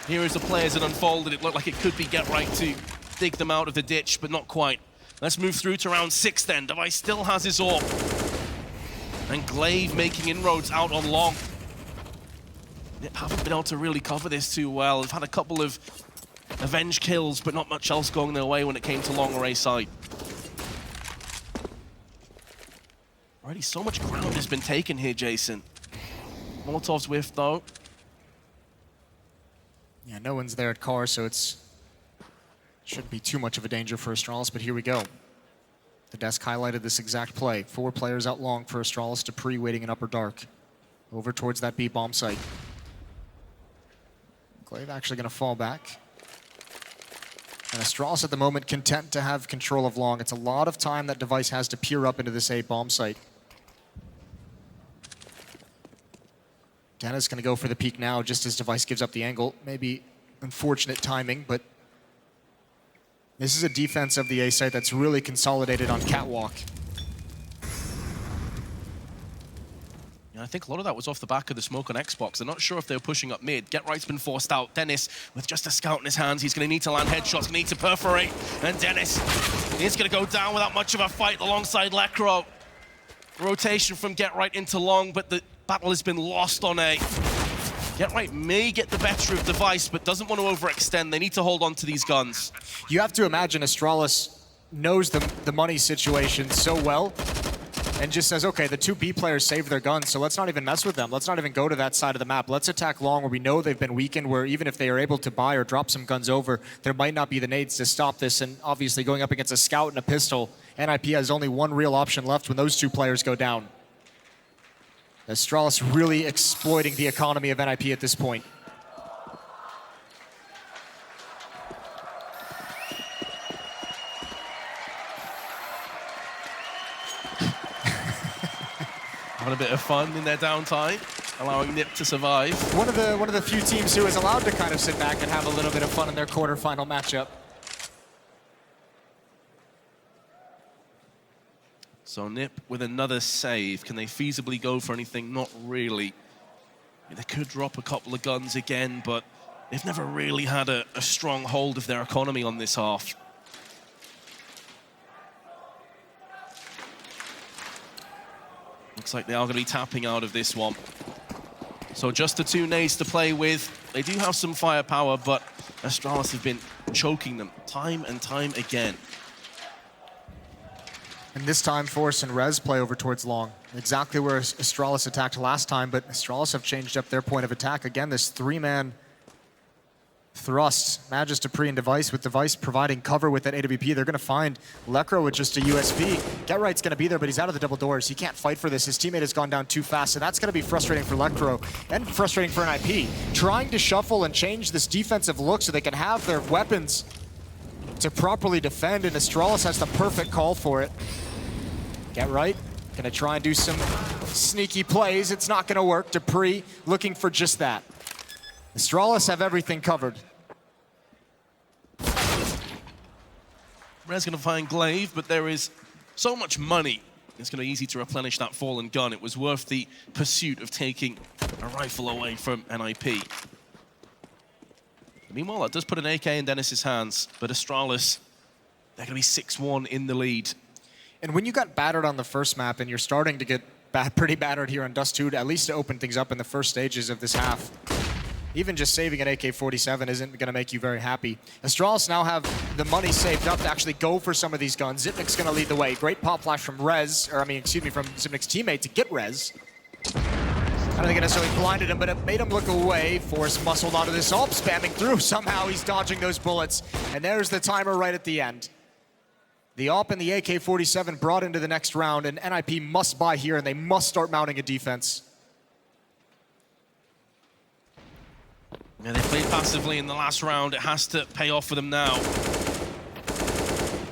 Here is the players that unfolded. It looked like it could be Gatright to dig them out of the ditch, but not quite. Let's move through to round 6 then. Device still has his AWP. And Glaive making inroads out on Long. Nip haven't been able to really cover this too well. They've had a couple of avenge kills, but not much else going their way when it came to long array side. Already so much ground has been taken here, Jason. Molotov's whiff, though. Yeah, no one's there at car, so shouldn't be too much of a danger for Astralis, but here we go. The desk highlighted this exact play. 4 players out long for Astralis, Dupree waiting in upper dark. Over towards that B bomb site. Glaive actually going to fall back. And Astralis at the moment content to have control of long. It's a lot of time that Device has to peer up into this A bomb site. Dennis going to go for the peek now just as Device gives up the angle. Maybe unfortunate timing, but this is a defense of the A site that's really consolidated on catwalk. I think a lot of that was off the back of the smoke on Xbox. They're not sure if they're pushing up mid. Get Right's been forced out. Dennis, with just a scout in his hands, he's going to need to land headshots, going to need to perforate. And Dennis is going to go down without much of a fight alongside Lekro. Rotation from Get Right into long, but the battle has been lost on A. Get Right may get the better of Device, but doesn't want to overextend. They need to hold on to these guns. You have to imagine Astralis knows the money situation so well, and just says, okay, the two B players saved their guns, so let's not even mess with them. Let's not even go to that side of the map. Let's attack long where we know they've been weakened, where even if they are able to buy or drop some guns over, there might not be the nades to stop this. And obviously going up against a scout and a pistol, NIP has only one real option left when those two players go down. Astralis really exploiting the economy of NIP at this point. Having a bit of fun in their downtime, allowing Nip to survive. One of the few teams who is allowed to kind of sit back and have a little bit of fun in their quarterfinal matchup. So Nip with another save. Can they feasibly go for anything? Not really. I mean, they could drop a couple of guns again, but they've never really had a strong hold of their economy on this half. Looks like they are going to be tapping out of this one. So just the two nades to play with. They do have some firepower, but Astralis have been choking them time and time again. And this time, Force and Rez play over towards long. Exactly where Astralis attacked last time, but Astralis have changed up their point of attack. Again, this three-man thrust. Magus, Dupree, and Device, with Device providing cover with that AWP. They're going to find Lekro with just a USP. Get Right's going to be there, but he's out of the double doors. He can't fight for this. His teammate has gone down too fast, so that's going to be frustrating for Lekro and frustrating for NIP. Trying to shuffle and change this defensive look so they can have their weapons to properly defend, and Astralis has the perfect call for it. Get Right, gonna try and do some sneaky plays. It's not gonna work. Dupree looking for just that. Astralis have everything covered. Red's gonna find Glaive, but there is so much money. It's gonna be easy to replenish that fallen gun. It was worth the pursuit of taking a rifle away from NIP. Meanwhile, that does put an AK in Dennis's hands, but Astralis, they're gonna be 6-1 in the lead. And when you got battered on the first map and you're starting to get pretty battered here on Dust 2, at least to open things up in the first stages of this half, even just saving an AK-47 isn't going to make you very happy. Astralis now have the money saved up to actually go for some of these guns. Zipnik's going to lead the way. Great pop flash from Rez, or I mean, excuse me, from Zipnik's teammate to get Rez. I don't think it necessarily blinded him, but it made him look away. Force muscled onto this AWP, spamming through. Somehow he's dodging those bullets. And there's the timer right at the end. The AWP and the AK-47 brought into the next round, and NIP must buy here, and they must start mounting a defense. Yeah, they played passively in the last round. It has to pay off for them now.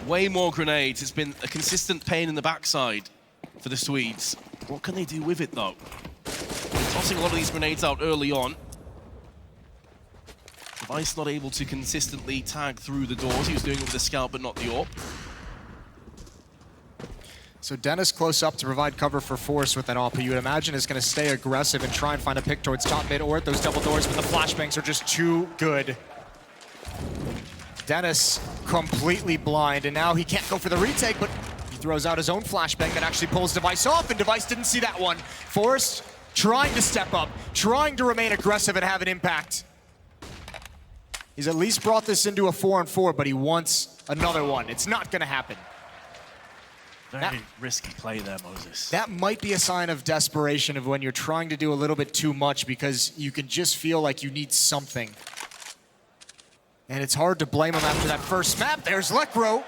Way more grenades. It's been a consistent pain in the backside for the Swedes. What can they do with it, though? They're tossing a lot of these grenades out early on. Device not able to consistently tag through the doors. He was doing it with the scout, but not the AWP. So Dennis close up to provide cover for Force with that AWP. You would imagine is going to stay aggressive and try and find a pick towards top mid or at those double doors, but the flashbangs are just too good. Dennis completely blind, and now he can't go for the retake, but he throws out his own flashbang that actually pulls Device off, and Device didn't see that one. Force trying to step up, trying to remain aggressive and have an impact. He's at least brought this into a 4-on-4, but he wants another one. It's not going to happen. Very risky play there, Moses. That might be a sign of desperation of when you're trying to do a little bit too much because you can just feel like you need something. And it's hard to blame him after that first map. There's Lekro.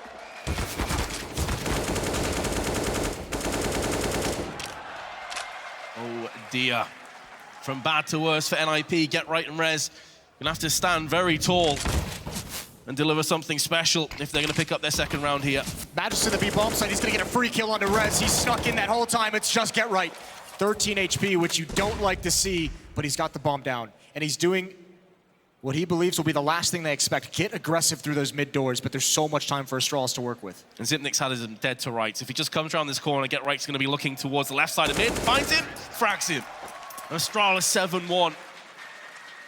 Oh dear. From bad to worse for NIP. Get Right and Rez gonna have to stand very tall and deliver something special if they're going to pick up their second round here. Magus to the B bomb site. He's going to get a free kill onto Rez. He's snuck in that whole time. It's just Get Right. 13 HP, which you don't like to see, but he's got the bomb down. And he's doing what he believes will be the last thing they expect. Get aggressive through those mid doors, but there's so much time for Astralis to work with. And Zipnik's had him dead to rights. If he just comes around this corner, Get Right's going to be looking towards the left side of mid, finds him, frags him. Astralis 7-1.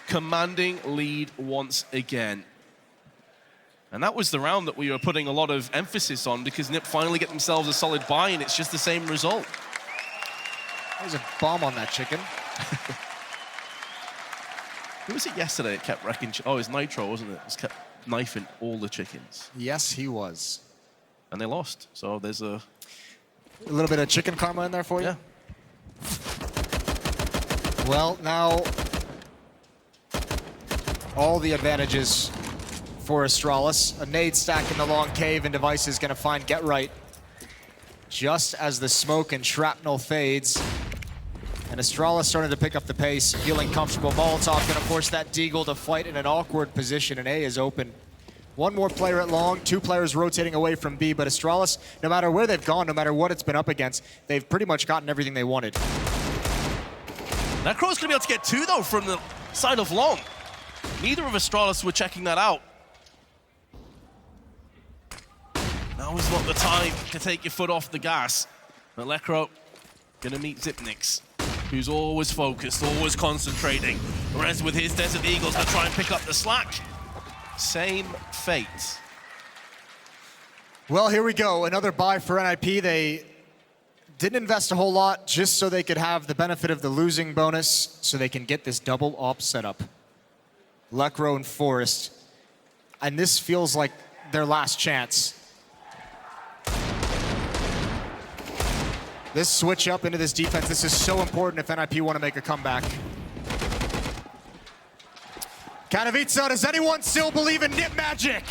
Commanding lead once again. And that was the round that we were putting a lot of emphasis on because NiP finally get themselves a solid buy, and it's just the same result. There's a bomb on that chicken. Who was it yesterday that kept wrecking? Oh, it was Nitro, wasn't it? Just kept knifing all the chickens. Yes, he was. And they lost, so there's a little bit of chicken karma in there for you? Yeah. Well, now all the advantages for Astralis. A nade stack in the long cave, and Device is going to find Get Right just as the smoke and shrapnel fades. And Astralis starting to pick up the pace, feeling comfortable. Molotov going to force that Deagle to fight in an awkward position, and A is open. One more player at long, 2 players rotating away from B, but Astralis, no matter where they've gone, no matter what it's been up against, they've pretty much gotten everything they wanted. That Crow's going to be able to get 2, though, from the side of long. Neither of Astralis were checking that out. Now is not the time to take your foot off the gas. But Lekro going to meet Zipnix, who's always focused, always concentrating. Rez with his Desert Eagles going to try and pick up the slack. Same fate. Well, here we go. Another buy for NIP. They didn't invest a whole lot just so they could have the benefit of the losing bonus so they can get this double op setup. Lekro and Forest. And this feels like their last chance. This switch up into this defense, this is so important if NIP want to make a comeback. Katowice, does anyone still believe in NiP magic?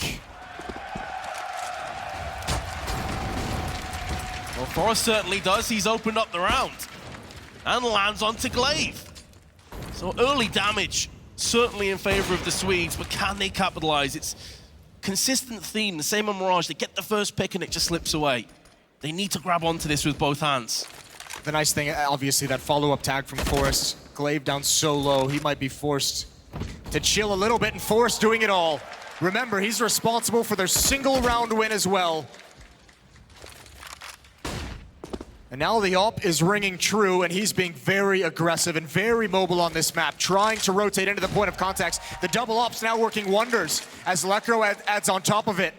Well, Forrest certainly does. He's opened up the round and lands onto Glaive. So early damage, certainly in favor of the Swedes, but can they capitalize? It's consistent theme, the same on Mirage. They get the first pick and it just slips away. They need to grab onto this with both hands. The nice thing, obviously, that follow-up tag from Forrest. Glaive down so low, he might be forced to chill a little bit, and Forrest doing it all. Remember, he's responsible for their single round win as well. And now the op is ringing true, and he's being very aggressive and very mobile on this map, trying to rotate into the point of contact. The double op's now working wonders as Lekro adds on top of it.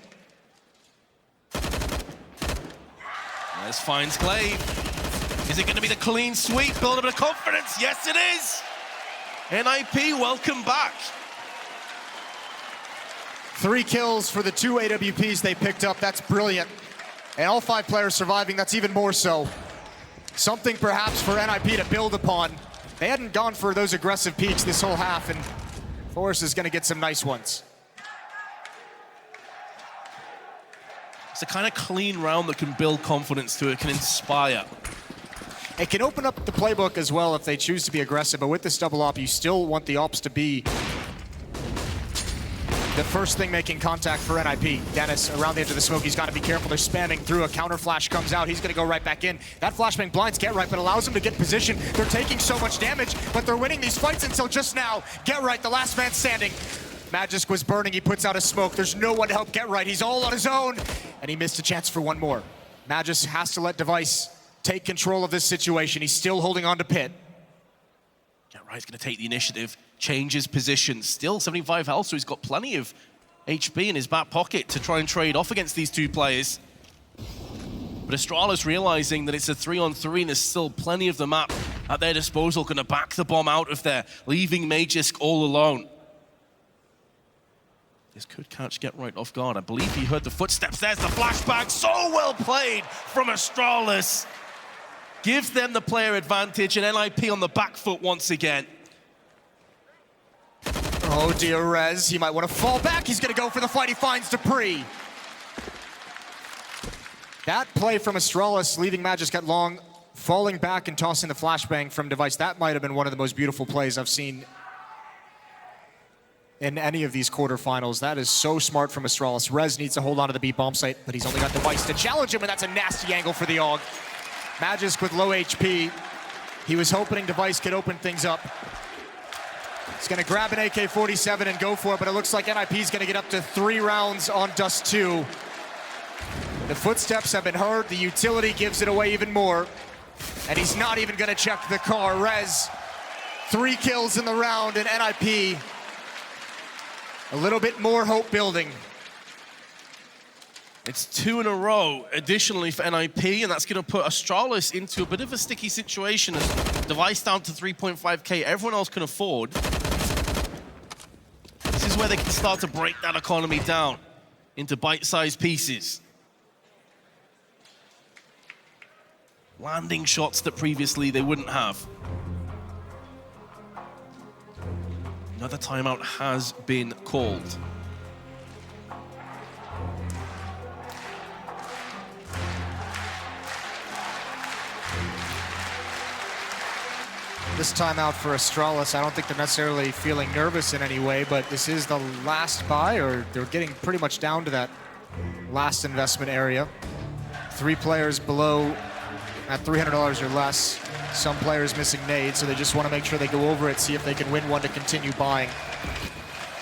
This finds Glaive. Is it going to be the clean sweep, build a bit of confidence? Yes, it is. NIP, welcome back. 3 kills for the 2 AWPs they picked up. That's brilliant. And all 5 players surviving, that's even more so. Something perhaps for NIP to build upon. They hadn't gone for those aggressive peaks this whole half, and Forrest is going to get some nice ones. It's a kind of clean round that can build confidence to it, can inspire. It can open up the playbook as well if they choose to be aggressive, but with this double op, you still want the ops to be the first thing making contact for NIP. Dennis around the edge of the smoke, he's got to be careful. They're spamming through, a counter flash comes out, he's going to go right back in. That flashbang blinds Get Right, but allows him to get position. They're taking so much damage, but they're winning these fights until just now. Get Right, the last man standing. Magisk was burning, he puts out a smoke. There's no one to help Get Right, he's all on his own. And he missed a chance for one more. Magisk has to let Device take control of this situation. He's still holding on to Pit. Get Right's going to take the initiative, change his position. Still 75 health, so he's got plenty of HP in his back pocket to try and trade off against these 2 players. But Astralis realizing that it's a 3-on-3 and there's still plenty of the map at their disposal, going to back the bomb out of there, leaving Magisk all alone. This could catch Get Right off guard. I believe he heard the footsteps. There's the flashback. So well played from Astralis. Gives them the player advantage, and NIP on the back foot once again. Oh dear, Rez. He might want to fall back. He's going to go for the fight. He finds Dupree. That play from Astralis, leaving Magisk at long, falling back and tossing the flashbang from Device. That might have been one of the most beautiful plays I've seen in any of these quarterfinals. That is so smart from Astralis. Rez needs to hold on to the B bomb site, but he's only got Device to challenge him, and that's a nasty angle for the AUG. Magisk with low HP. He was hoping Device could open things up. He's going to grab an AK-47 and go for it, but it looks like NIP is going to get up to 3 rounds on Dust 2. The footsteps have been heard. The utility gives it away even more. And he's not even going to check the car. Rez, 3 kills in the round, and NIP, a little bit more hope building. It's 2 in a row, additionally, for NIP, and that's going to put Astralis into a bit of a sticky situation. As Device down to 3.5k, everyone else can afford. This is where they can start to break that economy down into bite-sized pieces. Landing shots that previously they wouldn't have. Another timeout has been called. This timeout for Astralis, I don't think they're necessarily feeling nervous in any way, but this is the last buy, or they're getting pretty much down to that last investment area. 3 players below at $300 or less. Some players missing nades, so they just want to make sure they go over it, see if they can win one to continue buying.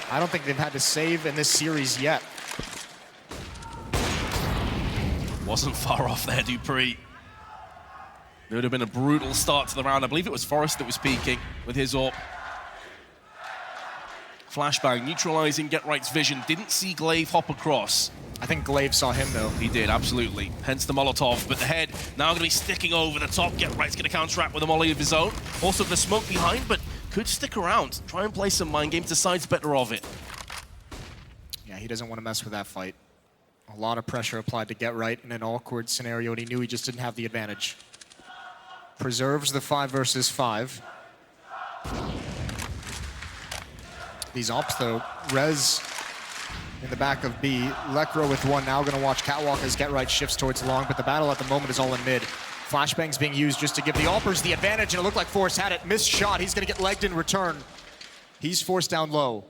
I don't think they've had to save in this series yet. Wasn't far off there, Dupree. It would have been a brutal start to the round. I believe it was Forrest that was peaking with his AWP. Flashbang, neutralizing Get Right's vision. Didn't see Glaive hop across. I think Glaive saw him, though. He did, absolutely. Hence the Molotov. But the head now going to be sticking over the top. Get Right's going to counteract with a molly of his own. Also the smoke behind, but could stick around. Try and play some mind games. Decides better of it. Yeah, he doesn't want to mess with that fight. A lot of pressure applied to Get Right in an awkward scenario, and he knew he just didn't have the advantage. Preserves the 5 versus 5. These ops, though, Rez in the back of B. Lekro with 1, now going to watch Catwalk as Get Right shifts towards long, but the battle at the moment is all in mid. Flashbang's being used just to give the Alpers the advantage, and it looked like Forrest had it. Missed shot, he's going to get legged in return. He's forced down low.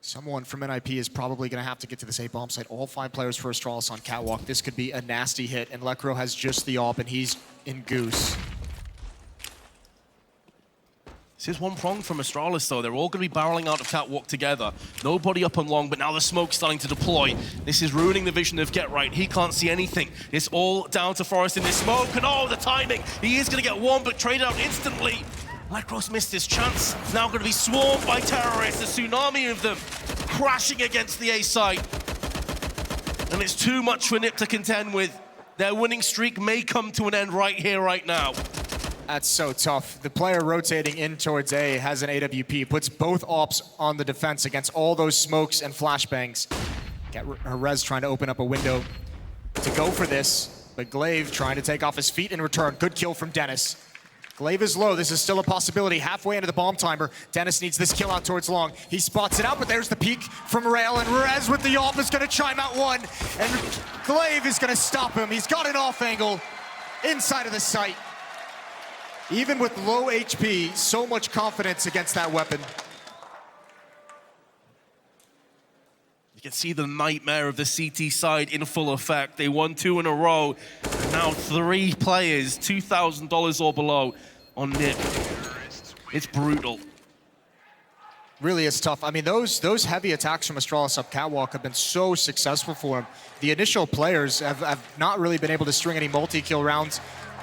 Someone from NIP is probably going to have to get to this A bomb site. All 5 players for Astralis on Catwalk. This could be a nasty hit, and Lekro has just the AWP, and he's in Goose. This is one prong from Astralis, though. They're all going to be barreling out of Catwalk together. Nobody up on long, but now the smoke's starting to deploy. This is ruining the vision of Get Right. He can't see anything. It's all down to Forrest in this smoke, and oh, the timing. He is going to get one, but traded out instantly. Lekros missed his chance. Now going to be swarmed by terrorists, a tsunami of them crashing against the A site. And it's too much for NIP to contend with. Their winning streak may come to an end right here, right now. That's so tough. The player rotating in towards A has an AWP, puts both ops on the defense against all those smokes and flashbangs. Rez trying to open up a window to go for this, but Glaive trying to take off his feet in return. Good kill from Dennis. Glaive is low. This is still a possibility. Halfway into the bomb timer. Dennis needs this kill out towards long. He spots it out, but there's the peek from Rail, and Rez with the AWP is going to chime out 1, and Glaive is going to stop him. He's got an off angle inside of the site. Even with low HP, so much confidence against that weapon. You can see the nightmare of the CT side in full effect. They won 2 in a row. Now 3 players, $2,000 or below on NIP. It's brutal. Really is tough. I mean, those heavy attacks from Astralis up Catwalk have been so successful for him. The initial players have not really been able to string any multi-kill rounds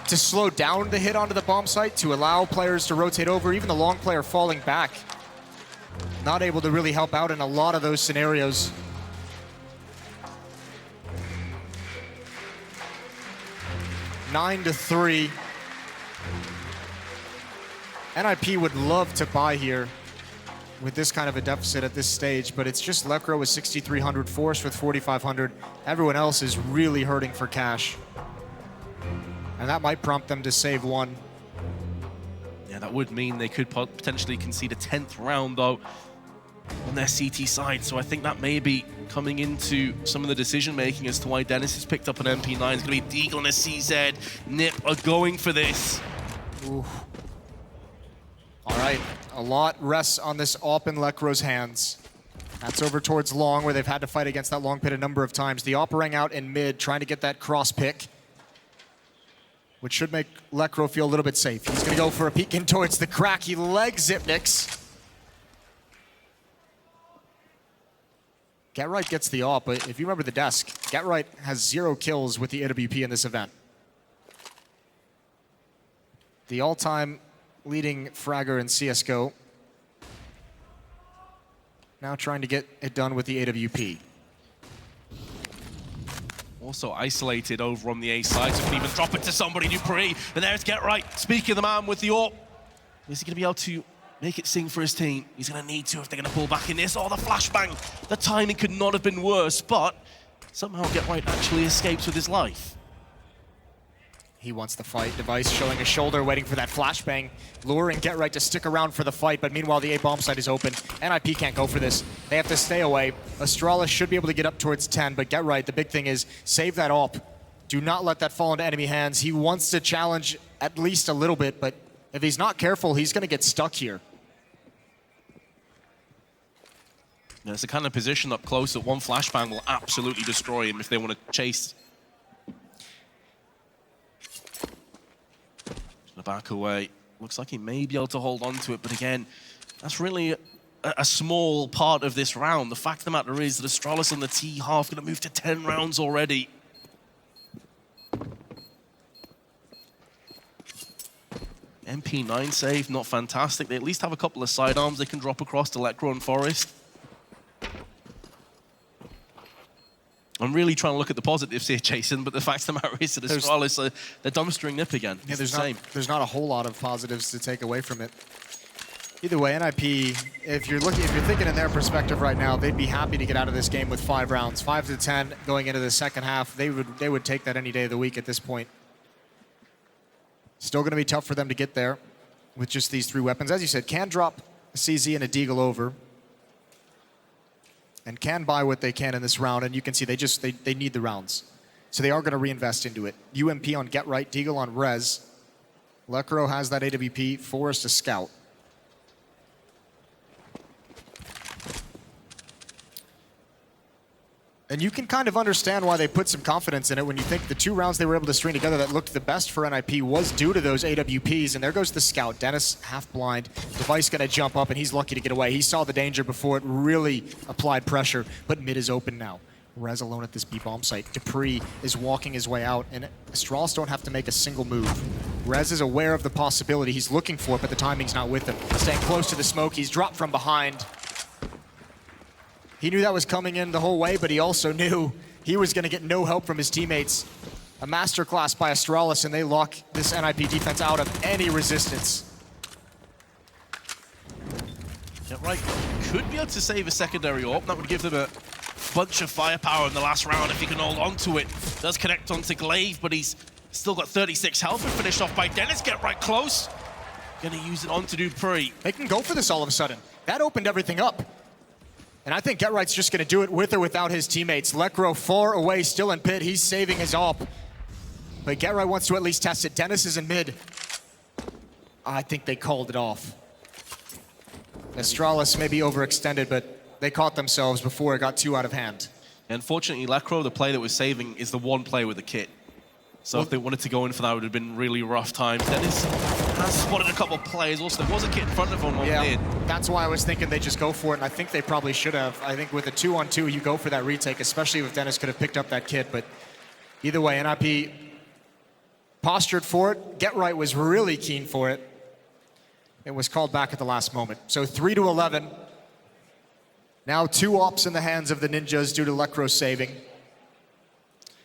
to slow down the hit onto the bomb site, to allow players to rotate over, even the long player falling back. Not able to really help out in a lot of those scenarios. Nine to 3. NIP would love to buy here with this kind of a deficit at this stage, but it's just Lekro with 6,300, Forrest with 4,500. Everyone else is really hurting for cash. And that might prompt them to save 1. Yeah, that would mean they could potentially concede a 10th round, though, on their CT side. So I think that may be coming into some of the decision-making as to why Dennis has picked up an MP9. It's going to be Deagle and a CZ. NIP are going for this. Ooh. All right, a lot rests on this AWP in Lekro's hands. That's over towards long, where they've had to fight against that long pit a number of times. The AWP rang out in mid, trying to get that cross pick, which should make Lekro feel a little bit safe. He's going to go for a peek in towards the crack. He legs Zipnix. Get Right gets the AWP, but if you remember the desk, Get Right has 0 kills with the AWP in this event. The all-time leading fragger in CSGO. Now trying to get it done with the AWP. Also isolated over on the A side, so can even drop it to somebody, Dupree. And there's Get Right, speaking of the man with the AWP. Is he going to be able to make it sing for his team? He's going to need to if they're going to pull back in this. Oh, the flashbang. The timing could not have been worse, but somehow Get Right actually escapes with his life. He wants the fight. Device showing a shoulder, waiting for that flashbang, luring Get Right to stick around for the fight, but meanwhile the A bomb site is open. NIP can't go for this. They have to stay away. Astralis should be able to get up towards 10, but Get Right, the big thing is save that AWP. Do not let that fall into enemy hands. He wants to challenge at least a little bit, but if he's not careful, he's going to get stuck here. Yeah, it's the kind of position up close that one flashbang will absolutely destroy him if they want to chase. Back away. Looks like he may be able to hold on to it, but again, that's really a small part of this round. The fact of the matter is that Astralis on the T half going to move to 10 rounds already. MP9 save, not fantastic. They at least have a couple of sidearms they can drop across to Lekro and Forest. I'm really trying to look at the positives here, Jason, but the fact of the matter is that Astralis, they're dumbstering Nip again. Yeah, there's not a whole lot of positives to take away from it. Either way, NIP, if you're thinking in their perspective right now, they'd be happy to get out of this game with 5 rounds. 5 to 10 going into the second half. They would take that any day of the week at this point. Still going to be tough for them to get there with just these 3 weapons. As you said, can drop a CZ and a Deagle over. And can buy what they can in this round, and you can see they need the rounds. So they are going to reinvest into it. UMP on Get Right, Deagle on Rez. Lekro has that AWP, Forrest a Scout. And you can kind of understand why they put some confidence in it when you think the 2 rounds they were able to string together that looked the best for NIP was due to those AWPs, and there goes the Scout. Dennis half blind, Device gonna jump up, and he's lucky to get away. He saw the danger before it really applied pressure, but mid is open now. Rez alone at this B bomb site. Dupree is walking his way out, and Astralis don't have to make a single move. Rez is aware of the possibility. He's looking for it, but the timing's not with him. Staying close to the smoke, he's dropped from behind. He knew that was coming in the whole way, but he also knew he was going to get no help from his teammates. A masterclass by Astralis, and they lock this NIP defense out of any resistance. Get Right could be able to save a secondary AWP. That would give them a bunch of firepower in the last round if he can hold on to it. Does connect onto Glaive, but he's still got 36 health and finished off by Dennis. Get Right close. Gonna use it onto Dupree. They can go for this all of a sudden. That opened everything up. And I think Get Right's just going to do it with or without his teammates. Lekro far away, still in pit. He's saving his AWP. But Get Right wants to at least test it. Dennis is in mid. I think they called it off. Astralis may be overextended, but they caught themselves before it got too out of hand. Unfortunately, Lekro, the play that was saving, is the one play with the kit. So if they wanted to go in for that, it would have been really rough times. Dennis has spotted a couple of players. Also, there was a kit in front of him. Yeah, that's why I was thinking they just go for it, and I think they probably should have. I think with a 2-on-2, you go for that retake, especially if Dennis could have picked up that kit. But either way, NIP postured for it. Get Right was really keen for it. It was called back at the last moment. So 3-11. Now 2 AWPs in the hands of the Ninjas due to Lekro saving.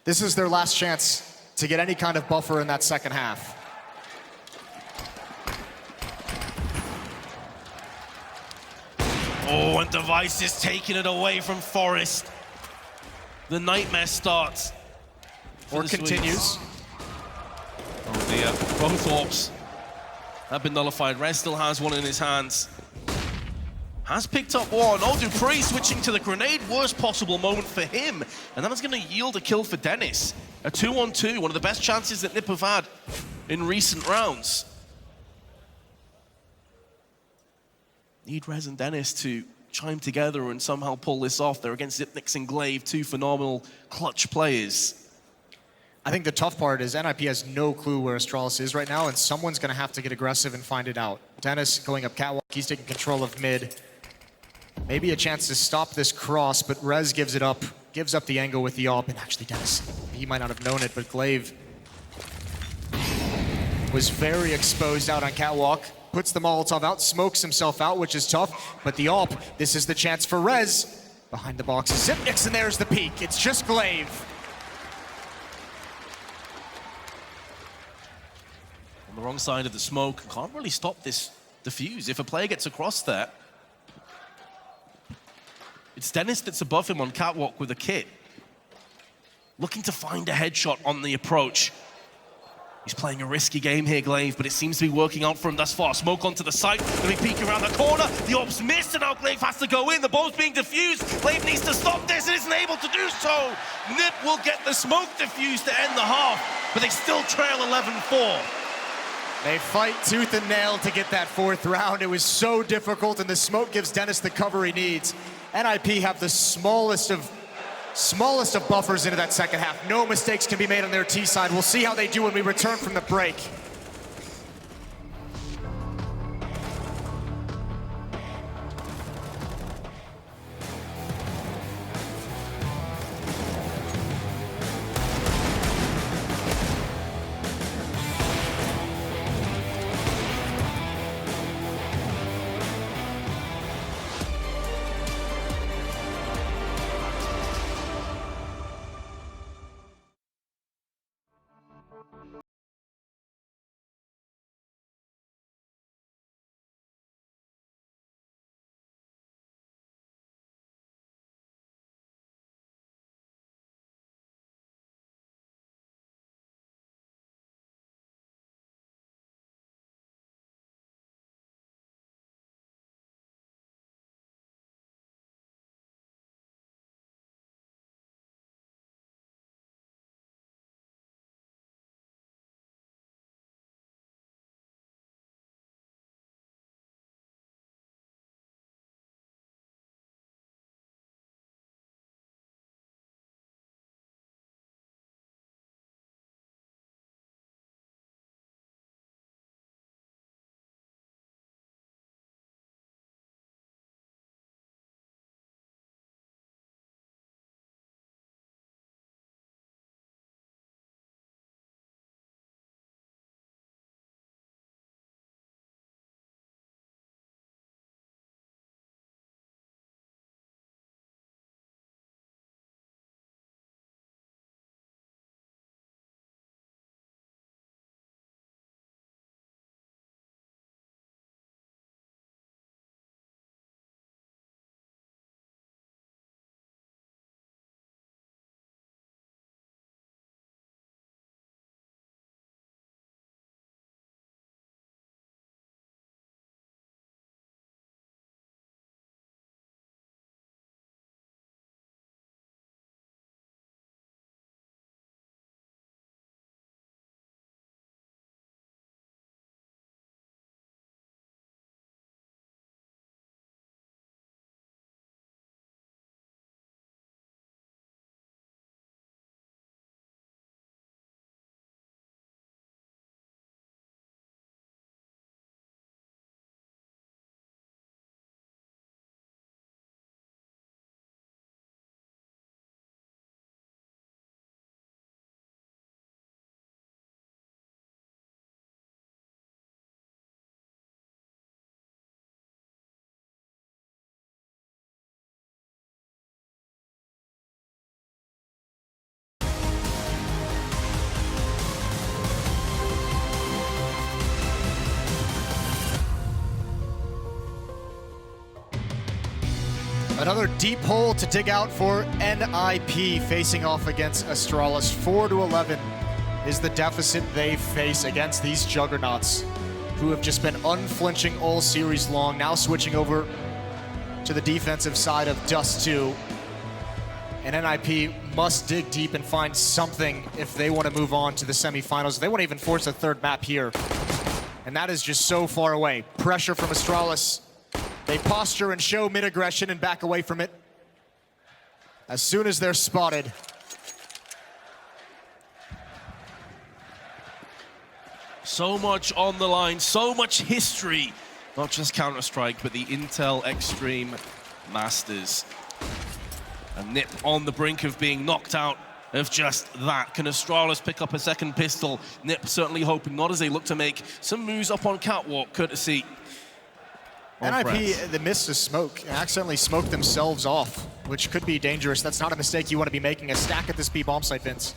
This is their last chance to get any kind of buffer in that second half. Oh, and Device is taking it away from Forest. The nightmare starts. Or continues. Oh dear, both AWPs have been nullified. Rez still has one in his hands. Has picked up one. Oh, Dupree switching to the grenade. Worst possible moment for him. And that is going to yield a kill for Dennis. A 2-on-2, one of the best chances that Nip have had in recent rounds. Need Rez and Dennis to chime together and somehow pull this off. They're against Zipnix and Glaive, 2 phenomenal clutch players. I think the tough part is NIP has no clue where Astralis is right now, and someone's going to have to get aggressive and find it out. Dennis going up catwalk, he's taking control of mid. Maybe a chance to stop this cross, but Rez gives it up. Gives up the angle with the AWP. And actually, Dennis, he might not have known it, but Glaive was very exposed out on Catwalk. Puts the Molotov out, smokes himself out, which is tough. But the AWP, this is the chance for Rez. Behind the boxes, Zipnix, and there's the peak. It's just Glaive. On the wrong side of the smoke, can't really stop this defuse. If a player gets across there, it's Dennis that's above him on Catwalk with a kit. Looking to find a headshot on the approach. He's playing a risky game here, Glaive, but it seems to be working out for him thus far. Smoke onto the site, let me peek around the corner. The AWP's missed, and now Glaive has to go in. The bomb's being defused. Glaive needs to stop this and isn't able to do so. Nip will get the smoke defused to end the half, but they still trail 11-4. They fight tooth and nail to get that fourth round. It was so difficult, and the smoke gives Dennis the cover he needs. NIP have the smallest of buffers into that second half. No mistakes can be made on their T side. We'll see how they do when we return from the break. Another deep hole to dig out for NIP facing off against Astralis. 4-11 is the deficit they face against these juggernauts who have just been unflinching all series long, now switching over to the defensive side of Dust 2. And NIP must dig deep and find something if they want to move on to the semifinals. They won't even force a third map here. And that is just so far away. Pressure from Astralis. They posture and show mid-aggression and back away from it as soon as they're spotted. So much on the line, so much history. Not just Counter-Strike, but the Intel Extreme Masters. And Nip on the brink of being knocked out of just that. Can Astralis pick up a second pistol? Nip certainly hoping not, as they look to make some moves up on Catwalk, courtesy NIP, they missed a smoke and accidentally smoked themselves off, which could be dangerous. That's not a mistake you want to be making. A stack at this B bomb site, Vince.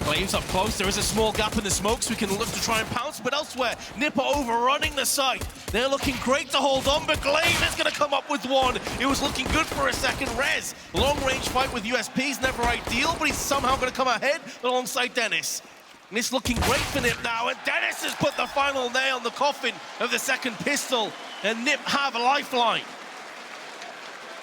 Glaive's up close. There is a small gap in the smoke, so we can look to try and pounce, but elsewhere, Nip are overrunning the site. They're looking great to hold on, but Glaive is going to come up with one. It was looking good for a second. Rez, long-range fight with USP is never ideal, but he's somehow going to come ahead alongside Dennis. And it's looking great for Nip now, and Dennis has put the final nail in the coffin of the second pistol, and Nip have a lifeline.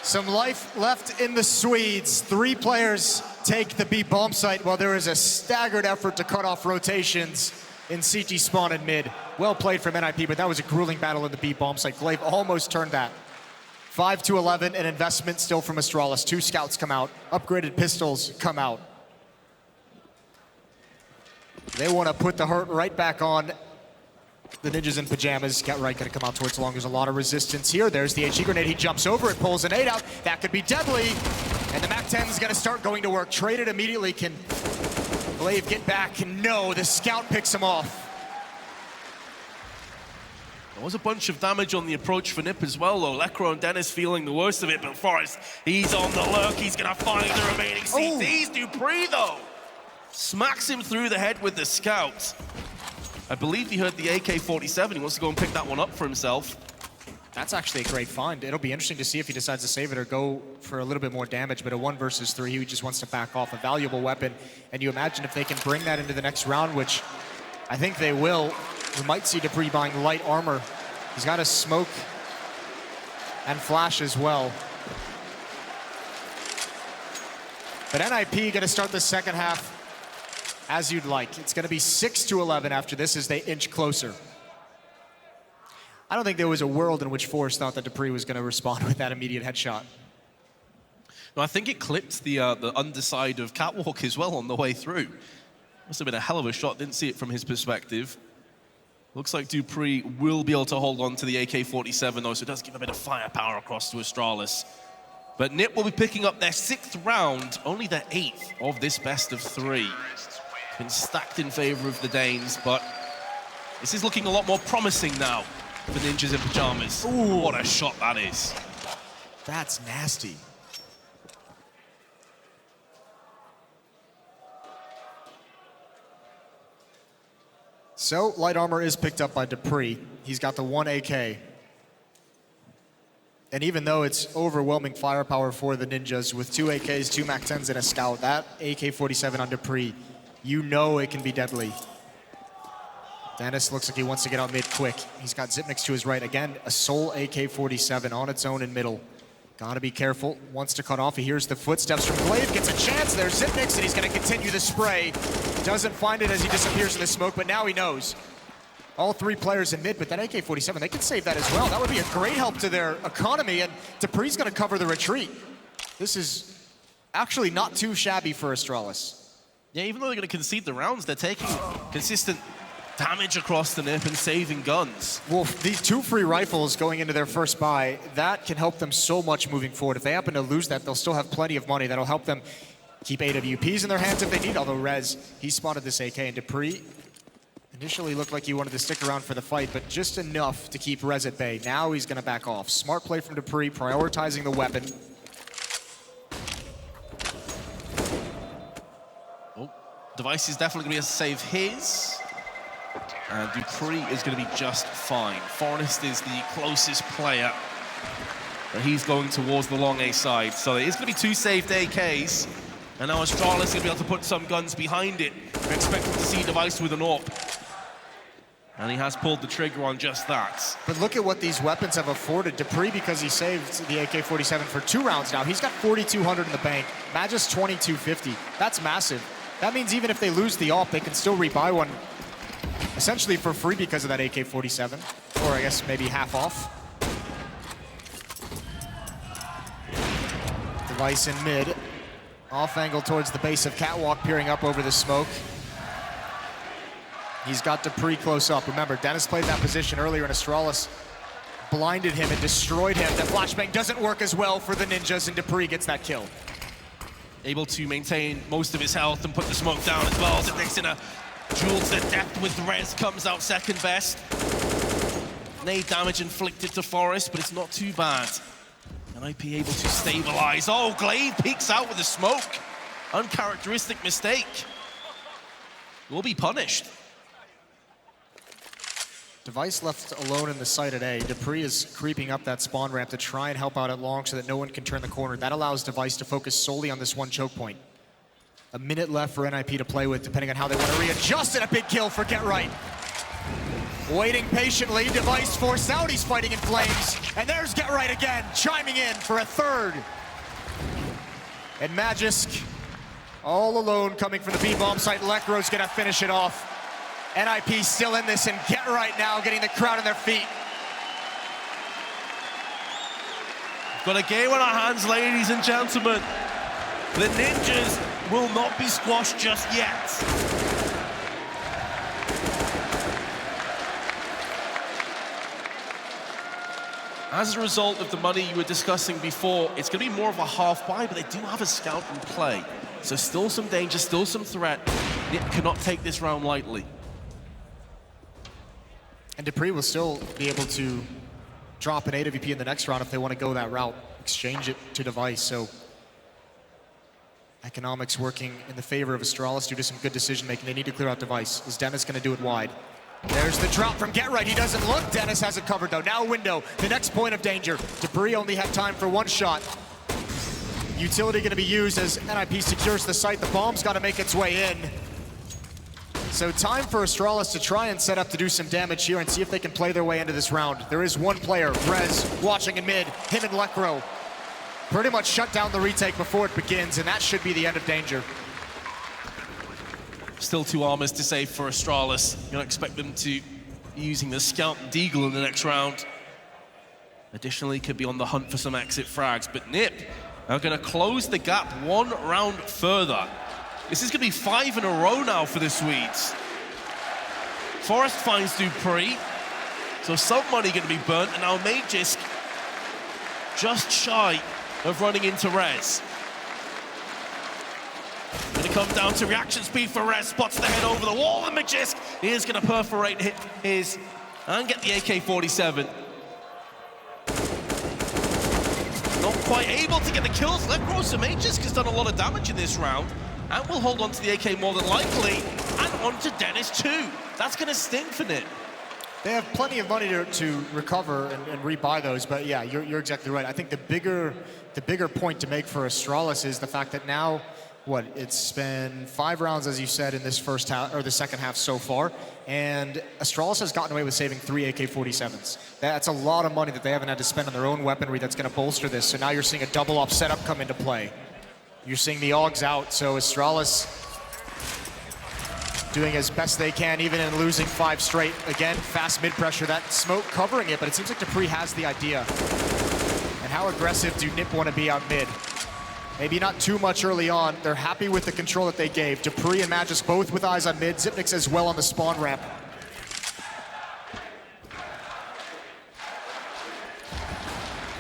Some life left in the Swedes. 3 players take the B bomb site while there is a staggered effort to cut off rotations in CT spawn and mid. Well played from NIP, but that was a grueling battle in the B bomb site. Glaive almost turned that. 5-11, an investment still from Astralis. 2 scouts come out, upgraded pistols come out. They want to put the hurt right back on the ninjas in pajamas. Got right, gonna come out towards long. There's a lot of resistance here. There's the HE grenade. He jumps over it, pulls a nade out. That could be deadly. And the MAC-10 is gonna start going to work. Traded immediately. Can Glaive get back? No, the scout picks him off. There was a bunch of damage on the approach for Nip as well, though. Lekro and Dennis feeling the worst of it, but Forrest, he's on the lurk. He's gonna find the remaining CTs. Dupree, though, smacks him through the head with the scout. I believe he heard the AK-47. He wants to go and pick that one up for himself. That's actually a great find. It'll be interesting to see if he decides to save it or go for a little bit more damage, but a 1 versus 3, he just wants to back off. A valuable weapon, and you imagine if they can bring that into the next round, which I think they will, we might see Dupree buying light armor. He's got a smoke and flash as well. But NIP gonna start the second half as you'd like. It's gonna be 6-11 after this as they inch closer. I don't think there was a world in which Forrest thought that Dupree was gonna respond with that immediate headshot. No, I think it clipped the underside of Catwalk as well on the way through. Must have been a hell of a shot, didn't see it from his perspective. Looks like Dupree will be able to hold on to the AK-47 though, so it does give a bit of firepower across to Astralis. But Nip will be picking up their 6th round, only their 8th of this best of 3. Been stacked in favor of the Danes, but this is looking a lot more promising now for Ninjas in Pajamas. Ooh, what a shot that is. That's nasty. So, light armor is picked up by Dupree. He's got the 1 AK. And even though it's overwhelming firepower for the ninjas with 2 AKs, 2 MAC-10s, and a scout, that AK-47 on Dupree, you know it can be deadly. Dennis looks like he wants to get out mid quick. He's got Zipnix to his right. Again, a sole AK-47 on its own in middle. Gotta be careful. Wants to cut off. He hears the footsteps from Glaive. Gets a chance. There's Zipnix, and he's gonna continue the spray. Doesn't find it as he disappears in the smoke, but now he knows. All 3 players in mid, but that AK-47, they can save that as well. That would be a great help to their economy, and Dupree's gonna cover the retreat. This is actually not too shabby for Astralis. Yeah, even though they're gonna concede the rounds, they're taking consistent damage across the Nip and saving guns. Well, these 2 free rifles going into their first buy, that can help them so much moving forward. If they happen to lose that, they'll still have plenty of money. That'll help them keep AWPs in their hands if they need, although Rez, he spotted this AK, and Dupree initially looked like he wanted to stick around for the fight, but just enough to keep Rez at bay. Now he's gonna back off. Smart play from Dupree, prioritizing the weapon. Oh, Device is definitely gonna be able to save his. And Dupree is gonna be just fine. Forrest is the closest player, but he's going towards the long A side. So it is gonna be 2 saved AKs. And now Astralis is gonna be able to put some guns behind it. We're expecting to see Device with an AWP. And he has pulled the trigger on just that. But look at what these weapons have afforded. Dupree, because he saved the AK-47 for 2 rounds now, he's got 4,200 in the bank. Magic's 2,250. That's massive. That means even if they lose the AWP, they can still rebuy one essentially for free because of that AK-47. Or I guess maybe half off. Device in mid. Off angle towards the base of Catwalk, peering up over the smoke. He's got Dupree close up. Remember, Dennis played that position earlier, and Astralis blinded him and destroyed him. The flashbang doesn't work as well for the ninjas, and dupreeh gets that kill. Able to maintain most of his health and put the smoke down as well. Zipnik's in a duel to the death with Rez, comes out second best. Nade damage inflicted to Forest, but it's not too bad. NIP able to stabilize. Oh, Glaive peeks out with the smoke. Uncharacteristic mistake. Will be punished. Device left alone in the site at A. dupreeh is creeping up that spawn ramp to try and help out at long so that no one can turn the corner. That allows Device to focus solely on this one choke point. A minute left for NIP to play with, depending on how they want to readjust, and a big kill for Get Right. Waiting patiently, Device forced out, he's fighting in flames. And there's Get Right again, chiming in for a third. And Magisk, all alone coming from the B-bomb site. Lekro's gonna finish it off. NIP still in this, and Get Right now getting the crowd on their feet. Got a game on our hands, ladies and gentlemen. The ninjas will not be squashed just yet. As a result of the money you were discussing before, it's going to be more of a half buy, but they do have a scout in play. So still some danger, still some threat. Nip cannot take this round lightly. And dupreeh will still be able to drop an AWP in the next round if they want to go that route, exchange it to Device. So economics working in the favor of Astralis due to some good decision making. They need to clear out Device. Is Dennis going to do it wide? There's the drop from Get Right. He doesn't look. Dennis has it covered though. Now window, the next point of danger. dupreeh only had time for one shot. Utility going to be used as NIP secures the site. The bomb's got to make its way in. So time for Astralis to try and set up to do some damage here and see if they can play their way into this round. There is one player, Rez, watching in mid, him and Lekro. Pretty much shut down the retake before it begins, and that should be the end of danger. Still 2 armors to save for Astralis. You don't expect them to be using the Scout and Deagle in the next round. Additionally, could be on the hunt for some exit frags, but Nip are going to close the gap 1 round further. This is going to be 5 in a row now for the Swedes. Forest finds dupreeh, so some money going to be burnt, and now Magisk just shy of running into Rez. Going to come down to reaction speed for Rez, spots the head over the wall, and Magisk is going to perforate his and get the AK-47. Not quite able to get the kills. Lekro, so Magisk has done a lot of damage in this round, and will hold on to the AK more than likely, and on to Dennis too. That's going to sting for Nip. They have plenty of money to recover and rebuy those, but yeah, you're exactly right. I think the bigger point to make for Astralis is the fact that now, it's been 5 rounds, as you said, in this first half, or the second half so far, and Astralis has gotten away with saving 3 AK-47s. That's a lot of money that they haven't had to spend on their own weaponry that's going to bolster this, so now you're seeing a double-up setup come into play. You're seeing the AUGs out, so Astralis doing as best they can, even in losing 5 straight. Again, fast mid-pressure, that smoke covering it, but it seems like dupreeh has the idea. And how aggressive do Nip want to be out mid? Maybe not too much early on. They're happy with the control that they gave. dupreeh and Magisk both with eyes on mid. Zipnik's as well on the spawn ramp.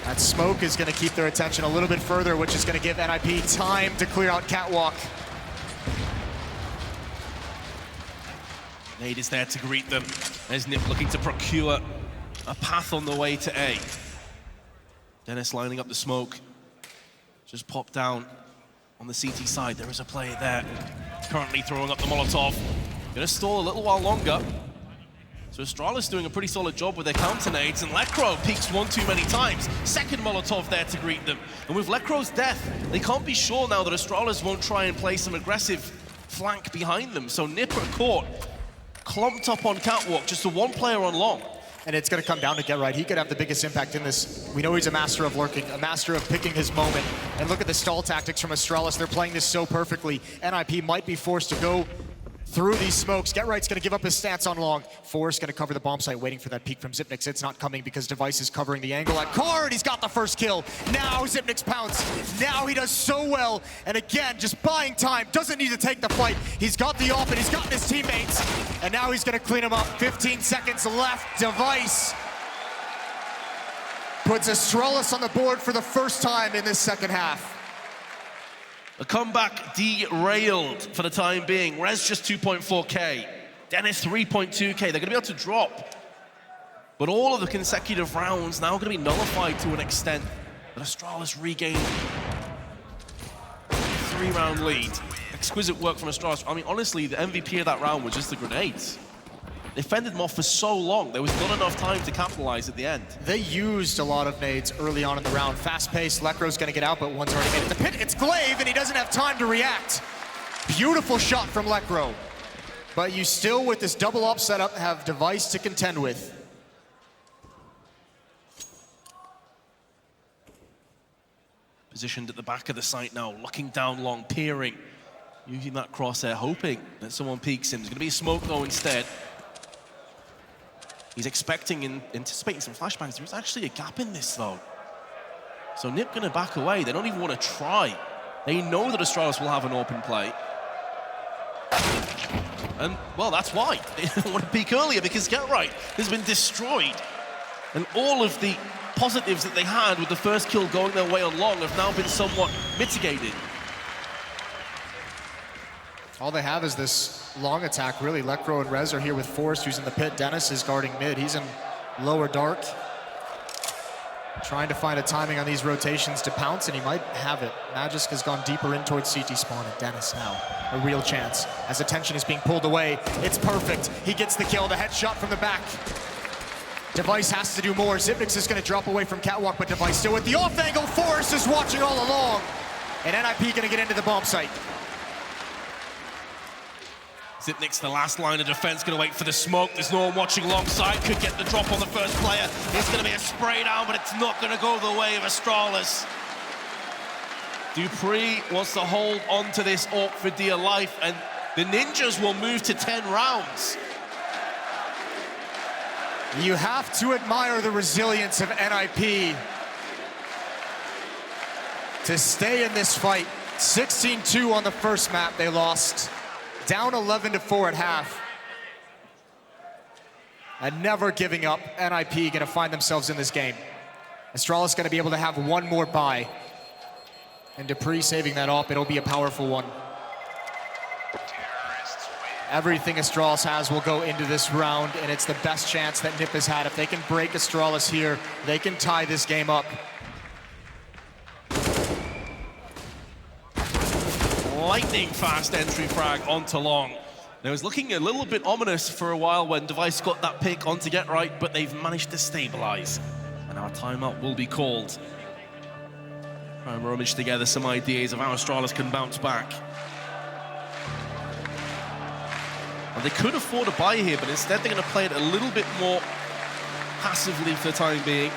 That smoke is going to keep their attention a little bit further, which is going to give NIP time to clear out Catwalk. Nade is there to greet them as Nip looking to procure a path on the way to A. Dennis lining up the smoke. Just popped down on the CT side. There is a player there. Currently throwing up the Molotov. Gonna stall a little while longer. So Astralis doing a pretty solid job with their counter nades, and Lekro peeks 1 too many times. Second Molotov there to greet them. And with Lekro's death, they can't be sure now that Astralis won't try and play some aggressive flank behind them. So Nip are caught, clumped up on Catwalk, just a 1 player on long. And it's going to come down to Get Right. He could have the biggest impact in this. We know he's a master of lurking, a master of picking his moment. And look at the stall tactics from Astralis. They're playing this so perfectly. NIP might be forced to go through these smokes. Get Right's going to give up his stance on long. Forrest going to cover the bomb site, waiting for that peek from Zipnik. It's not coming because Device is covering the angle at Core, and he's got the first kill. Now Zipnik's pounce. Now he does so well. And again, just buying time. Doesn't need to take the fight. He's got the off, and he's gotten his teammates. And now he's going to clean him up. 15 seconds left. Device puts Astralis on the board for the first time in this second half. The comeback derailed for the time being. Rez just 2.4K. Dennis 3.2K. They're going to be able to drop. But all of the consecutive rounds now going to be nullified to an extent. But Astralis regained a 3-round lead. Exquisite work from Astralis. I mean, honestly, the MVP of that round was just the grenades. They fended them off for so long. There was not enough time to capitalize at the end. They used a lot of nades early on in the round. Fast-paced, Lekro's gonna get out, but one's already made it. The pit, it's Glaive, and he doesn't have time to react. Beautiful shot from Lekro. But you still, with this double up setup, have Device to contend with. Positioned at the back of the site now, looking down long, peering, using that crosshair, hoping that someone peeks him. There's gonna be a smoke though instead. He's expecting and anticipating some flashbangs. There's actually a gap in this though. So Nip gonna back away. They don't even want to try. They know that Astralis will have an open play. And well, that's why. They didn't want to peek earlier because Get Right has been destroyed. And all of the positives that they had with the first kill going their way on long have now been somewhat mitigated. All they have is this long attack, really. Lekro and Rez are here with Forrest, who's in the pit. Dennis is guarding mid. He's in lower dark. Trying to find a timing on these rotations to pounce, and he might have it. Magisk has gone deeper in towards CT spawn, and Dennis now a real chance. As attention is being pulled away, it's perfect. He gets the kill, the headshot from the back. Device has to do more. Zipnix is going to drop away from Catwalk, but Device still with the off angle. Forrest is watching all along, and NIP going to get into the bomb site. Zipnix, the last line of defense, going to wait for the smoke. There's no one watching alongside. Could get the drop on the first player. It's going to be a spray down, but it's not going to go the way of Astralis. Dupree wants to hold on to this AWP for dear life, and the Ninjas will move to 10 rounds. You have to admire the resilience of NIP to stay in this fight. 16-2 on the first map they lost. Down 11-4 at half. And never giving up. NIP gonna find themselves in this game. Astralis gonna be able to have one more buy. And Dupree saving that off, it'll be a powerful one. Everything Astralis has will go into this round, and it's the best chance that NIP has had. If they can break Astralis here, they can tie this game up. Lightning fast entry frag onto long. It was looking a little bit ominous for a while when Device got that pick onto Get Right, but they've managed to stabilize. And our timeout will be called. Try and rummage together some ideas of how Astralis can bounce back. And they could afford a buy here, but instead they're going to play it a little bit more passively for the time being,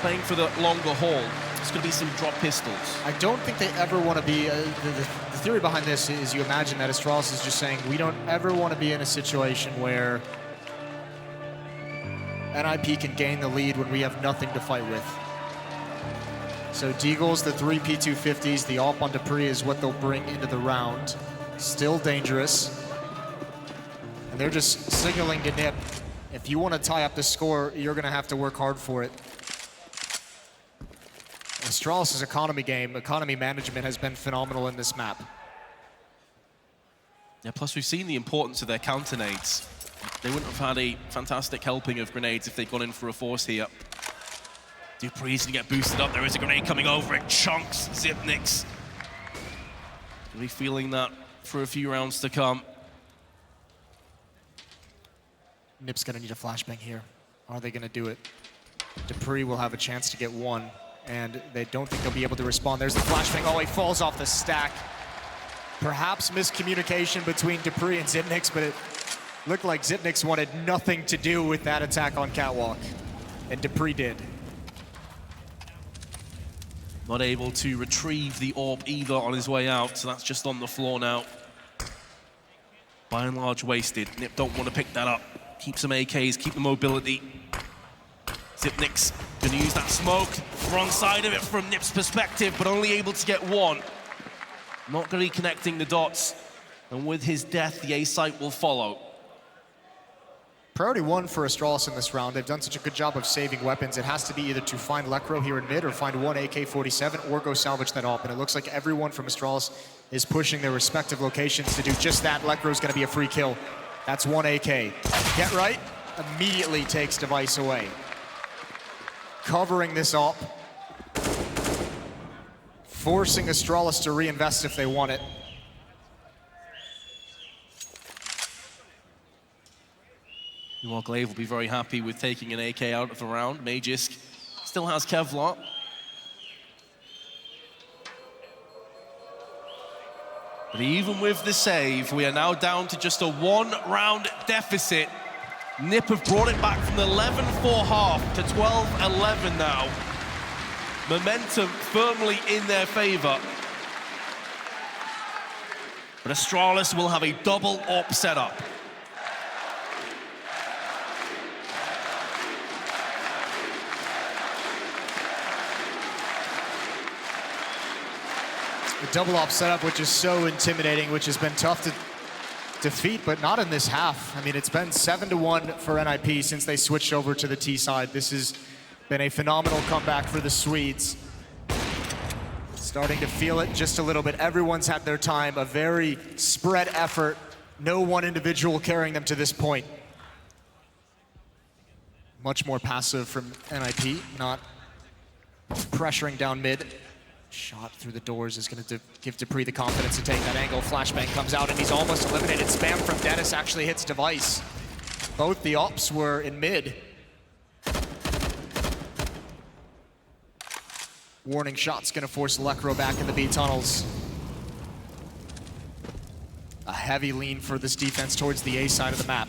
playing for the longer haul. It's going to be some drop pistols. I don't think they ever want to be, the theory behind this is you imagine that Astralis is just saying, we don't ever want to be in a situation where NIP can gain the lead when we have nothing to fight with. So Deagles, the 3 P250s, the AWP on Dupree is what they'll bring into the round. Still dangerous. And they're just signaling to NIP, if you want to tie up the score, you're going to have to work hard for it. Astralis' economy game, economy management has been phenomenal in this map. Yeah, plus we've seen the importance of their counter nades. They wouldn't have had a fantastic helping of grenades if they'd gone in for a force here. Dupree's gonna get boosted up. There is a grenade coming over. It chunks Zipnix. Gonna be feeling that for a few rounds to come. NIP's gonna need a flashbang here. Are they gonna do it? Dupree will have a chance to get one, and they don't think they'll be able to respond. There's the flashbang. Oh, he falls off the stack. Perhaps miscommunication between Dupree and Zipnix, but it looked like Zipnix wanted nothing to do with that attack on Catwalk, and Dupree did. Not able to retrieve the AWP either on his way out, so that's just on the floor now. By and large wasted. Nip don't want to pick that up. Keep some AKs, keep the mobility. Zipnix gonna use that smoke. Wrong side of it from Nip's perspective, but only able to get one. Not gonna be connecting the dots. And with his death, the A site will follow. Priority 1 for Astralis in this round. They've done such a good job of saving weapons. It has to be either to find Lekro here in mid or find one AK-47 or go salvage that op. And it looks like everyone from Astralis is pushing their respective locations to do just that. Lekro's gonna be a free kill. That's one AK. Get right, immediately takes Device away. Covering this op. Forcing Astralis to reinvest if they want it. Well, Glaive will be very happy with taking an AK out of the round. Magisk still has Kevlar. But even with the save, we are now down to just a 1-round deficit. Nip have brought it back from 11-4 half to 12-11 now. Momentum firmly in their favor. But Astralis will have a double op setup. The double op setup, which is so intimidating, which has been tough to defeat, but not in this half. I mean, it's been 7-1 for NIP since they switched over to the T side. This has been a phenomenal comeback for the Swedes. Starting to feel it just a little bit. Everyone's had their time, a very spread effort. No one individual carrying them to this point. Much more passive from NIP, not pressuring down mid. Shot through the doors is going to give Dupree the confidence to take that angle. Flashbang comes out and he's almost eliminated. Spam from Dennis actually hits Device. Both the ops were in mid. Warning shot's going to force Lekro back in the B tunnels. A heavy lean for this defense towards the A side of the map.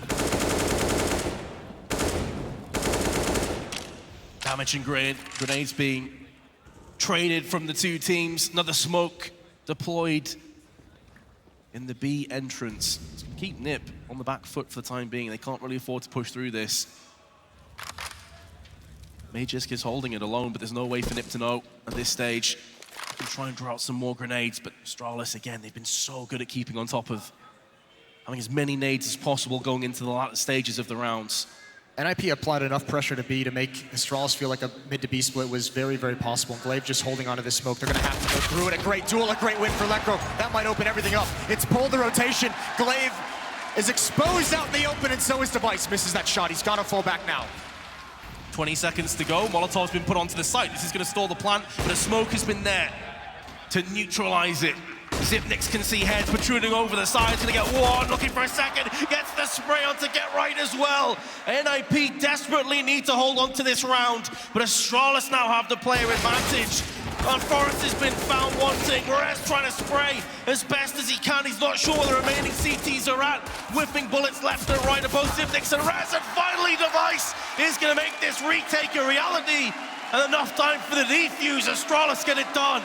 Damaging grenades being traded from the two teams. Another smoke deployed in the B entrance. It's gonna keep Nip on the back foot for the time being. They can't really afford to push through this. Magisk is holding it alone, but there's no way for Nip to know at this stage. They can try and draw out some more grenades, but Astralis, again, they've been so good at keeping on top of having as many nades as possible going into the latter stages of the rounds. NIP applied enough pressure to B to make Astralis feel like a mid to B split was very, very possible. Glaive just holding onto this smoke. They're gonna have to go through it. A great duel, a great win for Lekro. That might open everything up. It's pulled the rotation. Glaive is exposed out in the open and so is Device. Misses that shot. He's gotta fall back now. 20 seconds to go. Molotov's been put onto the site. This is gonna stall the plant, but a smoke has been there to neutralize it. Zipnix can see heads protruding over the sides. Gonna get one, looking for a second. Gets the spray on to get right as well. NIP desperately need to hold on to this round, but Astralis now have the player advantage. Forrest has been found wanting. Rez trying to spray as best as he can. He's not sure where the remaining CTs are at. Whipping bullets left and right of both Zipnix and Rez. And finally, Device is going to make this retake a reality. And enough time for the defuse. Astralis get it done.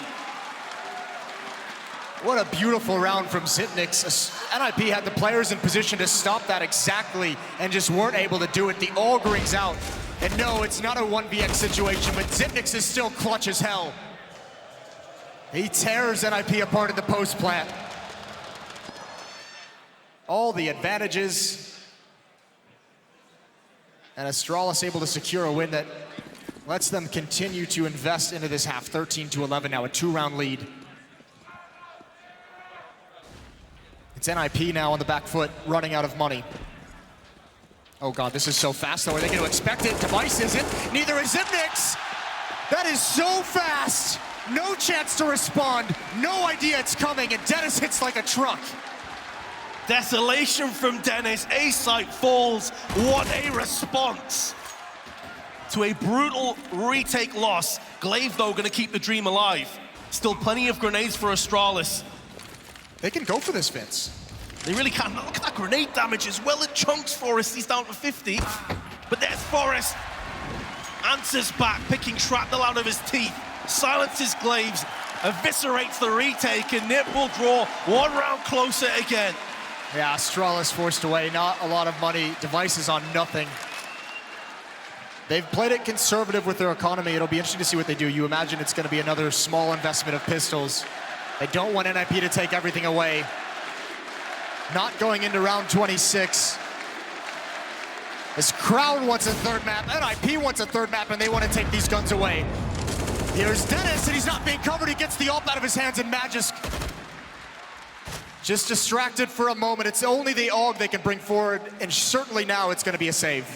What a beautiful round from Zipnix. NIP had the players in position to stop that exactly and just weren't able to do it. The Allgring's out. And no, it's not a 1vx situation, but Zipnix is still clutch as hell. He tears NIP apart in the post plant. All the advantages. And Astralis able to secure a win that lets them continue to invest into this half. 13-11 now, a 2-round lead. It's NIP now on the back foot, running out of money. Oh God, this is so fast though. Are they going to expect it? Device isn't. Neither is Zipnix. That is so fast. No chance to respond. No idea it's coming, and Dennis hits like a truck. Desolation from Dennis. A site falls. What a response to a brutal retake loss. Glaive, though, going to keep the dream alive. Still plenty of grenades for Astralis. They can go for this, Vince. They really can. Look at that grenade damage as well. It chunks Forrest. He's down to 50. But there's Forrest. Answers back, picking shrapnel out of his teeth. Silences Glaives, eviscerates the retake, and Nip will draw 1 round closer again. Yeah, Astralis forced away, not a lot of money. Devices on nothing. They've played it conservative with their economy. It'll be interesting to see what they do. You imagine it's going to be another small investment of pistols. They don't want NIP to take everything away. Not going into round 26. This crowd wants a third map, NIP wants a third map, and they want to take these guns away. Here's Dennis, and he's not being covered. He gets the ult out of his hands, and Magisk just distracted for a moment. It's only the AUG they can bring forward, and certainly now it's going to be a save.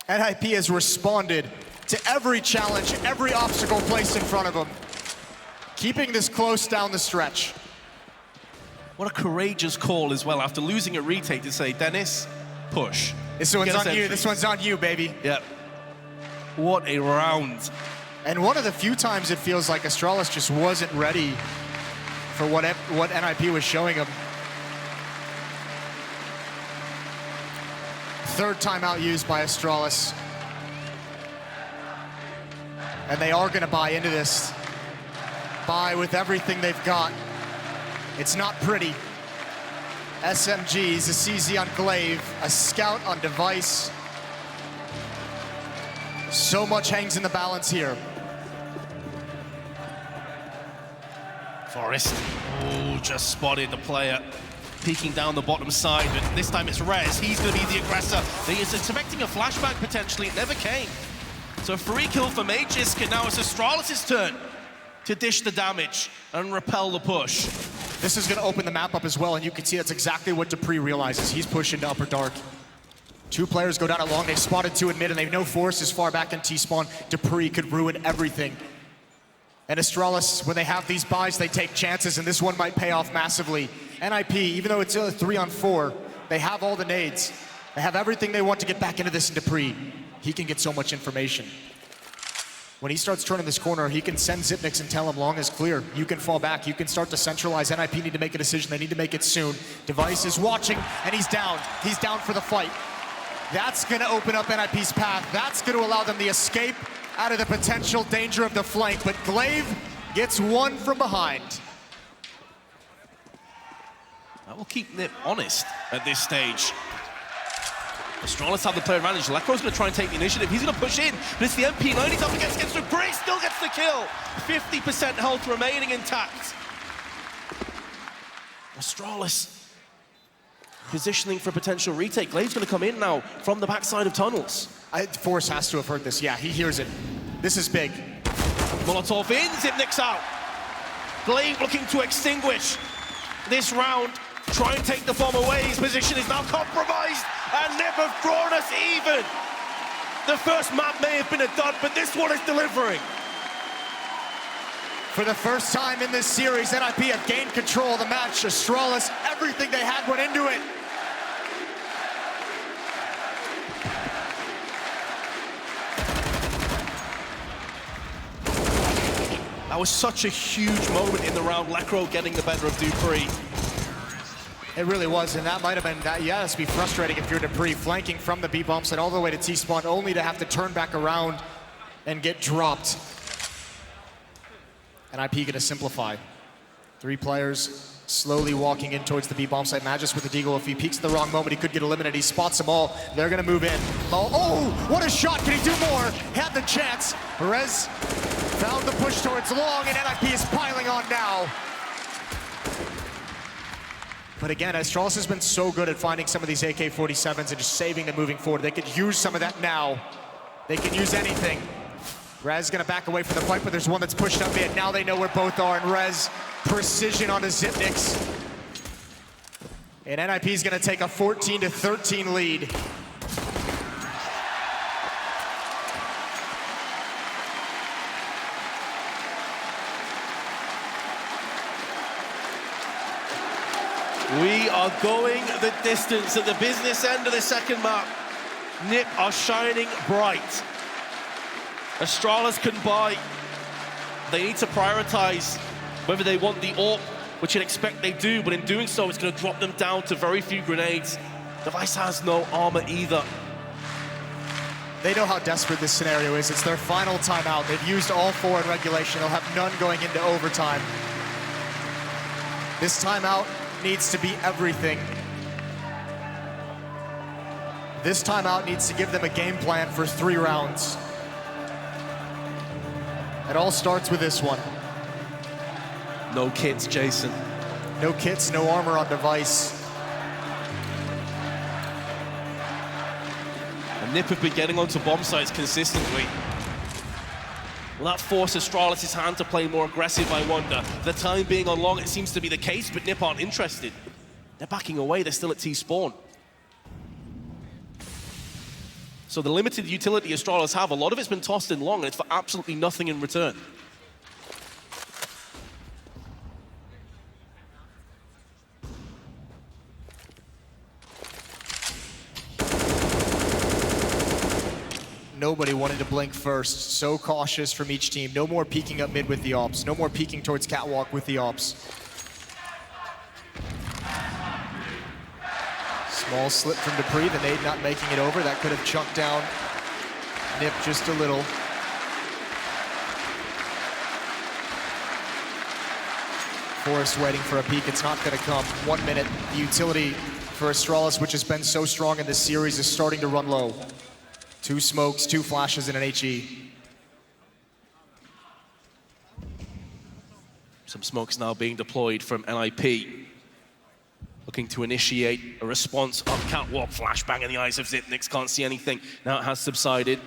NIP has responded to every challenge, every obstacle placed in front of them, keeping this close down the stretch. What a courageous call as well after losing a retake to say, Dennis, push. This one's on you, this one's on you, baby. Yep. What a round. And one of the few times it feels like Astralis just wasn't ready for what NIP was showing him. Third timeout used by Astralis. And they are gonna buy into this. Buy with everything they've got. It's not pretty. SMGs, a CZ on Glaive, a Scout on Device. So much hangs in the balance here. Forrest, oh, just spotted the player peeking down the bottom side, but this time it's Rez. He's going to be the aggressor. He is expecting a flashback potentially. It never came. So free kill for Magisk, and now it's Astralis' turn to dish the damage and repel the push. This is going to open the map up as well, and you can see that's exactly what dupreeh realizes. He's pushing to upper dark. Two players go down at long. They've spotted two in mid, and they've no force as far back in T-spawn. dupreeh could ruin everything. And Astralis, when they have these buys, they take chances, and this one might pay off massively. NIP, even though it's a 3-on-4, they have all the nades. They have everything they want to get back into this in dupreeh. He can get so much information. When he starts turning this corner, he can send Zipnix and tell him long is clear. You can fall back. You can start to centralize. NIP need to make a decision. They need to make it soon. Device is watching, and he's down. He's down for the fight. That's going to open up NIP's path. That's going to allow them the escape out of the potential danger of the flank. But Glaive gets one from behind. That will keep Nip honest at this stage. Astralis have the player advantage. Lekro's going to try and take the initiative. He's going to push in, but it's the MP9. He's up against dupreeh. Still gets the kill. 50% health remaining intact. Astralis positioning for a potential retake. Glaive's going to come in now from the backside of tunnels. Force has to have heard this. Yeah, he hears it. This is big. Molotov in, Zipnix out. Glaive looking to extinguish this round. Try and take the bomb away. His position is now compromised, and Nip have drawn us even. The first map may have been a dud, but this one is delivering. For the first time in this series, NIP have gained control of the match. Astralis, everything they had went into it. That was such a huge moment in the round. Lekro getting the better of dupreeh. It really was, and that might have been, yeah, that's be frustrating if you're dupreeh, flanking from the B bomb side all the way to T-spawn, only to have to turn back around and get dropped. NIP gonna simplify. Three players slowly walking in towards the B bomb site. Magisk with the deagle. If he peeks at the wrong moment, he could get eliminated. He spots them all. They're gonna move in. Oh, what a shot. Can he do more? Had the chance. Rez found the push towards long, and NIP is piling on now. But again, Astralis has been so good at finding some of these AK-47s and just saving them moving forward. They could use some of that now. They can use anything. Rez gonna back away from the fight, but there's one that's pushed up mid. Now they know where both are, and Rez, precision on his Zipnix. And NIP's gonna take a 14-13 lead. We are going the distance at the business end of the second map. Nip are shining bright. Astralis can buy. They need to prioritize whether they want the AWP, which you'd expect they do, but in doing so, it's going to drop them down to very few grenades. Device has no armor either. They know how desperate this scenario is. It's their final timeout. They've used all four in regulation. They'll have none going into overtime. This timeout needs to be everything. This timeout needs to give them a game plan for 3 rounds. It all starts with this one. No kits, Jason. No kits, no armor on Device. Nip have been getting onto bomb sites consistently. Will that force Astralis' hand to play more aggressive, I wonder? For the time being on long, it seems to be the case, but Nip aren't interested. They're backing away, they're still at T-spawn. So the limited utility Astralis have, a lot of it's been tossed in long, and it's for absolutely nothing in return. Nobody wanted to blink first. So cautious from each team. No more peeking up mid with the ops. No more peeking towards catwalk with the ops. Small slip from Dupree. The nade not making it over. That could have chunked down Nip just a little. Forrest waiting for a peek. It's not going to come. 1 minute. The utility for Astralis, which has been so strong in this series, is starting to run low. 2 smokes, 2 flashes, and an HE. Some smokes now being deployed from NIP. Looking to initiate a response up catwalk. Flashbang in the eyes of Zipnix. Can't see anything. Now it has subsided.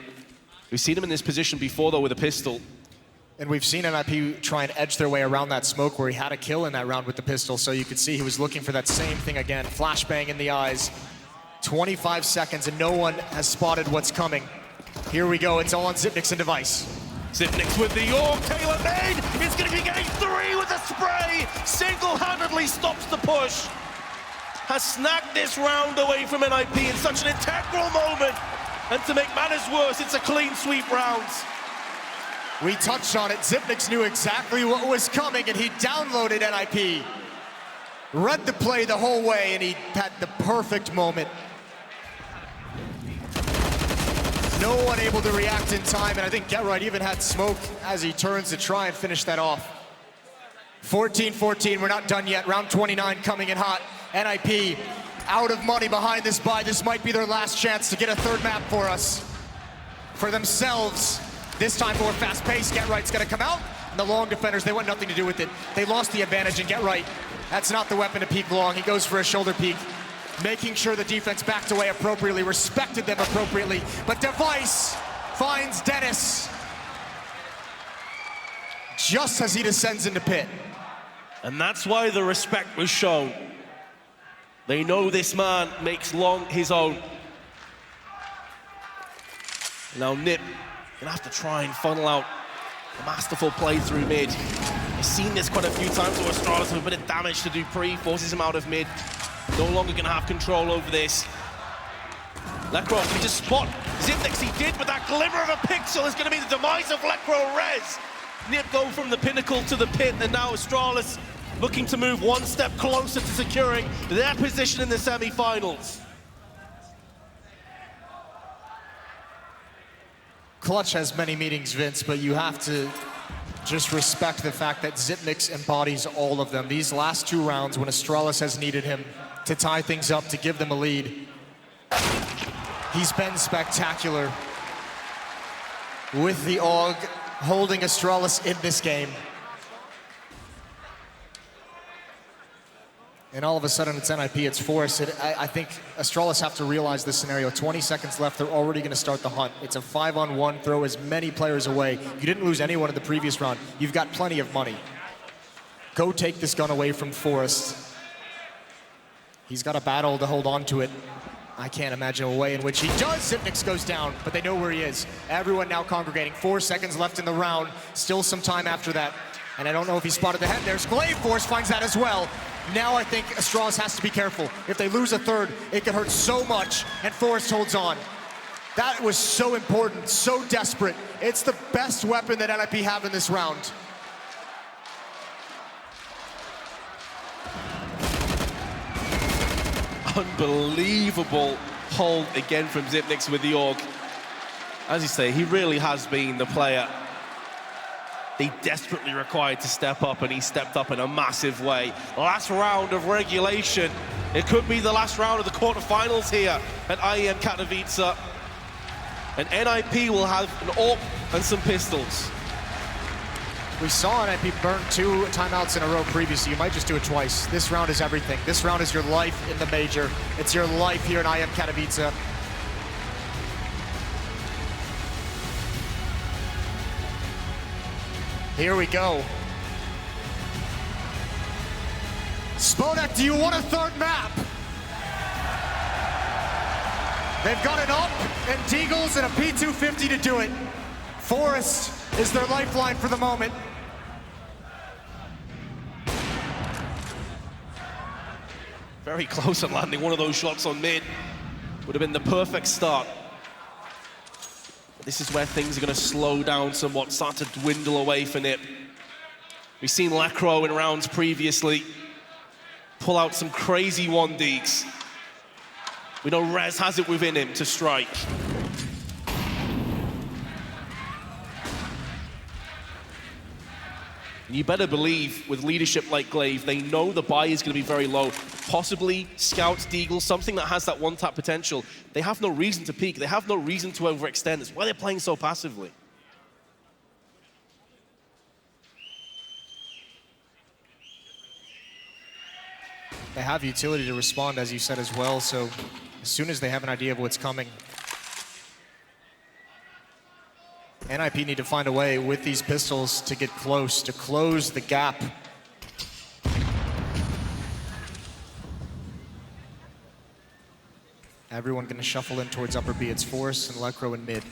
We've seen him in this position before, though, with a pistol. And we've seen NIP try and edge their way around that smoke where he had a kill in that round with the pistol. So you could see he was looking for that same thing again. Flashbang in the eyes. 25 seconds and no one has spotted what's coming. Here we go, it's all on Zipnix and Device. Zipnix with the York, Taylor made. It's going to be getting 3 with a spray. Single-handedly stops the push. Has snagged this round away from NIP in such an integral moment. And to make matters worse, it's a clean sweep round. We touched on it, Zipnix knew exactly what was coming and he downloaded NIP. Read the play the whole way and he had the perfect moment. No one able to react in time, and I think Get Right even had smoke as he turns to try and finish that off. 14-14, we're not done yet. Round 29 coming in hot. NIP out of money behind this buy. This might be their last chance to get a third map for us. For themselves, this time more fast pace. Get Right's gonna come out. And the long defenders, they want nothing to do with it. They lost the advantage and Get Right. That's not the weapon to peek long. He goes for a shoulder peek. Making sure the defense backed away appropriately, respected them appropriately. But Device finds Dennis just as he descends into pit. And that's why the respect was shown. They know this man makes long his own. Now Nip gonna have to try and funnel out a masterful play through mid. I've seen this quite a few times where Astralis have a bit of damage to Dupree, forces him out of mid. No longer going to have control over this. Lekro can just spot Zipnix. He did, but that glimmer of a pixel is going to be the demise of Lekro Rez. Nip go from the pinnacle to the pit, and now Astralis looking to move 1 step closer to securing their position in the semi-finals. Clutch has many meanings, Vince, but you have to just respect the fact that Zipnix embodies all of them. These last 2 rounds, when Astralis has needed him to tie things up, to give them a lead, he's been spectacular with the AUG holding Astralis in this game. And all of a sudden it's NIP, it's Forrest. I think Astralis have to realize this scenario. 20 seconds left, they're already gonna start the hunt. It's a 5-on-1, throw as many players away. You didn't lose anyone in the previous round. You've got plenty of money. Go take this gun away from Forrest. He's got a battle to hold on to it. I can't imagine a way in which he does. Zipnix goes down, but they know where he is. Everyone now congregating. 4 seconds left in the round. Still some time after that. And I don't know if he spotted the head. There's Glaive Force, finds that as well. Now I think Astralis has to be careful. If they lose a third, it could hurt so much, and Forrest holds on. That was so important, so desperate. It's the best weapon that NIP have in this round. Unbelievable hold again from Zipnix with the AUG. As you say, he really has been the player they desperately required to step up, and he stepped up in a massive way. Last round of regulation. It could be the last round of the quarterfinals here at IEM Katowice. And NIP will have an AWP and some pistols. We saw NIP burn 2 timeouts in a row previously. You might just do it twice. This round is everything. This round is your life in the major. It's your life here in IEM Katowice. Here we go. Spodek, do you want a third map? They've got an up and Deagles and a P250 to do it. Forrest is their lifeline for the moment. Very close on landing one of those shots on mid. Would have been the perfect start. This is where things are going to slow down somewhat, start to dwindle away for Nip. We've seen Lacro in rounds previously pull out some crazy 1-deeks. We know Rez has it within him to strike. You better believe with leadership like Glaive, they know the buy is going to be very low. Possibly Scouts, Deagle, something that has that one-tap potential. They have no reason to peek. They have no reason to overextend. That's why they're playing so passively. They have utility to respond, as you said as well, so as soon as they have an idea of what's coming, NIP need to find a way with these pistols to get close, to close the gap. Everyone gonna shuffle in towards upper B. It's Forrest and Lecro in mid.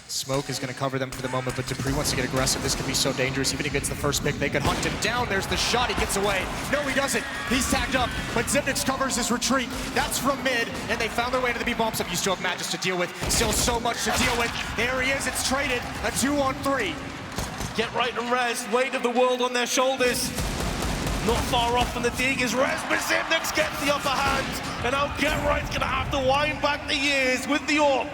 Smoke is gonna cover them for the moment, but Dupree wants to get aggressive. This could be so dangerous. Even if he gets the first pick, they could hunt him down. There's the shot, he gets away. No, he doesn't. He's tagged up, but Zipnix covers his retreat. That's from mid, and they found their way to the B bomb site. You still have Magus to deal with. Still so much to deal with. There he is, it's traded. A 2-on-3. Get right and Rez, weight of the world on their shoulders. Not far off from the dig is Rez, but Zipnix gets the upper hand. And now Get Right's gonna have to wind back the years with the AWP.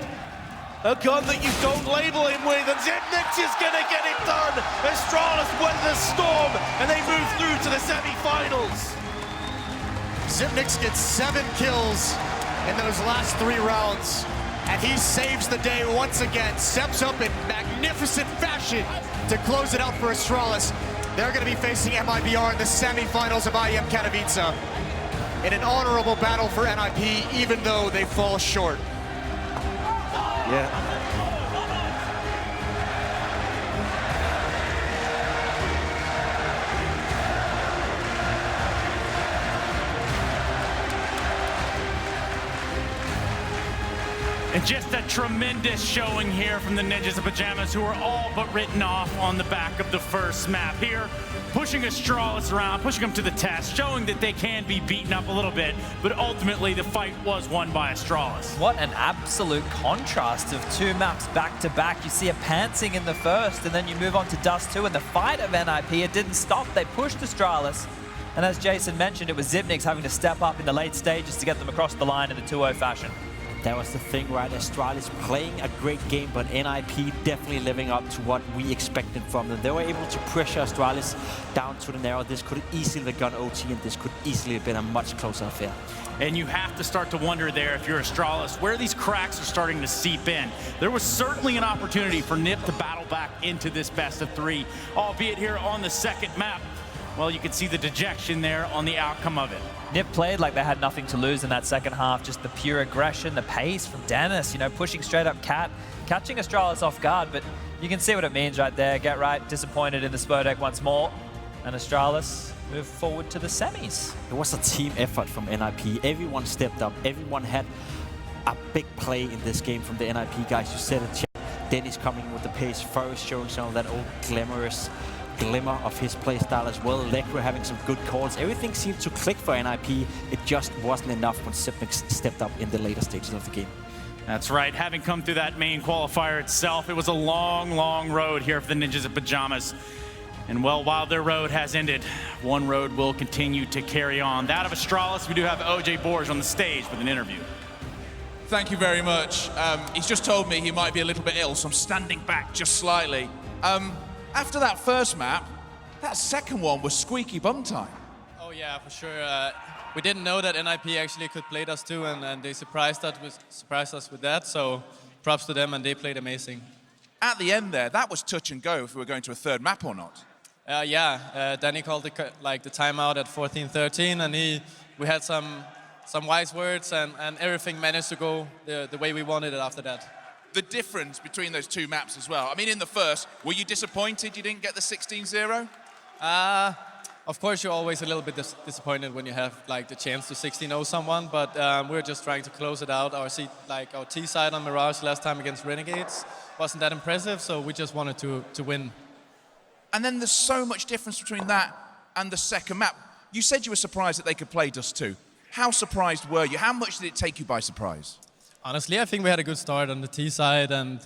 A gun that you don't label him with, and Zipnix is gonna get it done. Astralis weather the storm, and they move through to the semi-finals. Zipnix gets 7 kills in those last 3 rounds, and he saves the day once again. Steps up in magnificent fashion to close it out for Astralis. They're gonna be facing MIBR in the semi-finals of IEM Katowice in an honorable battle for NIP, even though they fall short. Yeah. And just a tremendous showing here from the Ninjas of Pajamas, who are all but written off on the back of the first map here, pushing Astralis around, pushing them to the test, showing that they can be beaten up a little bit, but ultimately the fight was won by Astralis. What an absolute contrast of 2 maps back to back. You see a pantsing in the first, and then you move on to Dust 2, and the fight of NIP, it didn't stop. They pushed Astralis. And as Jason mentioned, it was Zipnix having to step up in the late stages to get them across the line in a 2-0 fashion. That was the thing, right? Astralis playing a great game, but NIP definitely living up to what we expected from them. They were able to pressure Astralis down to the narrow. This could easily have gone OT, and this could easily have been a much closer affair. And you have to start to wonder there, if you're Astralis, where these cracks are starting to seep in. There was certainly an opportunity for NIP to battle back into this best of 3, albeit here on the second map. Well, you can see the dejection there on the outcome of it. NIP played like they had nothing to lose in that second half. Just the pure aggression, the pace from Dennis, you know, pushing straight up Cat, catching Astralis off guard, but you can see what it means right there. Get Right disappointed in the Spodek once more, and Astralis move forward to the semis. It was a team effort from NIP. Everyone stepped up. Everyone had a big play in this game from the NIP guys. You said it, Dennis coming with the pace, Forrest showing some of that old glamorous glimmer of his play style as well. Lecro having some good calls. Everything seemed to click for NIP. It just wasn't enough when Zipnix stepped up in the later stages of the game. That's right. Having come through that main qualifier itself, it was a long, long road here for the Ninjas of Pajamas. And well, while their road has ended, one road will continue to carry on. That of Astralis. We do have OJ Borges on the stage with an interview. Thank you very much. He's just told me he might be a little bit ill, so I'm standing back just slightly. After that first map, that second one was squeaky bum time. Oh yeah, for sure. We didn't know that NIP actually could play us too, and they surprised us with that. So props to them, and they played amazing. At the end there, that was touch and go if we were going to a third map or not. Danny called the timeout at 14-13, and we had some wise words, and everything managed to go the way we wanted it after that. the difference between those two maps as well. I mean, in the first, were you disappointed you didn't get the 16-0? Of course, you're always a little bit disappointed when you have like the chance to 16-0 someone, but we're just trying to close it out. Our T side on Mirage last time against Renegades wasn't that impressive, so we just wanted to win. And then there's so much difference between that and the second map. You said you were surprised that they could play Dust 2. How surprised were you? How much did it take you by surprise? Honestly, I think we had a good start on the T side, and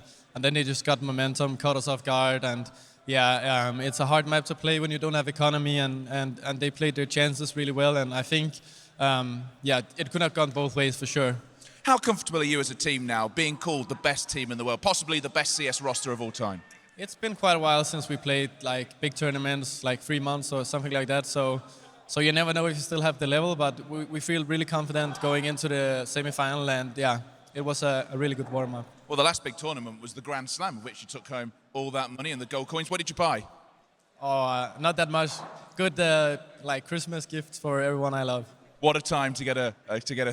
then they just got momentum, caught us off guard, and yeah, it's a hard map to play when you don't have economy, and they played their chances really well, and I think, yeah, it could have gone both ways for sure. How comfortable are you as a team now, being called the best team in the world, possibly the best CS roster of all time? It's been quite a while since we played like big tournaments, like 3 months or something like that, so you never know if you still have the level, but we feel really confident going into the semi-final, and yeah, it was a really good warm-up. Well, the last big tournament was the Grand Slam, of which you took home all that money and the gold coins. What did you buy? Oh, not that much. Good, like Christmas gifts for everyone I love. What a time to get a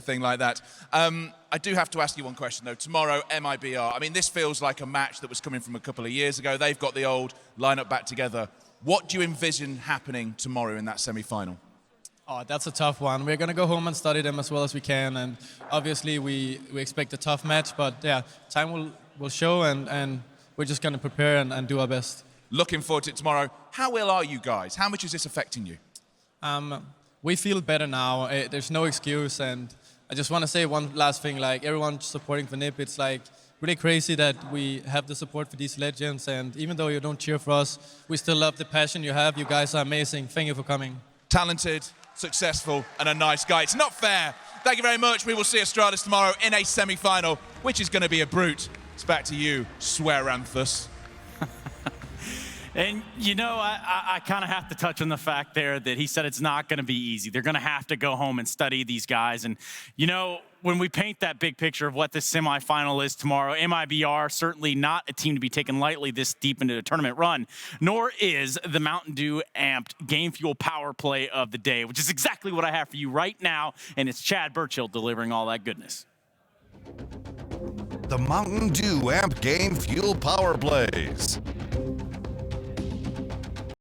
thing like that. I do have to ask you one question though. Tomorrow, MIBR. I mean, this feels like a match that was coming from a couple of years ago. They've got the old lineup back together. What do you envision happening tomorrow in that semi-final? Oh, that's a tough one. We're going to go home and study them as well as we can, and obviously we expect a tough match, but yeah, time will show, and we're just going to prepare and do our best. Looking forward to it tomorrow. How ill are you guys? How much is this affecting you? We feel better now. There's no excuse, and I just want to say one last thing, like everyone supporting for NiP, it's like really crazy that we have the support for these legends, and even though you don't cheer for us, we still love the passion you have. You guys are amazing. Thank you for coming. Talented, successful, and a nice guy. It's not fair. Thank you very much. We will see Astralis tomorrow in a semi-final, which is going to be a brute. It's back to you, Swearanthus. And, you know, I kind of have to touch on the fact there that he said it's not going to be easy. They're going to have to go home and study these guys. And, you know, when we paint that big picture of what this semifinal is tomorrow, MIBR certainly not a team to be taken lightly this deep into the tournament run, nor is the Mountain Dew amped Game Fuel power play of the day, which is exactly what I have for you right now. And it's Chad Burchill delivering all that goodness. The Mountain Dew Amp Game Fuel Power Plays.